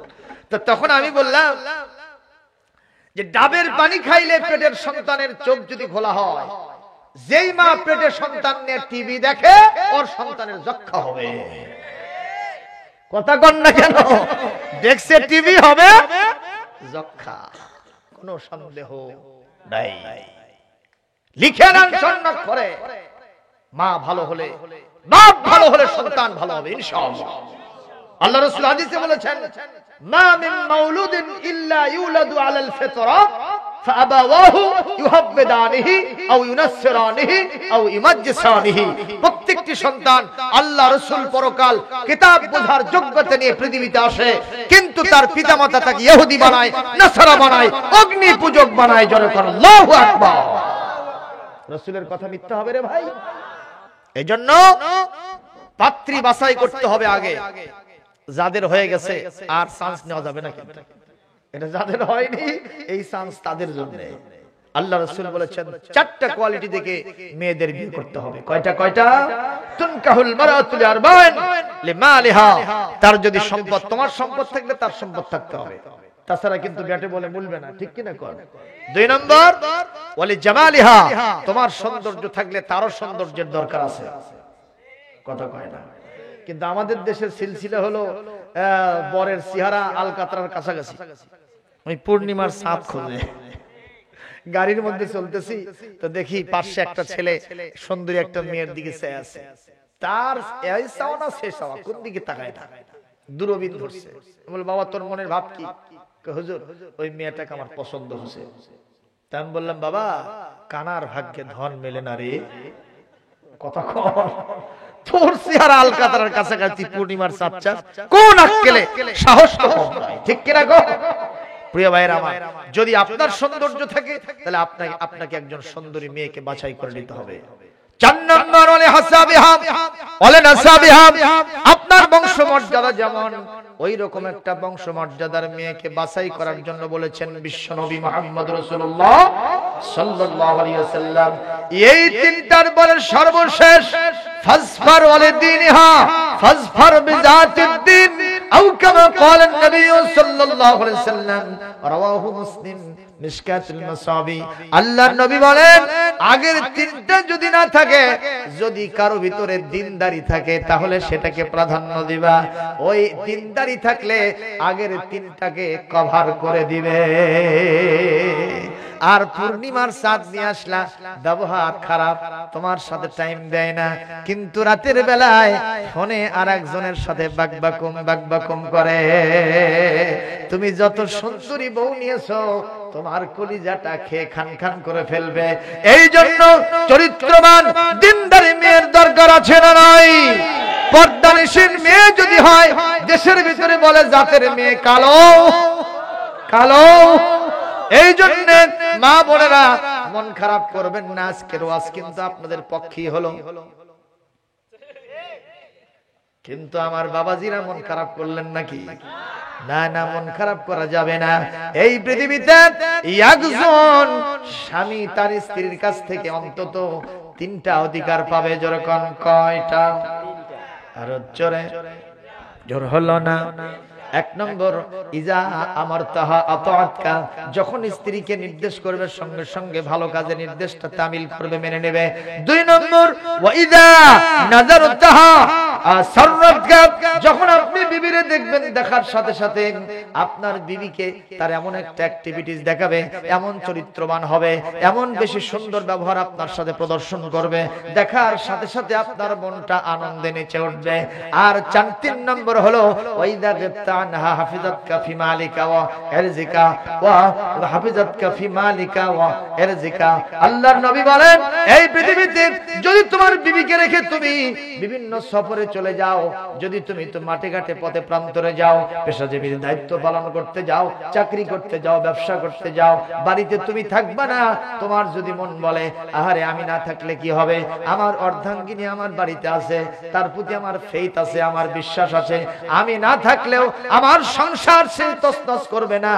তো তখন আমি বললাম যে ডাবের পানি খাইলে পেটের সন্তানের চোখ যদি ঘোলা হয়, যেই মা পেটে সন্তান নিয়ে টিভি দেখে ওর সন্তানের যক্ষা হবে। কথা কন না কেন? দেখছে টিভি হবে যক্ষা, কোনো সন্দেহ নাই। লিখে নেন স্বর্ণাক্ষরে, মা ভালো হলে, বাপ ভালো হলে সন্তান ভালো হবে ইনশাআল্লাহ। আল্লাহ রাসূল হাদিসে বলেছেন মা মিন মাউলুদিন ইল্লা ইউলাদু আলাল ফিতরা ফাআবাওয়াহু ইউহাব্বিদানিহি আও ইউনাসসিরানিহি আও ইমাজ্জিসানিহি। প্রত্যেকটি সন্তান আল্লাহ রাসূল পরকাল কিতাব বোঝার যোগ্যতা নিয়ে পৃথিবীতে আসে, কিন্তু তার পিতামাতা তাকে ইহুদি বানায়, নাসারা বানায়, অগ্নি পূজক বানায়। জোরে করে আল্লাহু আকবার। রাসূলের কথা মিথ্যা হবে রে ভাই? এজন্য পাত্রী বাছাই করতে হবে আগে। যাদের হয়ে গেছে আর চান্স নেওয়া যাবে না, কিন্তু এটা যাদের হয়নি এই চান্স তাদের জন্য। আল্লাহ রাসূল বলেছেন চারটা কোয়ালিটি দেখে মেয়েদের বিয়ে করতে হবে। কয়টা? তুনকাহুল মারাতু লিআরবাইন লিমালিহা, তার যদি সম্পদ, তোমার সম্পদ থাকলে তার সম্পদ থাকতে হবে, তাছাড়া কিন্তু ব্যাটে বলে মূলবে না, ঠিক কি না? কোন 2 নম্বর ওয়ালি জামালিহা, তোমার সৌন্দর্য থাকলে তারও সৌন্দর্যের দরকার আছে। কথা কয় না? কিন্তু আমাদের দেশের সিলসিলা হলো বরের চেহারা আলকাতরার কাছাকাছি, ওই পূর্ণিমার চাঁদ খোঁজে। গাড়ির মধ্যে চলতেছি তো দেখি পাশে একটা ছেলে সুন্দরী একটা মেয়ের দিকে চেয়ে আছে, তার এই চাও না সে চাওয়া, কোন দিকে তাকায় না, দূরবীন ধরছে। বল বাবা তোর মনের ভাব কি? হুজুর ওই মেয়েটাকে আমার পছন্দ হয়েছে। তা আমি বললাম বাবা কানার ভাগ্যে ধন মেলে না রে। কথা কর, তোর চেহারা আলকাতরার কাছাকাছি পূর্ণিমার চাঁদ চাষ, কোন আক্কেলে সাহস তো কম নয়, ঠিক কিনা গো? প্রিয় ভাইরা আমার, যদি আপনার সৌন্দর্য থাকে তাহলে আপনাকে একজন সুন্দরী মেয়েকে বাছাই করে নিতে হবে। 4 নম্বর ওয়ালি হাসাবিহা ওয়ালি নাসাবিহা, আপনার বংশমর্যাদা যেমন ওই রকম একটা বংশমর্যাদার মেয়েকে বাছাই করার জন্য বলেছেন বিশ্বনবী মুহাম্মদ রাসূলুল্লাহ সাল্লাল্লাহু আলাইহি ওয়াসাল্লাম। এই তিনটার পরে সর্বশেষ ফাজফার ওয়ালিদিনহা ফাজফার বিযাতিদ্দিন আও কামা ক্বালা নবী সাল্লাল্লাহু আলাইহি ওয়াসাল্লাম, রাওয়াহু মুসলিম মিশকাতুল মাসাবি। আল্লাহর নবী বলেন আগের তিনটা যদি না থাকে, যদি কারো ভিতরে দিনদারি থাকে তাহলে সেটাকে প্রাধান্য দিবা। ওই দিনদারি থাকলে আগের তিনটাকে কভার করে দিবে। আর পূর্ণিমার চাঁদ নিয়ে আসলা, ব্যবহার খারাপ, তোমার সাথে টাইম দেয় না, কিন্তু রাতের বেলায় ফোনে আরেকজনের সাথে বাকবাকুম করে। তুমি যত সুন্দরী বউ নিয়েছো তোমার কলিজাটা খেয়ে খান করে ফেলবে। এই জন্য চরিত্রবান দিনদারি মেয়ের দরকার আছে না নাই? পর্দানিশীন মেয়ে যদি হয়, দেশের ভিতরে বলে জাতের মেয়ে কালো। এই জন্য মা বোনেরা মন খারাপ করবেন না, আজকের ওয়াজ কিন্তু আপনাদের পক্ষেই হলো। কিন্তু আমার বাবাজিরা মন খারাপ করলেন নাকি? না, মন খারাপ করা যাবে না। এই পৃথিবীতে একজন স্বামী তার স্ত্রীর কাছ থেকে অন্তত 3টা অধিকার পাবে। যেরকম কয়টা? আর জোর হলো না। 1 নম্বর ইজা আমারতাহা আতাআতকা, যখন স্ত্রীকে নির্দেশ করবে সঙ্গে সঙ্গে ভালো কাজে নির্দেশটা তামিল করবে, মেনে নেবে। 2 নম্বর ওয়া ইজা নাযারতাহা সাররাতকা, যখন আপনি বিবিরে দেখবেন দেখার সাথে সাথে আপনার বিবিকে তার এমন একটা অ্যাক্টিভিটিস দেখাবে, এমন চরিত্রবান হবে, এমন বেশি সুন্দর ব্যবহার আপনার সাথে প্রদর্শন করবে, দেখার সাথে সাথে আপনার মনটা আনন্দে নেচে উঠবে। আর 3 নম্বর হলো ওয়াইদা গাবতা আনহা হাফিজাতকা ফি মালিকা ওয়া ইরজিকা ওয়া হাফিজাতকা ফি মালিকা ওয়া ইরজিকা। আল্লাহর নবী বলেন এই পৃথিবীতে যদি তোমার বিবিকে রেখে তুমি বিভিন্ন সফরে চলে যাও, যদি তুমি তো মাঠে ঘাটে পথে প্রান্তরে যাও, পেশাজীবীর দায়িত্ব পালন করতে যাও, চাকরি করতে যাও, ব্যবসা করতে যাও, বাড়িতে তুমি থাকবা না, তোমার যদি মন বলে আহারে আমি না থাকলে কি হবে, আমার অর্ধাঙ্গিনী আমার বাড়িতে আছে, তার প্রতি আমার ফেইথ আছে, আমার বিশ্বাস আছে, আমি না থাকলেও আমার সংসার সে তছনছ করবে না,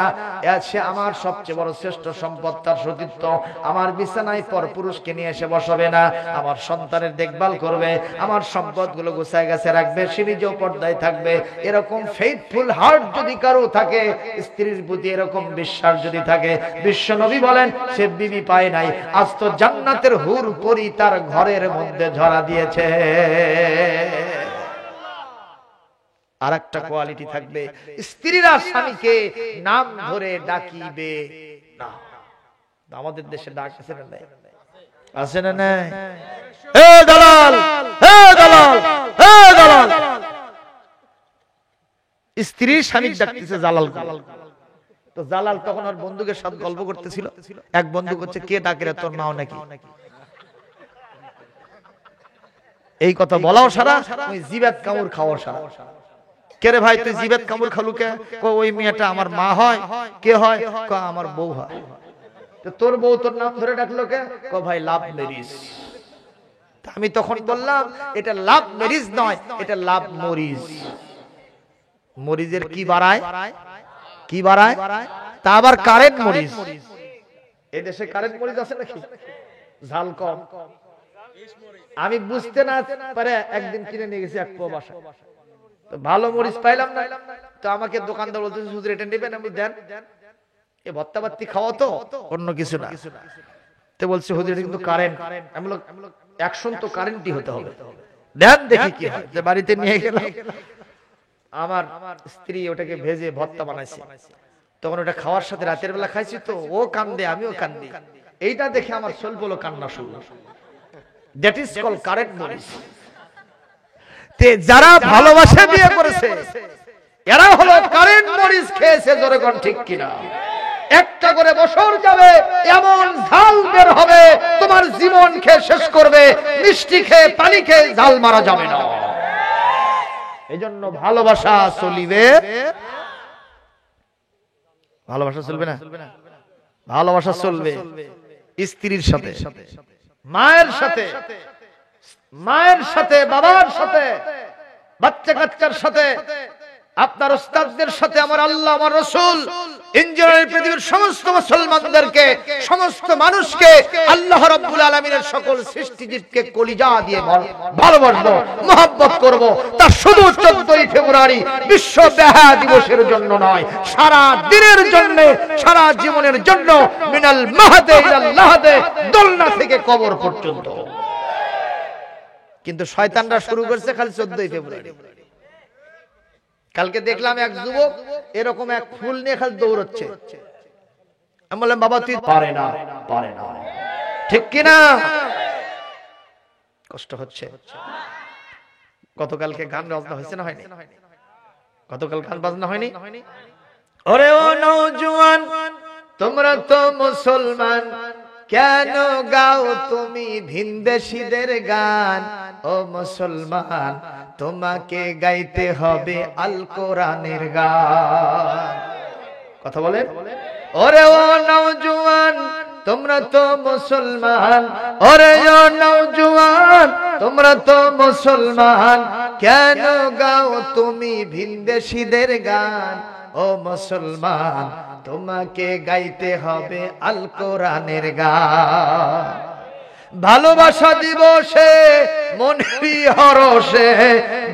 সে আমার সবচেয়ে বড় শ্রেষ্ঠ সম্পদ, তার সতীত্ব, আমার বিছানায় পরপুরুষকে নিয়ে এসে বসাবে না, আমার সন্তানের দেখভাল করবে, আমার সম্পদগুলো গুছায় গাছে রাখবে, সে নিজেও পর্দায় থাকবে। এরকম ফেইথফুল হার্ট যদি কারো থাকে, স্ত্রীর প্রতি এরকম বিশ্বাস যদি থাকে, বিশ্ব নবী বলেন সে বিবি পায় নাই, আজ তো জান্নাতের হুর পরি তার ঘরের মধ্যে ঝরা দিয়েছে। আরেকটা কোয়ালিটি থাকবে, স্ত্রীরা স্বামীকে নাম ধরে ডাকিবে না। আমাদের দেশে ডাক আছে না নাই? আছে না নাই? হে দালাল, হে দালাল, হে দালাল। স্ত্রী স্বামী ডাকতেছে জালাল। তো জালাল তখন ওর বন্ধুকে সাথে গল্প করতেছিল। এক বন্ধু করছে, কে ডাকে রে, তোর মাও নাকি? এই কথা বলাও সারা, ওই জিবাত কামড় খাওয়াও সারা। কে রে ভাই, তুই জিবাত কামড় খালু কে? ওই মেয়েটা আমার মা হয়। কে হয়? আমার বউ হয়। তোর বউ তোর নাম ধরে ডাকলো কে? ভাই লাভ ম্যারেজ। আমি তখন বললাম, এটা লাভ ম্যারেজ নয়, এটা লাভ মরিজ। মরিজের কি বাড়ায়? কি বাড়ায়? তা আবার কারেন্ট মরিজ। এই দেশে কারেন্ট মরিজ আছে নাকি? ঝাল কম। আমি বুঝতে না পারে একদিন কিনে নিয়ে গেছি এক পো বাসা, তো ভালো মরিচ পাইলাম না। তো আমাকে দোকানদার বলতেছে, হুজুর এটা নেবেন? আমি দেন, এ ভর্তা বাত্তি খাওয়া তো, অন্য কিছু না। তো বলছে, হুজুর এটা কিন্তু কারেন্ট। আমি বললাম, অ্যাকশন তো কারেন্টই হতে হবে, দেন দেখি কি হয়। যে বাড়িতে নিয়ে গেলাম, আমার স্ত্রী ওটাকে ভেজে ভর্তা বানাইছে। তখন ওটা খাওয়ার সাথে রাতের বেলা খাইছি, তো ও কান্দে আমিও কান্দি। এইটা দেখে আমার শরীর বলো কান্না শুরু। দ্যাট ইজ কল কারেন্ট মরিচ। তে যারা ভালোবাসা বিয়ে করেছে এরা হলো কারেন্ট মরিচ খেয়েছে। জোরে কোন ঠিক কিনা? একটা করে বছর যাবে, এমন ঝাল বের হবে, তোমার জীবন খেয়ে শেষ করবে। মিষ্টি খেয়ে পানি খেয়ে ঝাল মারা যাবে না। এজন্য ভালোবাসা চলিবে। ভালোবাসা চলবে না? ভালোবাসা চলবে স্ত্রীর সাথে, মায়ের সাথে, মায়ের সাথে, বাবার সাথে, বাচ্চা কাচ্চার সাথে, আপনার উস্তাদদের সাথে। আমার আল্লাহ, আমার রাসূল, ইঞ্জিনিয়ার পৃথিবীর সমস্ত মুসলমানদেরকে, সমস্ত মানুষকে, আল্লাহ রাব্বুল আলামিনের সকল সৃষ্টিজীবকে কলিজা দিয়ে ভালোবাসবো, মহব্বত করব। তা শুধু 14ই ফেব্রুয়ারি বিশ্ব বেহা দিবসের জন্য নয়, সারা দিনের জন্য, সারা জীবনের জন্য। মিনাল মাহদে ইলাল লাহদে, দোলনা থেকে কবর পর্যন্ত। কিন্তু শয়তানরা শুরু করছে খালি 14ই ফেব্রুয়ারি। কালকে দেখলাম এক যুবক এরকম এক ফুল নিয়ে খালি দৌড়চ্ছে। আমি বললাম, বাবা তুই পারে না, পারে না, ঠিক কিনা? কষ্ট হচ্ছে। গতকালকে গান বাজনা হয়েছে না হয়নি? গতকাল গান বাজনা হয়নি? ওরে ও নওজোয়ান, তোমরা তো মুসলমান, কেন গাও তুমি ভিনদেশীদের গান? ও মুসলমান, তোমাকে গাইতে হবে আল কোরআনের গান। কথা বলেন। ওরে ও নওজোয়ান, তোমরা তো মুসলমান, ওরে ও নওজোয়ান, তোমরা তো মুসলমান, কেন গাও তুমি ভিনদেশীদের গান? ও মুসলমান, তোমাকে গাইতে হবে আল কোরআনের গান। ভালোবাসা দিবসে মনেরই হরসে,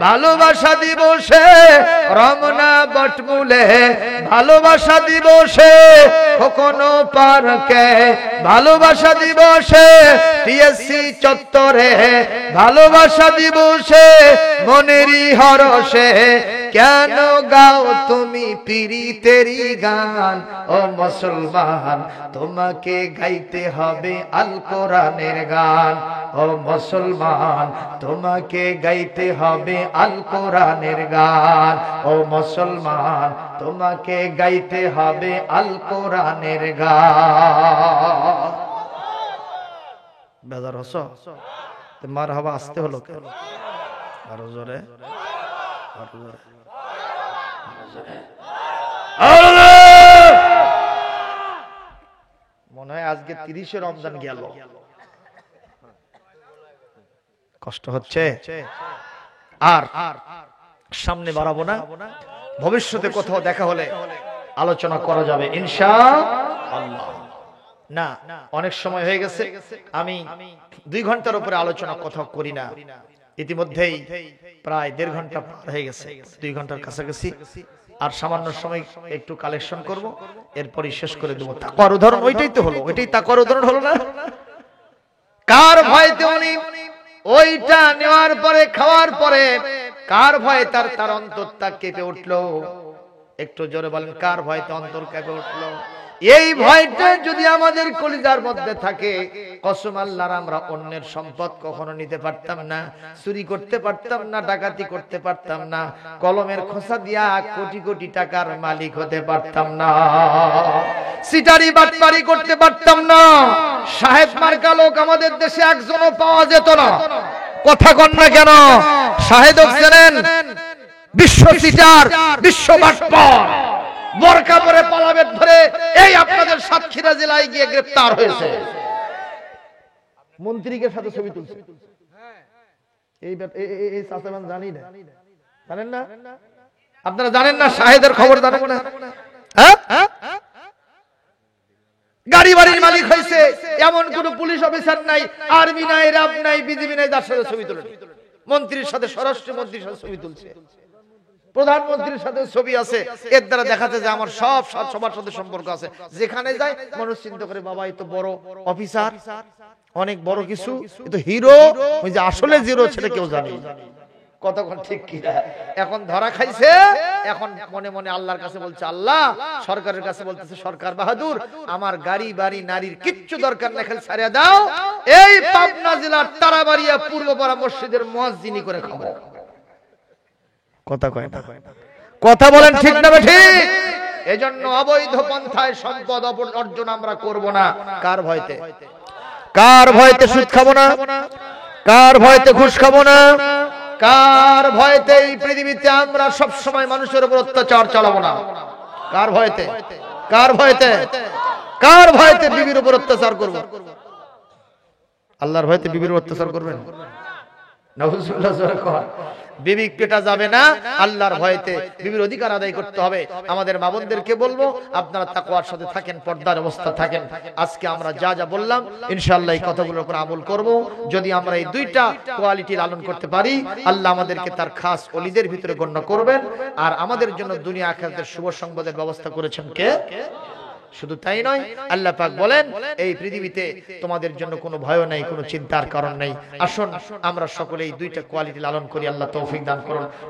ভালোবাসা দিবসে রমনা বটমূলে, ভালোবাসা দিবসে কখনো পার্কে, ভালোবাসা দিবসে টিএসসি চত্বরে, ভালোবাসা দিবসে মনেরই হরসে, কেন গাও তুমি পীড়িতেরই গান? ও মুসলমান, তোমাকে গাইতে হবে আল কোরআনের গান। ও মুসলমান, তোমাকে গাইতে হবে আল কোরআনের গান। ও মুসলমান, তোমাকে গাইতে হবে আল কোরআনের গান। বেজার হস? মারহাবা আসতে হলো কেন? আরো জোরে, আরো জোরে। মনে হয় আজকে 30শে রমজান গেল। কষ্ট হচ্ছে। আর সামনে বাড়াবো না, ভবিষ্যতে কোথাও দেখা হলে আলোচনা করা যাবে ইনশাআল্লাহ। না, অনেক সময় হয়ে গেছে, আমি 2 ঘন্টার উপরে আলোচনা কোথাও করি না। ইতিমধ্যেই প্রায় 1.5 ঘন্টা পার হয়ে গেছে, 2 ঘন্টার কাছাকাছি। আর সামান্য সময় একটু কালেকশন করব, এরপরই শেষ করে দেবো। তাকওয়ার উদাহরণ ওইটাই তো হলো, ওইটাই তাকওয়ার উদাহরণ হলো না? কার ভয়তে উনি ওইটা নেওয়ার পরে, খাওয়ার পরে কার ভয়ে তার অন্তরটা কেঁপে উঠলো? একটু জোরে বলেন, কার ভয়তে অন্তর কেঁপে উঠলো? এই ভয়টা যদি আমাদের কলিজার মধ্যে থাকে, কসম আল্লাহর আমরা অন্যের সম্পদ কখনো নিতে পারতাম না, চুরি করতে পারতাম না, ডাকাতি করতে পারতাম না, কলমের খোসা দিয়া কোটি কোটি টাকার মালিক হতে পারতাম না, সিটারি বাটপারি করতে পারতাম না। সাহেব মার্কা লোক আমাদের দেশে একজনও পাওয়া যেত না। কথা কন না কেন? শাহেদ হোসেন বিশ্ব সিটার, বিশ্ব বাটপার, বোরকা পরে পালাবেট ধরে এই আপনাদের সাতক্ষীরা জেলায় গিয়ে গ্রেফতার হয়েছে, মন্ত্রীকে সাথে ছবি তুলছে। এই চাচাবান জানি না, জানেন না? আপনারা জানেন না? শাহেদের খবর জানেন না? গাড়ি বাড়ির মালিক হয়েছে এমন কোন পুলিশ অফিসার নাই, আর্মি নাই, র্যাব নাই, বিজিবি নাই, যার সাথে ছবি তুলে মন্ত্রীর সাথে, স্বরাষ্ট্র মন্ত্রীর সাথে ছবি তুলছে, প্রধানমন্ত্রীর সাথে ছবি আছে। এর দ্বারা দেখাচ্ছে যে আমার সবার সাথে সম্পর্ক আছে। যেখানে যায় মানুষ চিন্তা করে, বাবা এই তো বড় অফিসার, অনেক বড় কিছু, এই তো হিরো। ওই যে আসলে জিরো সেটা কেউ জানে। কতক্ষণ ঠিক কি? এখন ধরা খাইছে, এখন মনে মনে আল্লাহর কাছে বলছে, আল্লাহ, সরকারের কাছে বলতেছে, সরকার বাহাদুর, আমার গাড়ি বাড়ি নারীর কিচ্ছু দরকার না, খালি ছাড়িয়ে দাও, এই পাবনা জেলার তারাবাড়িয়া পূর্বপাড়া মসজিদের মুয়াজ্জিনি করে খাবো। কথা কয় না? কথা বলেন ঠিক না ঠিক? এজন্য অবৈধ পন্থায় সম্পদ অর্জন আমরা করব না। কার ভয়তে? কার ভয়তে সুদ খাবো না? কার ভয়তে ঘুষ খাবো না? কার ভয়তে এই পৃথিবীতে আমরা সব সময় মানুষের উপর অত্যাচার চালাবো না? কার ভয়তে? কার ভয়তে? কার ভয়তে বিবির উপর অত্যাচার করব? আল্লাহর ভয়তে বিবির অত্যাচার করবেন? নাউজুবিল্লাহ। বিবি পেটা যাবে না, আল্লাহর ভয়তে বিবির অধিকার আদায় করতে হবে। আমাদের মা বোনদেরকে বলবো, আপনারা তাকওয়ার সাথে থাকেন, পর্দার অবস্থা থাকেন। আজকে আমরা যা যা বললাম ইনশাআল্লাহ এই কথাগুলোর উপর আমল করব। যদি আমরা এই দুইটা কোয়ালিটি লালন করতে পারি, আল্লাহ আমাদেরকে তার খাস ওলিদের ভিতরে গণ্য করবেন। আর আমাদের জন্য দুনিয়া আখিরাতের শুভ সংবাদের ব্যবস্থা করেছেন কে? শুধু তাই নয়, আল্লাহ পাক বলেন, এই পৃথিবীতে তোমাদের জন্য কোনো ভয় নাই, কোনো চিন্তার কারণ নাই। আসুন আমরা সকলে এই দুইটা কোয়ালিটি লালন করি। আল্লাহ তৌফিক দান করুন।